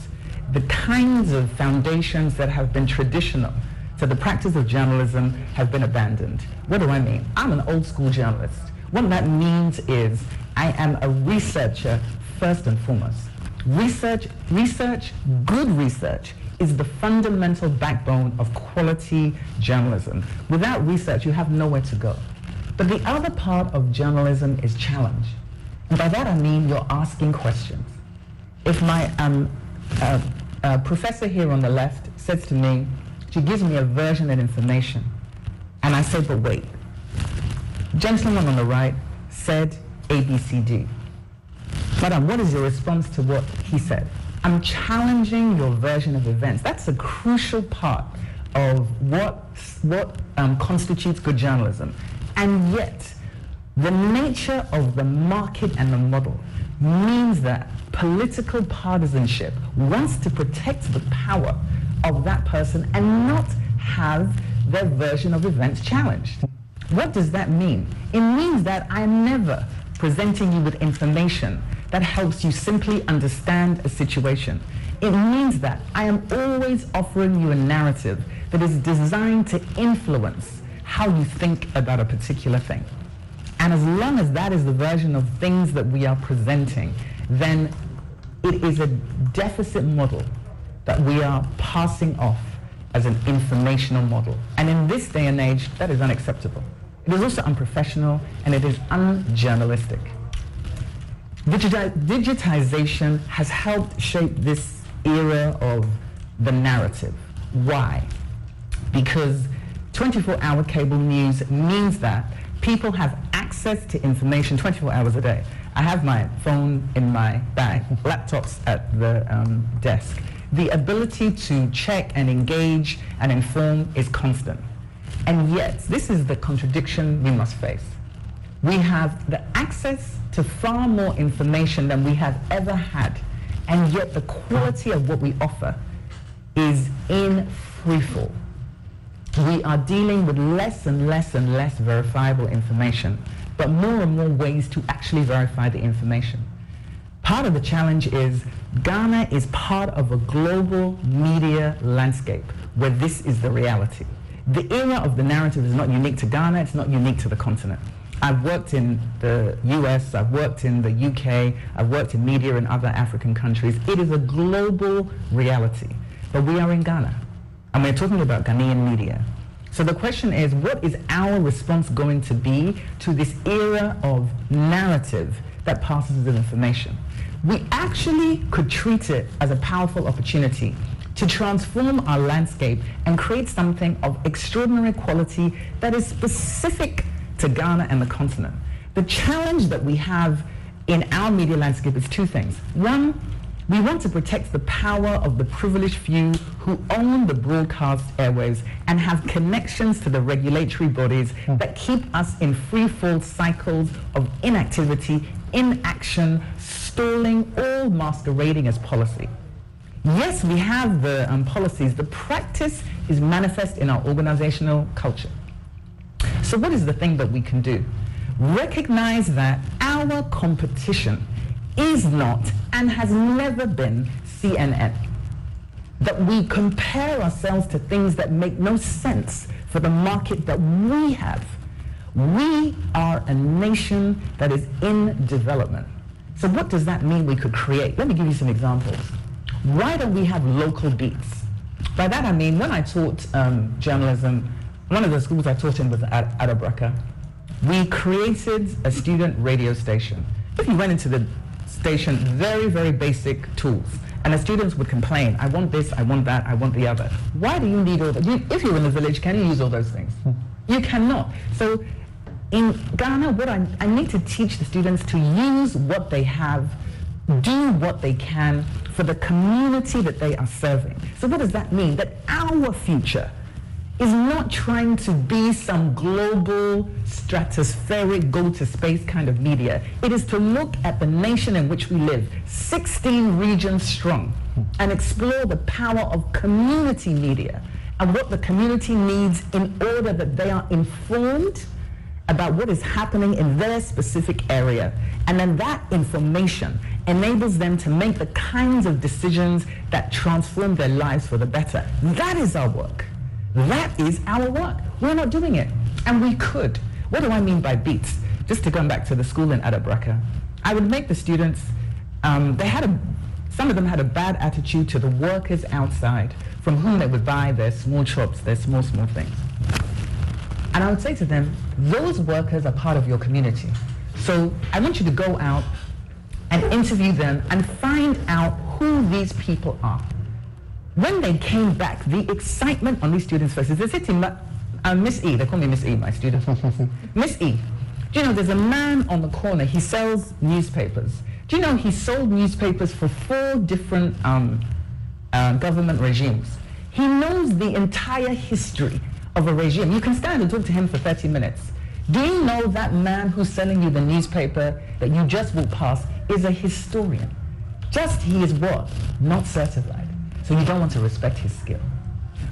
Speaker 18: the kinds of foundations that have been traditional to the practice of journalism have been abandoned. What do I mean? I'm an old school journalist. What that means is I am a researcher first and foremost. Research, good research, is the fundamental backbone of quality journalism. Without research, you have nowhere to go. But the other part of journalism is challenge. And by that I mean you're asking questions. If my professor here on the left says to me, she gives me a version of information, and I say, but wait, gentleman on the right said ABCD. Madam, what is your response to what he said? I'm challenging your version of events. That's a crucial part of what constitutes good journalism. And yet, the nature of the market and the model means that political partisanship wants to protect the power of that person and not have their version of events challenged. What does that mean? It means that I am never presenting you with information that helps you simply understand a situation. It means that I am always offering you a narrative that is designed to influence how you think about a particular thing. And as long as that is the version of things that we are presenting, then it is a deficit model that we are passing off as an informational model. And in this day and age, that is unacceptable. It is also unprofessional and it is unjournalistic. Digitization has helped shape this era of the narrative. Why? Because 24-hour cable news means that people have access to information 24 hours a day. I have my phone in my bag, laptops at the desk. The ability to check and engage and inform is constant. And yet, this is the contradiction we must face. We have the access to far more information than we have ever had, and yet the quality of what we offer is in freefall. We are dealing with less and less and less verifiable information, but more and more ways to actually verify the information. Part of the challenge is Ghana is part of a global media landscape where this is the reality. The era of the narrative is not unique to Ghana, it's not unique to the continent. I've worked in the US, I've worked in the UK, I've worked in media in other African countries. It is a global reality, but we are in Ghana, and we're talking about Ghanaian media. So the question is, what is our response going to be to this era of narrative that passes as information? We actually could treat it as a powerful opportunity to transform our landscape and create something of extraordinary quality that is specific to Ghana and the continent. The challenge that we have in our media landscape is two things. One, we want to protect the power of the privileged few who own the broadcast airwaves and have connections to the regulatory bodies that keep us in free-fall cycles of inactivity, inaction, stalling, all masquerading as policy. Yes, we have the policies. The practice is manifest in our organizational culture. So what is the thing that we can do? Recognize that our competition is not and has never been CNN. That we compare ourselves to things that make no sense for the market that we have. We are a nation that is in development. So what does that mean we could create? Let me give you some examples. Why don't we have local beats? By that I mean, when I taught journalism, one of the schools I taught in was at Adabraka. We created a student radio station. If you went into the station, very, very basic tools. And the students would complain, I want this, I want that, I want the other. Why do you need all that? If you're in the village, can you use all those things? You cannot. So in Ghana, what I need to teach the students to use what they have, do what they can for the community that they are serving. So what does that mean? That our future is not trying to be some global, stratospheric, go-to-space kind of media. It is to look at the nation in which we live, 16 regions strong, and explore the power of community media and what the community needs in order that they are informed about what is happening in their specific area. And then that information enables them to make the kinds of decisions that transform their lives for the better. That is our work. That is our work. We're not doing it. And we could. What do I mean by beats? Just to come back to the school in Adabraka, I would make the students, some of them had a bad attitude to the workers outside from whom they would buy their small chops, their small things. And I would say to them, those workers are part of your community. So I want you to go out and interview them and find out who these people are. When they came back, the excitement on these students' faces, they said to me, Miss E, they call me Miss E, my student. Miss E, do you know there's a man on the corner, he sells newspapers. Do you know he sold newspapers for 4 different government regimes? He knows the entire history of a regime. You can stand and talk to him for 30 minutes. Do you know that man who's selling you the newspaper that you just walked past is a historian? Just he is what? Not certified. So you don't want to respect his skill.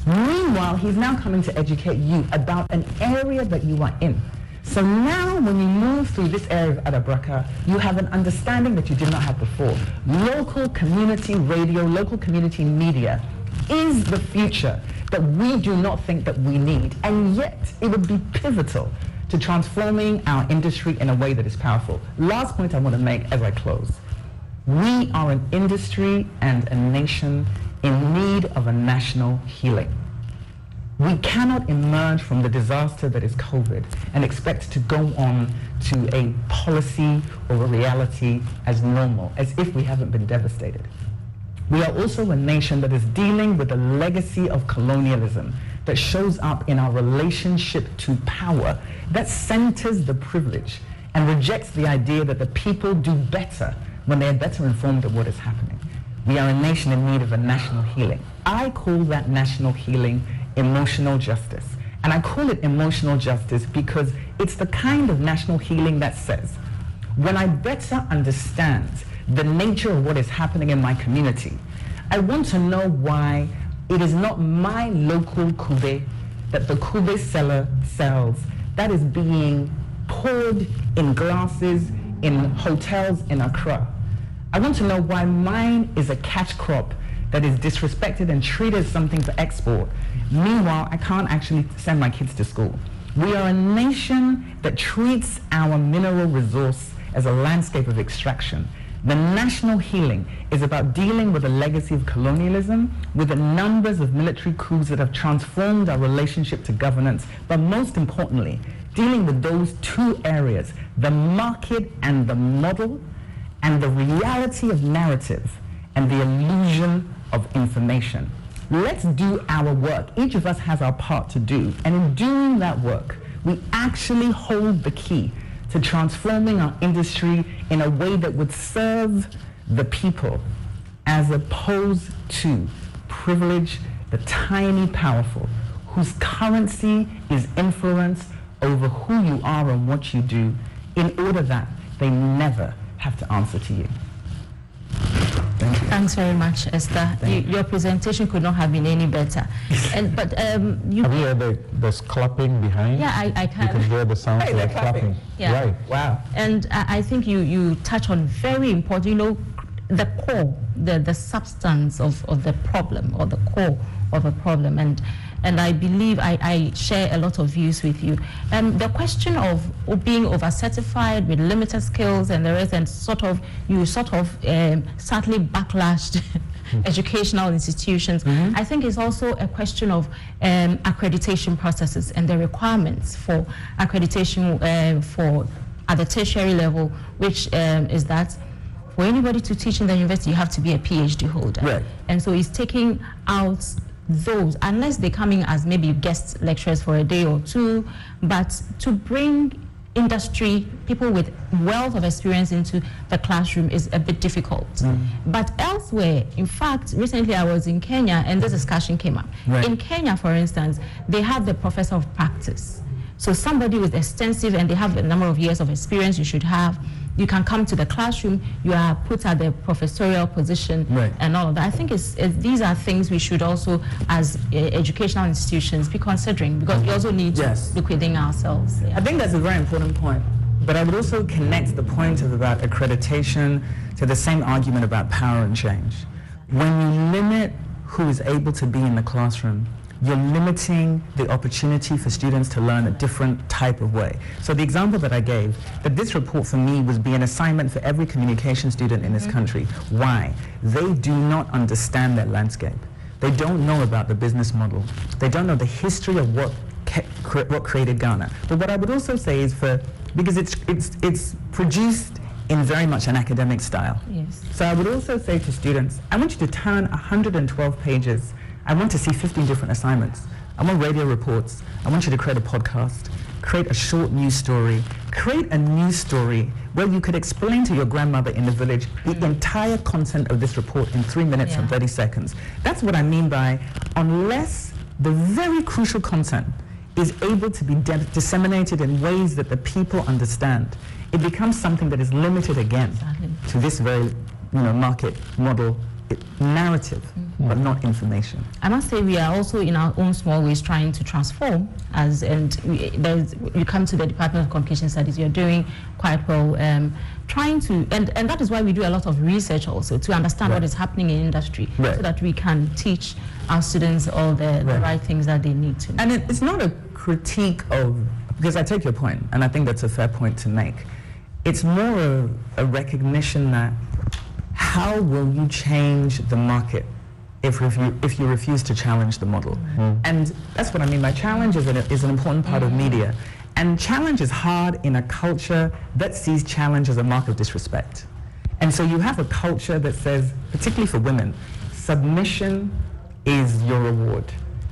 Speaker 18: Meanwhile, he's now coming to educate you about an area that you are in. So now when you move through this area of Adabraka, you have an understanding that you did not have before. Local community radio, local community media is the future that we do not think that we need. And yet it would be pivotal to transforming our industry in a way that is powerful. Last point I want to make as I close. We are an industry and a nation in need of a national healing. We cannot emerge from the disaster that is COVID and expect to go on to a policy or a reality as normal, as if we haven't been devastated. We are also a nation that is dealing with a legacy of colonialism that shows up in our relationship to power that centers the privilege and rejects the idea that the people do better when they are better informed of what is happening. We are a nation in need of a national healing. I call that national healing emotional justice. And I call it emotional justice because it's the kind of national healing that says, when I better understand the nature of what is happening in my community, I want to know why it is not my local kube that the kube seller sells that is being poured in glasses in hotels in Accra. I want to know why mine is a catch crop that is disrespected and treated as something for export. Meanwhile, I can't actually send my kids to school. We are a nation that treats our mineral resource as a landscape of extraction. The national healing is about dealing with the legacy of colonialism, with the numbers of military coups that have transformed our relationship to governance, but most importantly, dealing with those two areas, the market and the model, and the reality of narrative, and the illusion of information. Let's do our work. Each of us has our part to do. And in doing that work, we actually hold the key to transforming our industry in a way that would serve the people as opposed to privilege the tiny powerful, whose currency is influence over who you are and what you do, in order that they never have to answer to you. Thank you.
Speaker 3: Thanks very much, Esther. Your presentation could not have been any better. But you
Speaker 2: have you heard there's clapping behind?
Speaker 3: Yeah, I can.
Speaker 2: You can hear the sound of like clapping.
Speaker 3: Yeah.
Speaker 2: Right.
Speaker 18: Wow.
Speaker 3: And I think you touch on very important, the core, the substance of the problem, or the core of a problem. And I believe I share a lot of views with you. The question of being over-certified with limited skills and the rest, and you sadly backlashed educational institutions, I think is also a question of accreditation processes and the requirements for accreditation for at the tertiary level, which is that for anybody to teach in the university, you have to be a PhD holder.
Speaker 18: Right.
Speaker 3: And so it's taking out those, unless they come in as maybe guest lecturers for a day or two, but to bring industry, people with wealth of experience into the classroom is a bit difficult. But elsewhere, in fact, recently I was in Kenya and this discussion came up.
Speaker 18: Right.
Speaker 3: In Kenya, for instance, they have the professor of practice. So somebody with extensive, and they have a number of years of experience you should have, you can come to the classroom, you are put at the professorial position,
Speaker 18: right,
Speaker 3: and all of that. I think these are things we should also, as educational institutions, be considering, because we also need to look within ourselves. Yeah.
Speaker 18: I think that's a very important point. But I would also connect the point about accreditation to the same argument about power and change. When you limit who is able to be in the classroom, you're limiting the opportunity for students to learn a different type of way. So the example that I gave, that this report for me would be an assignment for every communication student in this country. Why? They do not understand that landscape. They don't know about the business model. They don't know the history of what created Ghana. But what I would also say is because it's produced in very much an academic style.
Speaker 3: Yes.
Speaker 18: So I would also say to students, I want you to turn 112 pages. I want to see 15 different assignments. I want radio reports. I want you to create a podcast, create a short news story, create a news story where you could explain to your grandmother in the village the entire content of this report in 3 minutes and 30 seconds. That's what I mean by, unless the very crucial content is able to be disseminated in ways that the people understand, it becomes something that is limited again to this very market model narrative, but not information.
Speaker 3: I must say we are also in our own small ways trying to transform you come to the Department of Communication Studies, you're doing quite well, trying to, and that is why we do a lot of research also, to understand what is happening in industry, so that we can teach our students all the right things that they need to know.
Speaker 18: And it's not a critique of, because I take your point, and I think that's a fair point to make. It's more a recognition that how will you change the market if you refuse to challenge the model? And that's what I mean by challenge is an important part of media. And challenge is hard in a culture that sees challenge as a mark of disrespect. And so you have a culture that says, particularly for women, submission is your reward.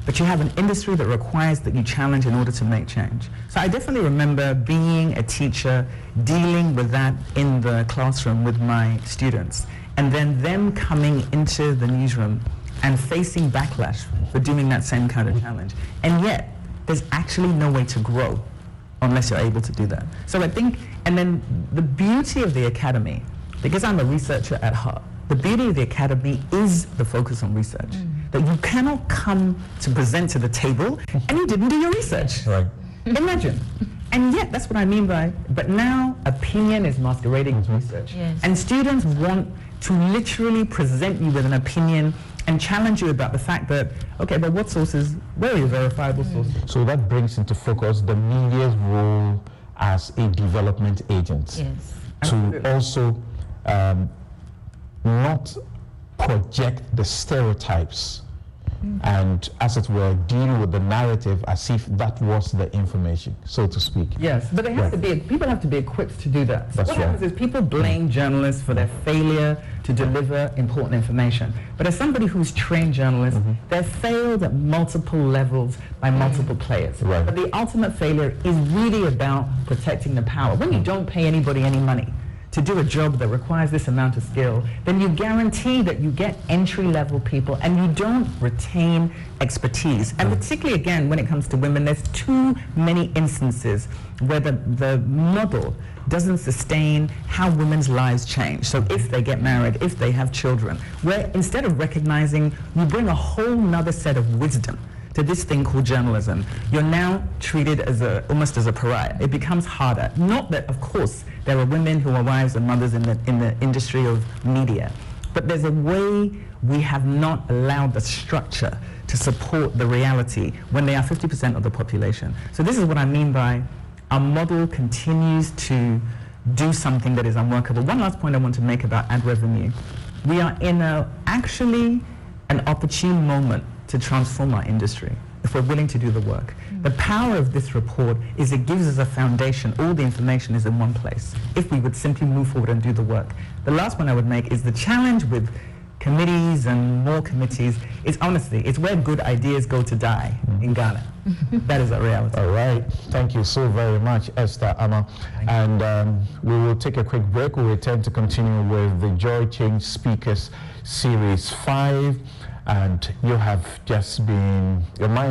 Speaker 18: But you have an industry that requires that you challenge in order to make change. So I definitely remember being a teacher, dealing with that in the classroom with my students, and then them coming into the newsroom and facing backlash for doing that same kind of challenge. And yet, there's actually no way to grow unless you're able to do that. So I think, and then the beauty of the academy, because I'm a researcher at heart, the beauty of the academy is the focus on research. That you cannot come to present to the table and you didn't do your research.
Speaker 2: Right.
Speaker 18: Imagine. And yet, that's what I mean by, but now opinion is masquerading as research.
Speaker 3: Yes.
Speaker 18: And students want to literally present you with an opinion and challenge you about the fact that, okay, but what sources, where are your verifiable sources?
Speaker 2: So that brings into focus the media's role as a development agent.
Speaker 3: Yes.
Speaker 2: To also not project the stereotypes and, as it were, deal with the narrative as if that was the information, so to speak.
Speaker 18: Yes, but they have to be, people have to be equipped to do that. So
Speaker 2: That's
Speaker 18: what
Speaker 2: right.
Speaker 18: happens is people blame journalists for their failure to deliver important information. But as somebody who's trained journalists, they've failed at multiple levels by multiple players.
Speaker 2: Right.
Speaker 18: But the ultimate failure is really about protecting the power. When you don't pay anybody any money to do a job that requires this amount of skill, then you guarantee that you get entry-level people and you don't retain expertise. And particularly, again, when it comes to women, there's too many instances where the model doesn't sustain how women's lives change. So if they get married, if they have children, where instead of recognizing, you bring a whole nother set of wisdom to this thing called journalism, you're now treated as almost as a pariah. It becomes harder. Not that, of course, there are women who are wives and mothers in the industry of media, but there's a way we have not allowed the structure to support the reality when they are 50% of the population. So this is what I mean by our model continues to do something that is unworkable. One last point I want to make about ad revenue. We are in actually an opportune moment to transform our industry if we're willing to do the work. The power of this report is it gives us a foundation. All the information is in one place if we would simply move forward and do the work. The last one I would make is the challenge with committees and more committees is honestly, it's where good ideas go to die in Ghana. That is a reality.
Speaker 2: All right. Thank you so very much, Esther Ama. And we will take a quick break. We'll return to continue with the Joy Change Speakers Series 5. And your mind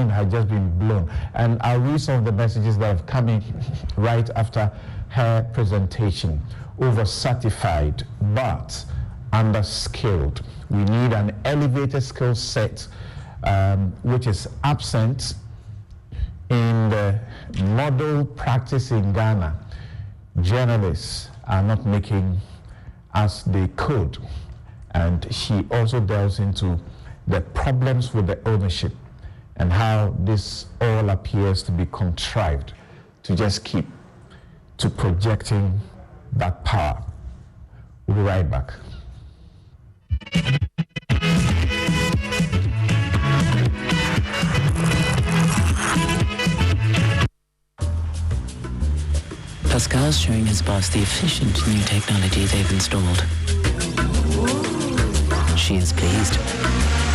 Speaker 2: has just been blown. And I'll read some of the messages that have come in right after her presentation. Over-certified, but under-skilled. We need an elevated skill set, which is absent in the model practice in Ghana. Journalists are not making as they could. And she also delves into the problems with the ownership and how this all appears to be contrived to just keep to projecting that power. We'll be right back.
Speaker 19: Pascal's showing his boss the efficient new technology they've installed. She is pleased.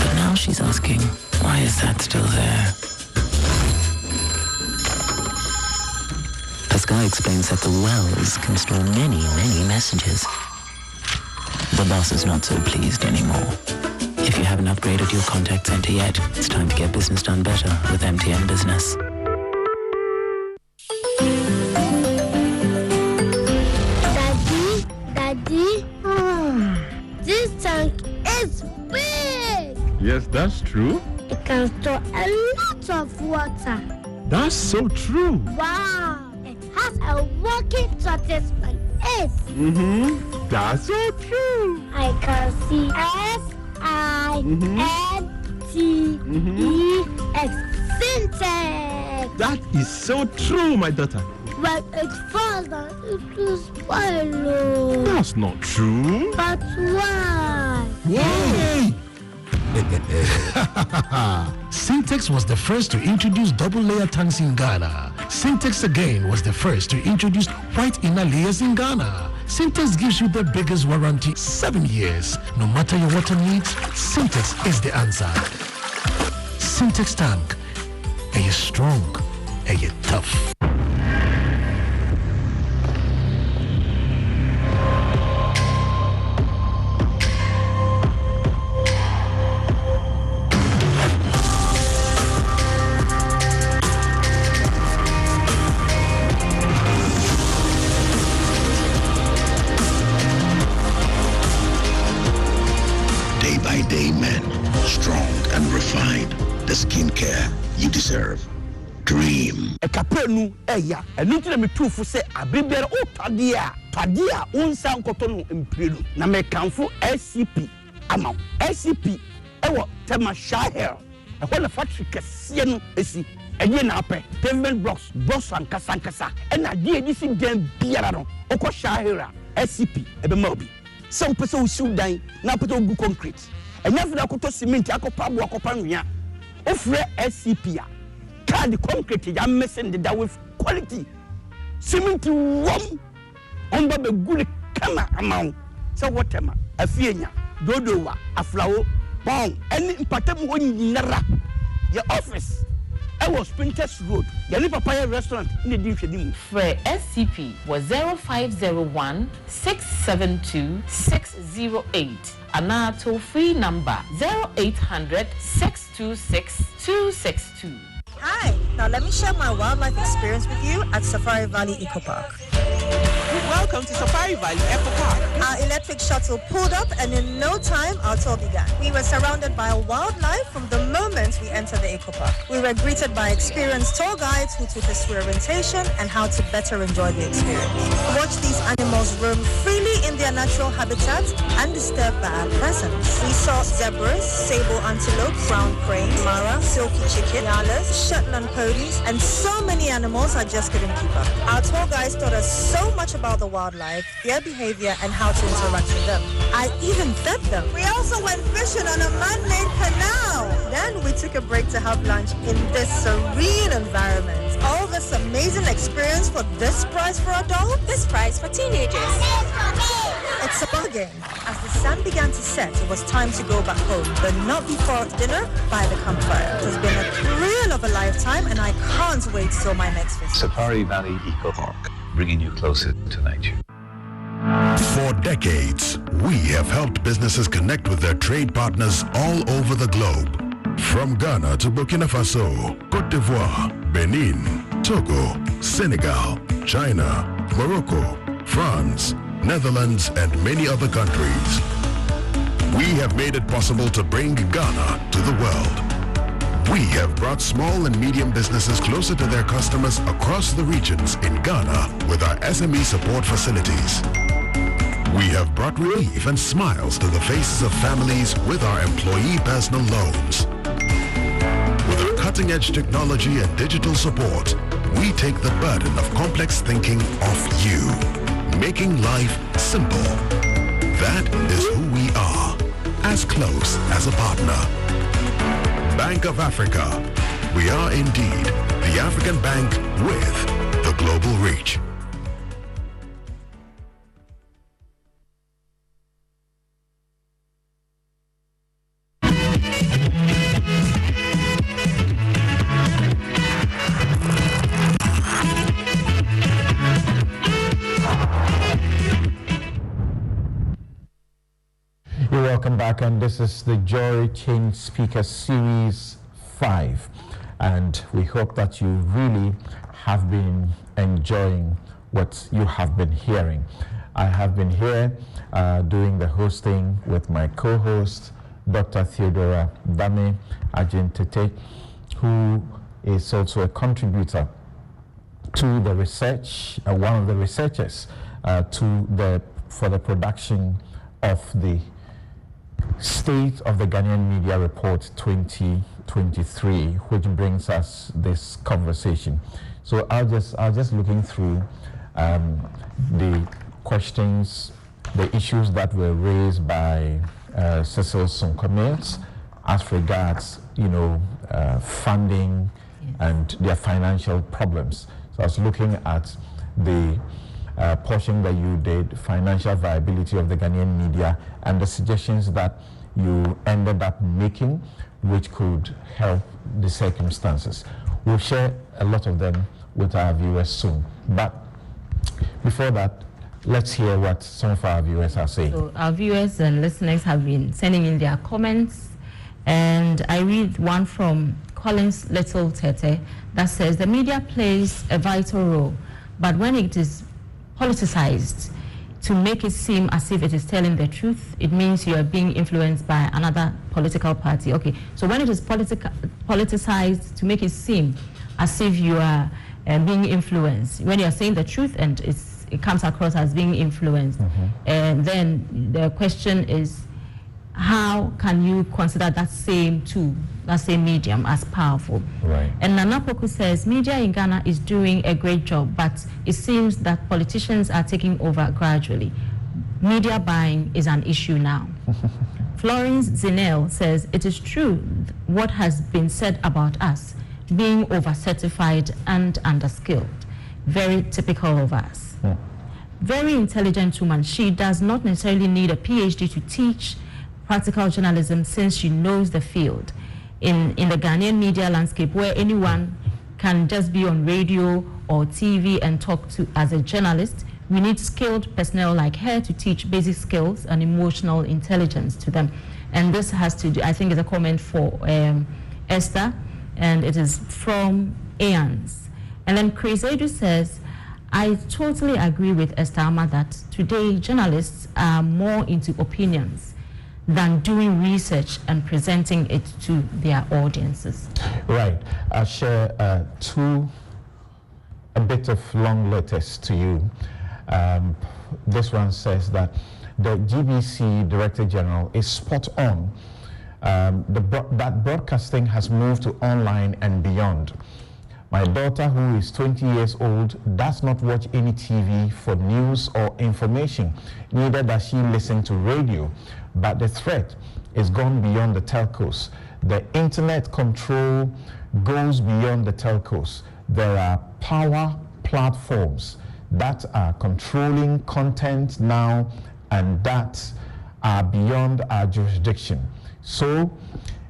Speaker 19: But now she's asking, why is that still there? Pascal explains that the wells can store many, many messages. The boss is not so pleased anymore. If you haven't upgraded your contact center yet, it's time to get business done better with MTN Business.
Speaker 20: Daddy, this tank is
Speaker 12: Yes, that's true.
Speaker 20: It can store a lot of water.
Speaker 12: That's so true.
Speaker 20: Wow! It has a working tortoise on it.
Speaker 12: That's so true.
Speaker 20: I can see S-I-N-T-E-X. Syntax.
Speaker 12: That is so true, my daughter.
Speaker 20: But it falls and it will spoil.
Speaker 12: That's not true.
Speaker 20: But why?
Speaker 12: Yay!
Speaker 21: Syntex was the first to introduce double-layer tanks in Ghana. Syntex again was the first to introduce white inner layers in Ghana. Syntex gives you the biggest warranty, 7 years. No matter your water needs, Syntex is the answer. Syntex tank. Are you strong? Are you tough?
Speaker 7: Day men, strong and refined. The skincare you deserve. Dream.
Speaker 1: A capenu, eya, a little me too for say a baby or Tadia, unsan cotton impredu. Na me canfu SCP. Amount SCP. Ewa tema shire. A whole factory Cassiano esi. And yen ape, pavement blocks, boss and Casancasa, and a dear this in them Biarano, Oko Shahira, SCP, Ebe Mobi. Some person shoot dying, now put on concrete. And never to cement, Akopabu, Akopania. Ofre SCP. Card the concrete, I'm messing the with quality. Cement warm. On the good camera amount. So what am I? A fiena, dodoa, a flower, bong, and in Patamu in Nara. Your office. I was Printers Road. Your Papaya restaurant in the Division.
Speaker 22: For SCP was 0501 672 608. And toll free number 0800 626 262.
Speaker 23: Hi, now let me share my wildlife experience with you at Safari Valley Eco Park.
Speaker 24: Welcome to Safari Valley Eco Park.
Speaker 23: Our electric shuttle pulled up and in no time our tour began. We were surrounded by wildlife from the moment we entered the Eco Park. We were greeted by experienced tour guides who took us through orientation and how to better enjoy the experience. Watch these animals roam freely in their natural habitat undisturbed by our presence. We saw zebras, sable antelope, brown cranes, mara, silky chicken, yalas, Shetland ponies, and so many animals I just couldn't keep up. Our tour guides taught us so much about the wildlife, their behavior, and how to interact with them. I even fed them. We also went fishing on a man-made canal. Then we took a break to have lunch in this serene environment. All this amazing experience for this price for adults, this price for teenagers. It's a bargain. As the sun began to set, it was time to go back home, but not before dinner by the campfire. It has been a thrill of a lifetime, and I can't wait till my next visit.
Speaker 25: Safari Valley Eco Park, bringing you closer to nature.
Speaker 26: For decades, we have helped businesses connect with their trade partners all over the globe. From Ghana to Burkina Faso, Cote d'Ivoire, Benin, Togo, Senegal, China, Morocco, France, Netherlands, and many other countries. We have made it possible to bring Ghana to the world. We have brought small and medium businesses closer to their customers across the regions in Ghana with our SME support facilities. We have brought relief and smiles to the faces of families with our employee personal loans. With our cutting-edge technology and digital support, we take the burden of complex thinking off you, making life simple. That is who we are, as close as a partner. Bank of Africa. We are indeed the African bank with the global reach.
Speaker 2: Welcome back, and this is the Joy Change Speaker Series 5, and we hope that you really have been enjoying what you have been hearing. I have been here doing the hosting with my co-host Dr. Theodora Dame Ajintete, who is also a contributor to the research, one of the researchers for the production of the State of the Ghanaian Media Report 2023, which brings us this conversation. So I'll just looking through the questions, the issues that were raised by Cecil Sonko as regards, funding and their financial problems. So I was looking at the portion that you did, financial viability of the Ghanaian media, and the suggestions that you ended up making, which could help the circumstances. We'll share a lot of them with our viewers soon. But before that, let's hear what some of our viewers are saying.
Speaker 3: So our viewers and listeners have been sending in their comments, and I read one from Collins Little Tete that says the media plays a vital role, but when it is politicized to make it seem as if it is telling the truth, it means you are being influenced by another political party. Okay, so when it is politicized to make it seem as if you are being influenced, when you are saying the truth and it comes across as being influenced, and then the question is, how can you consider that same tool, that same medium, as powerful?
Speaker 2: Right.
Speaker 3: And Nana Poku says, media in Ghana is doing a great job, but it seems that politicians are taking over gradually. Media buying is an issue now. Florence Zinel says, it is true what has been said about us, being over-certified and under-skilled. Very typical of us.
Speaker 2: Yeah.
Speaker 3: Very intelligent woman. She does not necessarily need a PhD to teach practical journalism, since she knows the field. In the Ghanaian media landscape, where anyone can just be on radio or TV and talk to as a journalist, we need skilled personnel like her to teach basic skills and emotional intelligence to them. And this has to do, I think, is a comment for Esther, and it is from Aeons. And then Chris Edu says, I totally agree with Esther Ama that today journalists are more into opinions than doing research and presenting it to their audiences.
Speaker 2: Right. I'll share a bit of long letters to you. This one says that the GBC Director General is spot on. That broadcasting has moved to online and beyond. My daughter, who is 20 years old, does not watch any TV for news or information. Neither does she listen to radio. But the threat is gone beyond the telcos. The internet control goes beyond the telcos. There are power platforms that are controlling content now and that are beyond our jurisdiction. So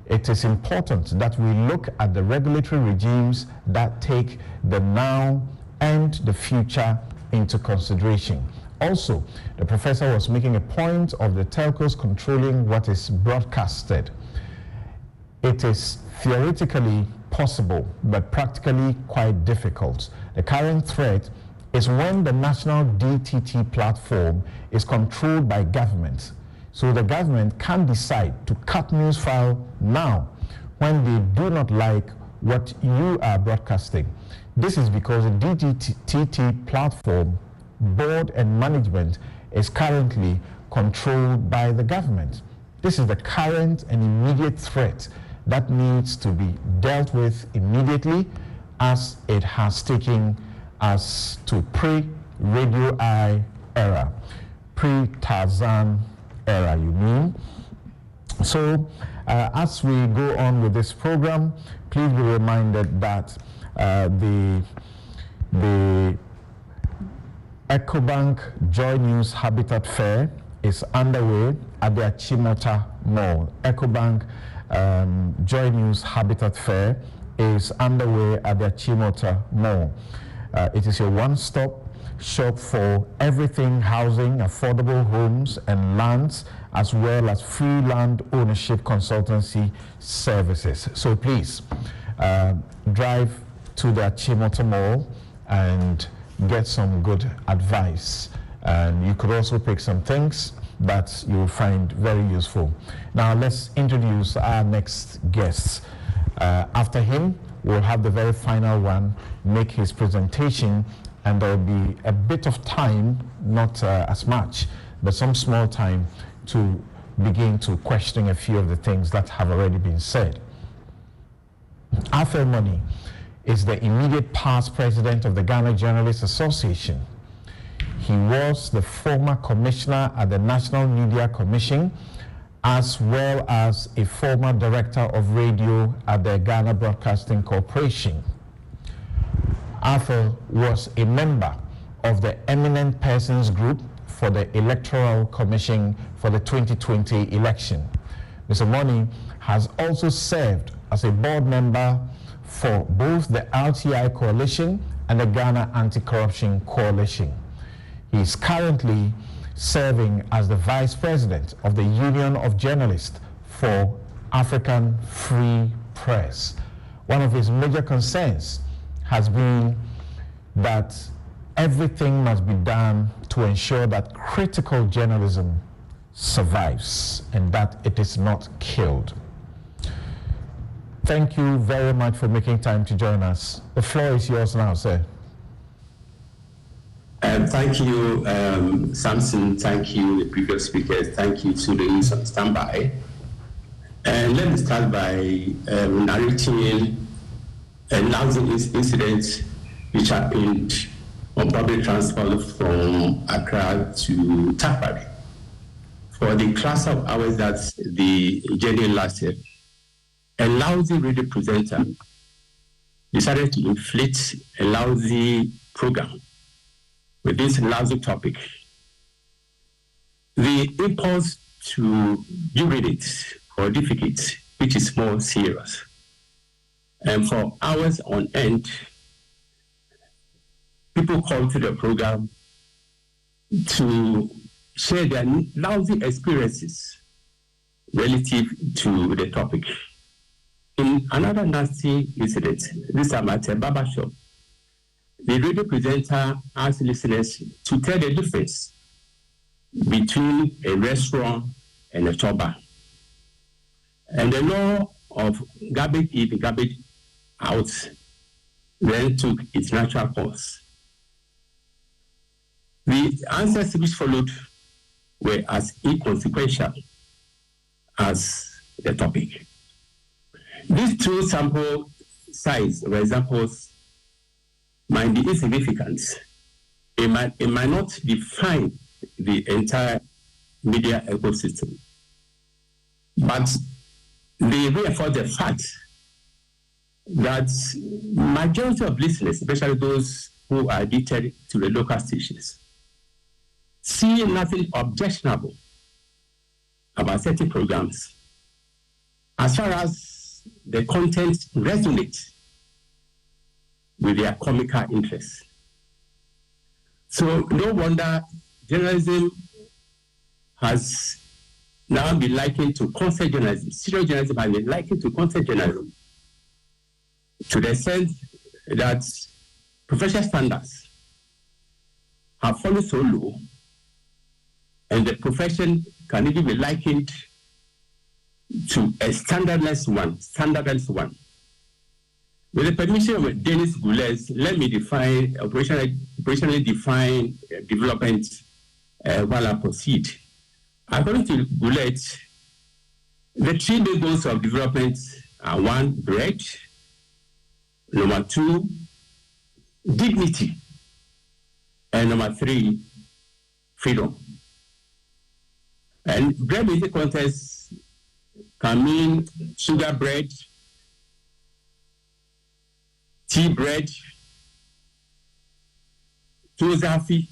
Speaker 2: it is important that we look at the regulatory regimes that take the now and the future into consideration. Also, the professor was making a point of the telcos controlling what is broadcasted. It is theoretically possible, but practically quite difficult. The current threat is when the national DTT platform is controlled by government. So the government can decide to cut news file now when they do not like what you are broadcasting. This is because the DTT platform board and management is currently controlled by the government. This is the current and immediate threat that needs to be dealt with immediately, as it has taken us to pre-Radio Eye era, pre-Tarzan era, you mean. So as we go on with this program, please be reminded that the EcoBank Joy News Habitat Fair is underway at the Achimota Mall. EcoBank Joy News Habitat Fair is underway at the Achimota Mall. It is a one-stop shop for everything housing, affordable homes and lands, as well as free land ownership consultancy services. So please drive to the Achimota Mall and get some good advice. And you could also pick some things that you will find very useful. Now let's introduce our next guest. After him, we'll have the very final one make his presentation, and there will be a bit of time, not as much, but some small time to begin to question a few of the things that have already been said. Arthur Money is the immediate past president of the Ghana Journalists Association. He was the former commissioner at the National Media Commission, as well as a former director of radio at the Ghana Broadcasting Corporation. Arthur was a member of the Eminent Persons Group for the Electoral Commission for the 2020 election. Mr. Money has also served as a board member for both the RTI Coalition and the Ghana Anti-Corruption Coalition. He is currently serving as the Vice President of the Union of Journalists for African Free Press. One of his major concerns has been that everything must be done to ensure that critical journalism survives and that it is not killed. Thank you very much for making time to join us. The floor is yours now, sir.
Speaker 4: Thank you, Samson. Thank you, the previous speakers. Thank you to those on standby. And let me start by narrating a lousy incident which happened on public transport from Accra to Takoradi. For the class of hours that the journey lasted, a lousy radio presenter decided to inflict a lousy program with this lousy topic. The impulse to build it or defecate, which is more serious. And for hours on end, people called to the program to share their lousy experiences relative to the topic. In another nasty incident, this time at a barber shop, the radio presenter asked listeners to tell the difference between a restaurant and a shop bar. And the law of garbage in, garbage out then took its natural course. The answers which followed were as inconsequential as the topic. These two sample size or examples might be insignificant. It might not define the entire media ecosystem, but they reinforce the fact that majority of listeners, especially those who are addicted to the local stations, see nothing objectionable about certain programs as far as the content resonates with their comical interests. So no wonder journalism has now been likened to concert journalism. Serious journalism has been likened to concert journalism to the extent that professional standards have fallen so low, and the profession can even be likened to a standardless one. With the permission of Dennis Goulet, let me define operationally define development while I proceed. According to Goulet, the three main goals of development are: 1, bread; 2, dignity; and 3, freedom. And bread in the context can mean sugar bread, tea bread, tozafi,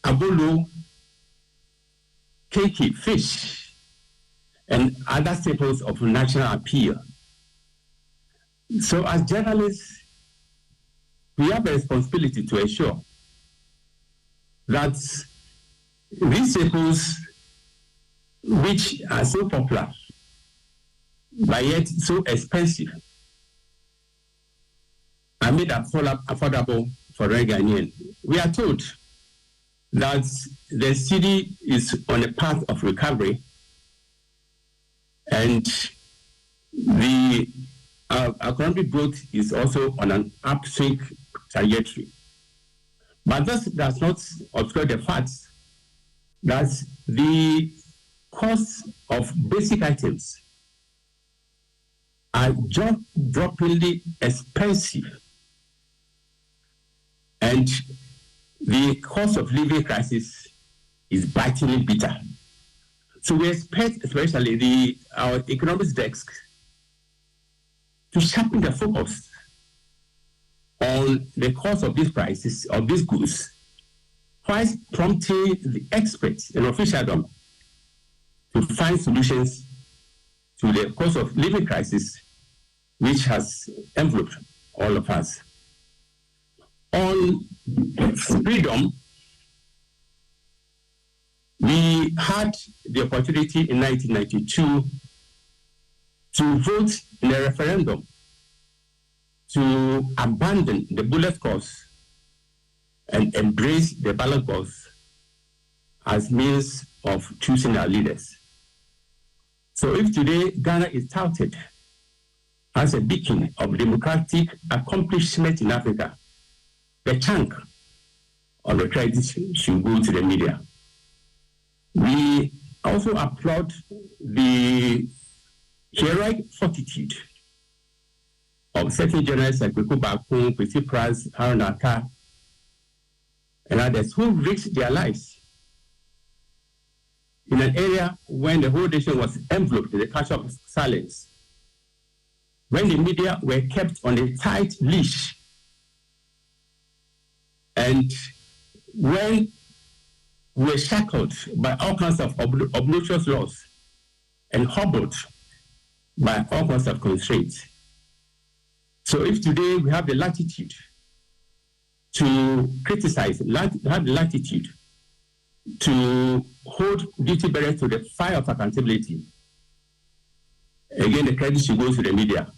Speaker 4: abolo, keki, fish, and other staples of national appeal. So as journalists, we have a responsibility to ensure that these staples, which are so popular, but yet so expensive, are made affordable for Ghanaian. We are told that the city is on a path of recovery and the economic growth is also on an upswing trajectory. But this does not obscure the fact that the cost of basic items are jaw-droppingly expensive, and the cost of living crisis is bitingly bitter. So we expect, especially our economics desk, to sharpen the focus on the cost of these prices, of these goods, whilst prompting the experts and officialdom to find solutions to the cost of living crisis, which has enveloped all of us. On freedom, we had the opportunity in 1992 to vote in a referendum to abandon the bullet course and embrace the ballot box as means of choosing our leaders. So if today Ghana is touted as a beacon of democratic accomplishment in Africa, the chunk of the credit should go to the media. We also applaud the heroic fortitude of certain journalists like Kweku Bakun, Kwesi Pras, Aaron Aka, and others who risked their lives in an area when the whole nation was enveloped in the culture of silence, when the media were kept on a tight leash, and when we were shackled by all kinds of obnoxious laws and hobbled by all kinds of constraints. So if today we have the latitude to criticize, have the latitude to hold duty bearers to the fire of accountability, again, the credit should go to the media.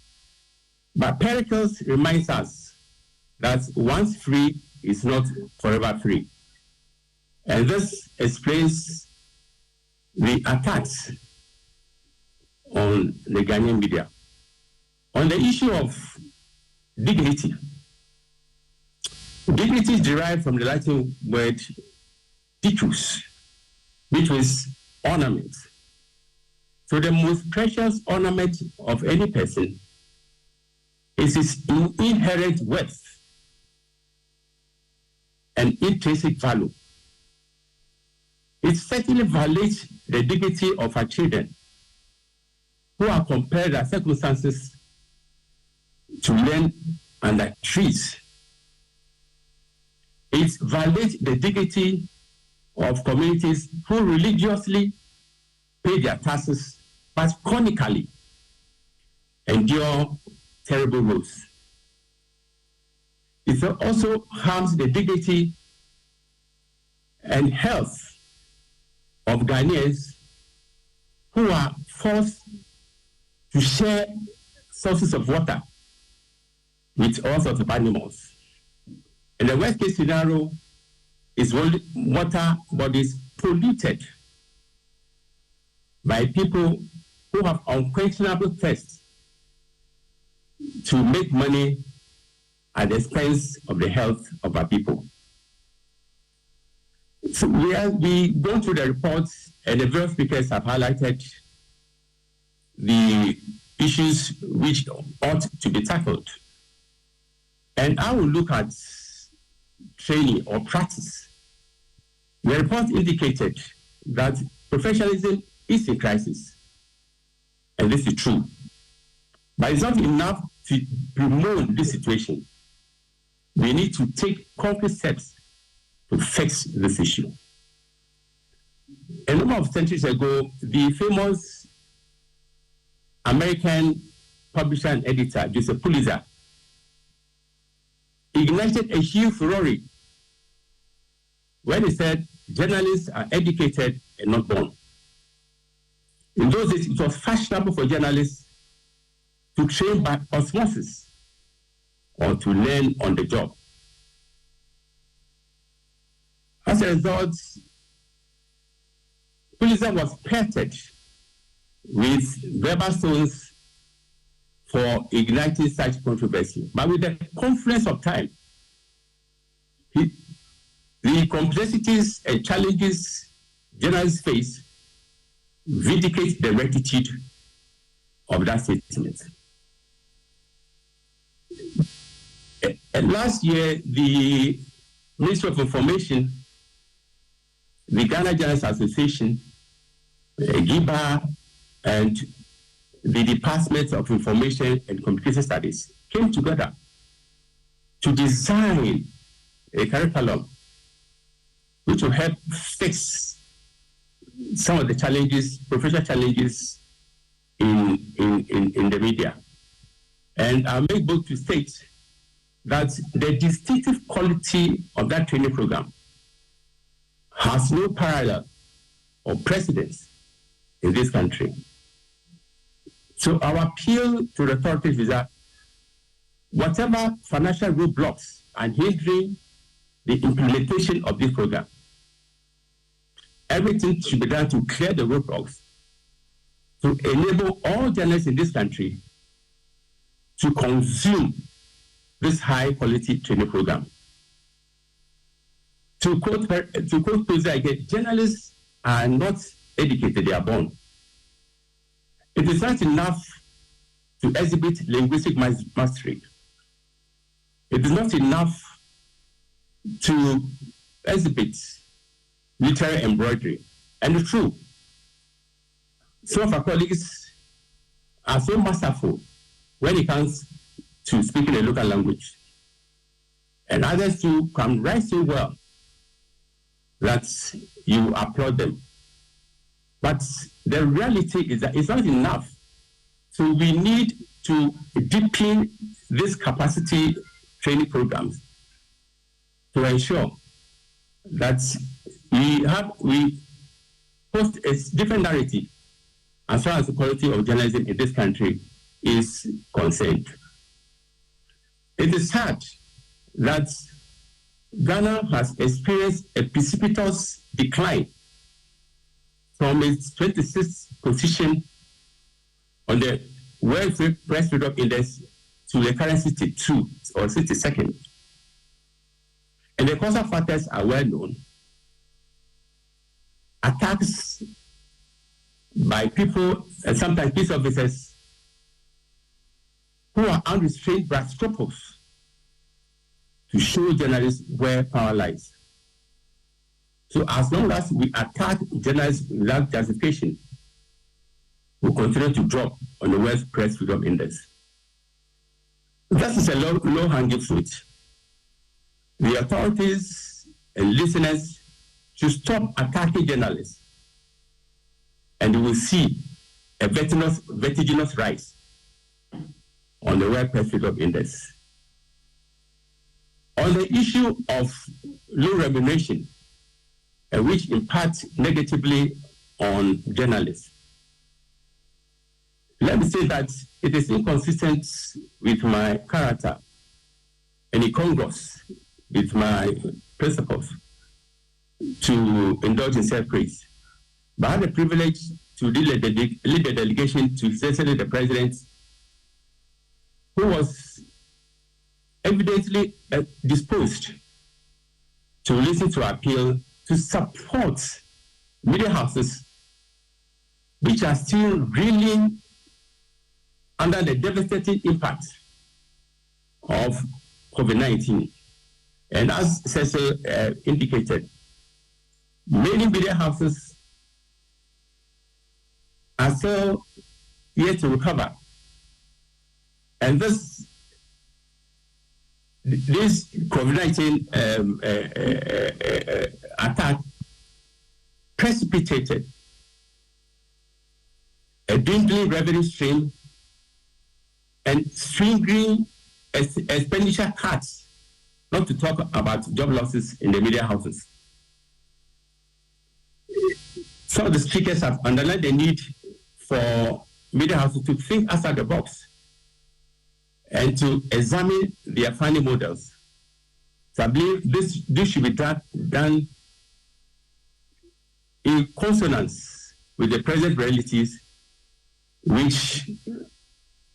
Speaker 4: But Pericles reminds us that once free is not forever free. And this explains the attacks on the Ghanaian media. On the issue of dignity, dignity is derived from the Latin word dignus, which is ornament. So the most precious ornament of any person is his inherent worth and intrinsic value. It certainly violates the dignity of our children who are compared their circumstances to learn under trees. It violates the dignity of communities who religiously pay their taxes but chronically endure terrible woes. It also harms the dignity and health of Ghanaians who are forced to share sources of water with all sorts of animals. And the worst case scenario is water bodies polluted by people who have unquestionable thirst to make money at the expense of the health of our people. So we gone through the reports, and the various speakers have highlighted the issues which ought to be tackled. And I will look at training or practice. The report indicated that professionalism is in crisis, and this is true. But it's not enough to bemoan this situation. We need to take concrete steps to fix this issue. A number of centuries ago, the famous American publisher and editor, Joseph Pulitzer, ignited a huge furore when he said journalists are educated and not born. In those days, it was fashionable for journalists to train by osmosis or to learn on the job. As a result, Pulitzer was pelted with verbal stones for igniting such controversy. But with the confluence of time, the complexities and challenges journalists face vindicate the rectitude of that statement. Last year, the Ministry of Information, the Ghana Journalists Association, GIBA, and the Department of Information and Communication Studies came together to design a curriculum which will help fix some of the challenges, professional challenges in the media. And I'll make bold to state that the distinctive quality of that training program has no parallel or precedence in this country. So our appeal to the authorities is that whatever financial roadblocks are hindering the implementation of this program, everything should be done to clear the roadblocks to enable all journalists in this country to consume this high-quality training program. To quote Pulitzer again, journalists are not educated, they are born. It is not enough to exhibit linguistic mastery. It is not enough to exhibit literary embroidery. And it's true, some of our colleagues are so masterful when it comes to speaking a local language. And others too can write so well that you applaud them. But the reality is that it's not enough. So we need to deepen this capacity training programs to ensure that we post a different narrative as far as the quality of journalism in this country is concerned. It is sad that Ghana has experienced a precipitous decline from its 26th position on the World Press Freedom Index to the current 62 or 62nd. And the causal factors are well known. Attacks by people and sometimes peace officers who are unrestrained by scruples to show journalists where power lies. So as long as we attack journalists without justification, we'll continue to drop on the World Press Freedom Index. That is a low-hanging fruit. The authorities and listeners should stop attacking journalists, and you will see a vertiginous rise on the World Press Freedom Index. On the issue of low remuneration, which impacts negatively on journalists, let me say that it is inconsistent with my character and incongruous with my principles to indulge in self-praise. But I had the privilege to lead the delegation to essentially the president, who was evidently disposed to listen to our appeal to support media houses which are still reeling under the devastating impact of COVID-19. And as Cecil indicated, many media houses are still yet to recover. And this COVID-19 attack precipitated a dwindling revenue stream and stringing expenditure cuts, not to talk about job losses in the media houses. Some of the speakers have underlined the need for media houses to think outside the box and to examine their funding models. So I believe this should be done in consonance with the present realities which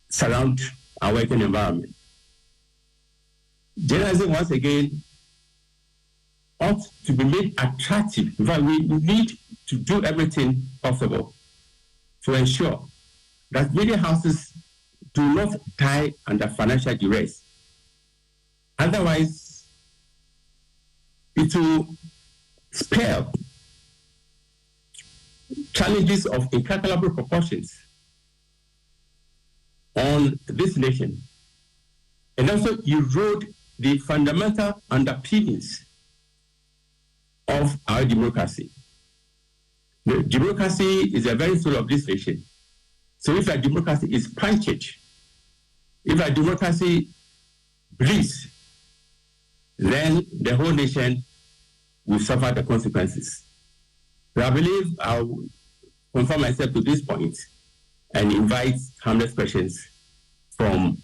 Speaker 4: surround our working environment. Journalism, once again, ought to be made attractive. In fact, we need to do everything possible to ensure that media houses do not die under financial duress. Otherwise, it will spell challenges of incalculable proportions on this nation, and also erode the fundamental underpinnings of our democracy. The democracy is a very soul of this nation. So if our democracy is punctured, if our democracy bleeds, then the whole nation will suffer the consequences. So I believe I'll confirm myself to this point and invite harmless questions from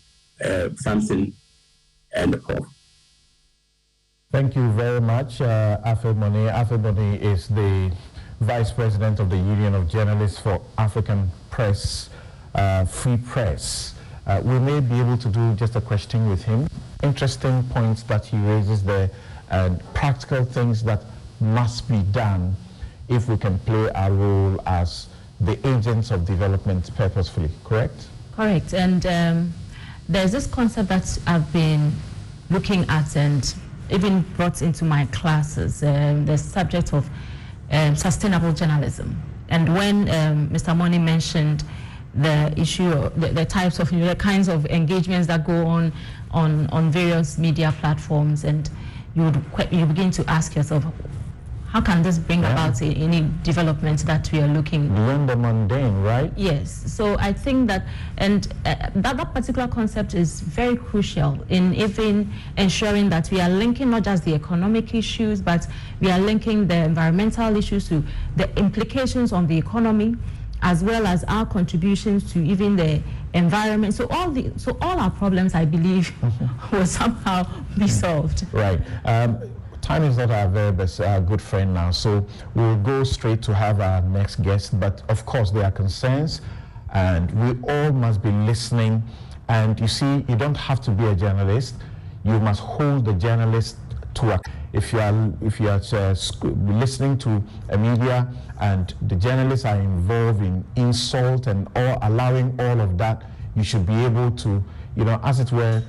Speaker 4: Samson and the prof.
Speaker 2: Thank you very much, Afeboni. Afeboni is the Vice President of the Union of Journalists for African Press, Free Press. We may be able to do just a question with him. Interesting points that he raises there, and practical things that must be done if we can play our role as the agents of development purposefully, correct?
Speaker 3: Correct. And there's this concept that I've been looking at and even brought into my classes, the subject of sustainable journalism. And when Mr. Moni mentioned the issue, the types of, the kinds of engagements that go on various media platforms, and you begin to ask yourself, how can this bring about any development that we are looking
Speaker 2: beyond the mundane, right?
Speaker 3: Yes. So I think that, and that particular concept is very crucial in even ensuring that we are linking not just the economic issues, but we are linking the environmental issues to the implications on the economy, as well as our contributions to even the environment. So all our problems, I believe, will somehow be solved.
Speaker 2: Right. Time is not our very best good friend now, so we'll go straight to have our next guest. But of course, there are concerns, and we all must be listening. And you see, you don't have to be a journalist. You must hold the journalist to account. If you are listening to a media and the journalists are involved in insult and allowing all of that, you should be able to, as it were,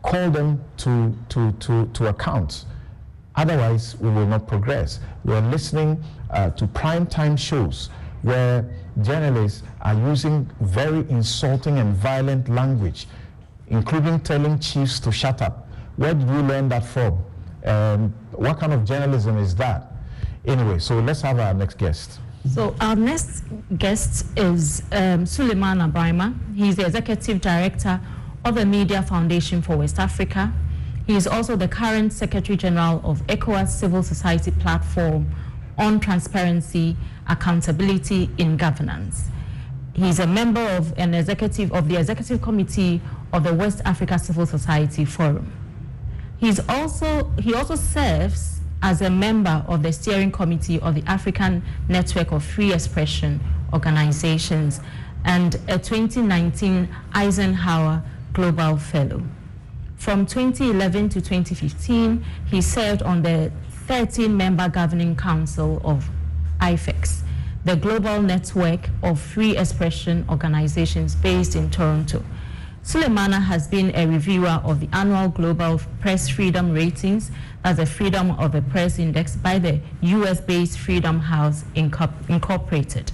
Speaker 2: call them to account. Otherwise, we will not progress. We are listening to prime-time shows where journalists are using very insulting and violent language, including telling chiefs to shut up. Where did we learn that from? What kind of journalism is that? Anyway, so let's have our next guest.
Speaker 3: So our next guest is Suleiman Abrahima. He's the Executive Director of the Media Foundation for West Africa. He is also the current Secretary General of ECOWAS Civil Society Platform on Transparency, Accountability in Governance. He's a member of the Executive Committee of the West Africa Civil Society Forum. He also serves as a member of the Steering Committee of the African Network of Free Expression Organizations and a 2019 Eisenhower Global Fellow. From 2011 to 2015, he served on the 13-member Governing Council of IFEX, the global network of free expression organizations based in Toronto. Suleimana has been a reviewer of the annual Global Press Freedom Ratings, as a Freedom of the Press Index by the US-based Freedom House Incorporated.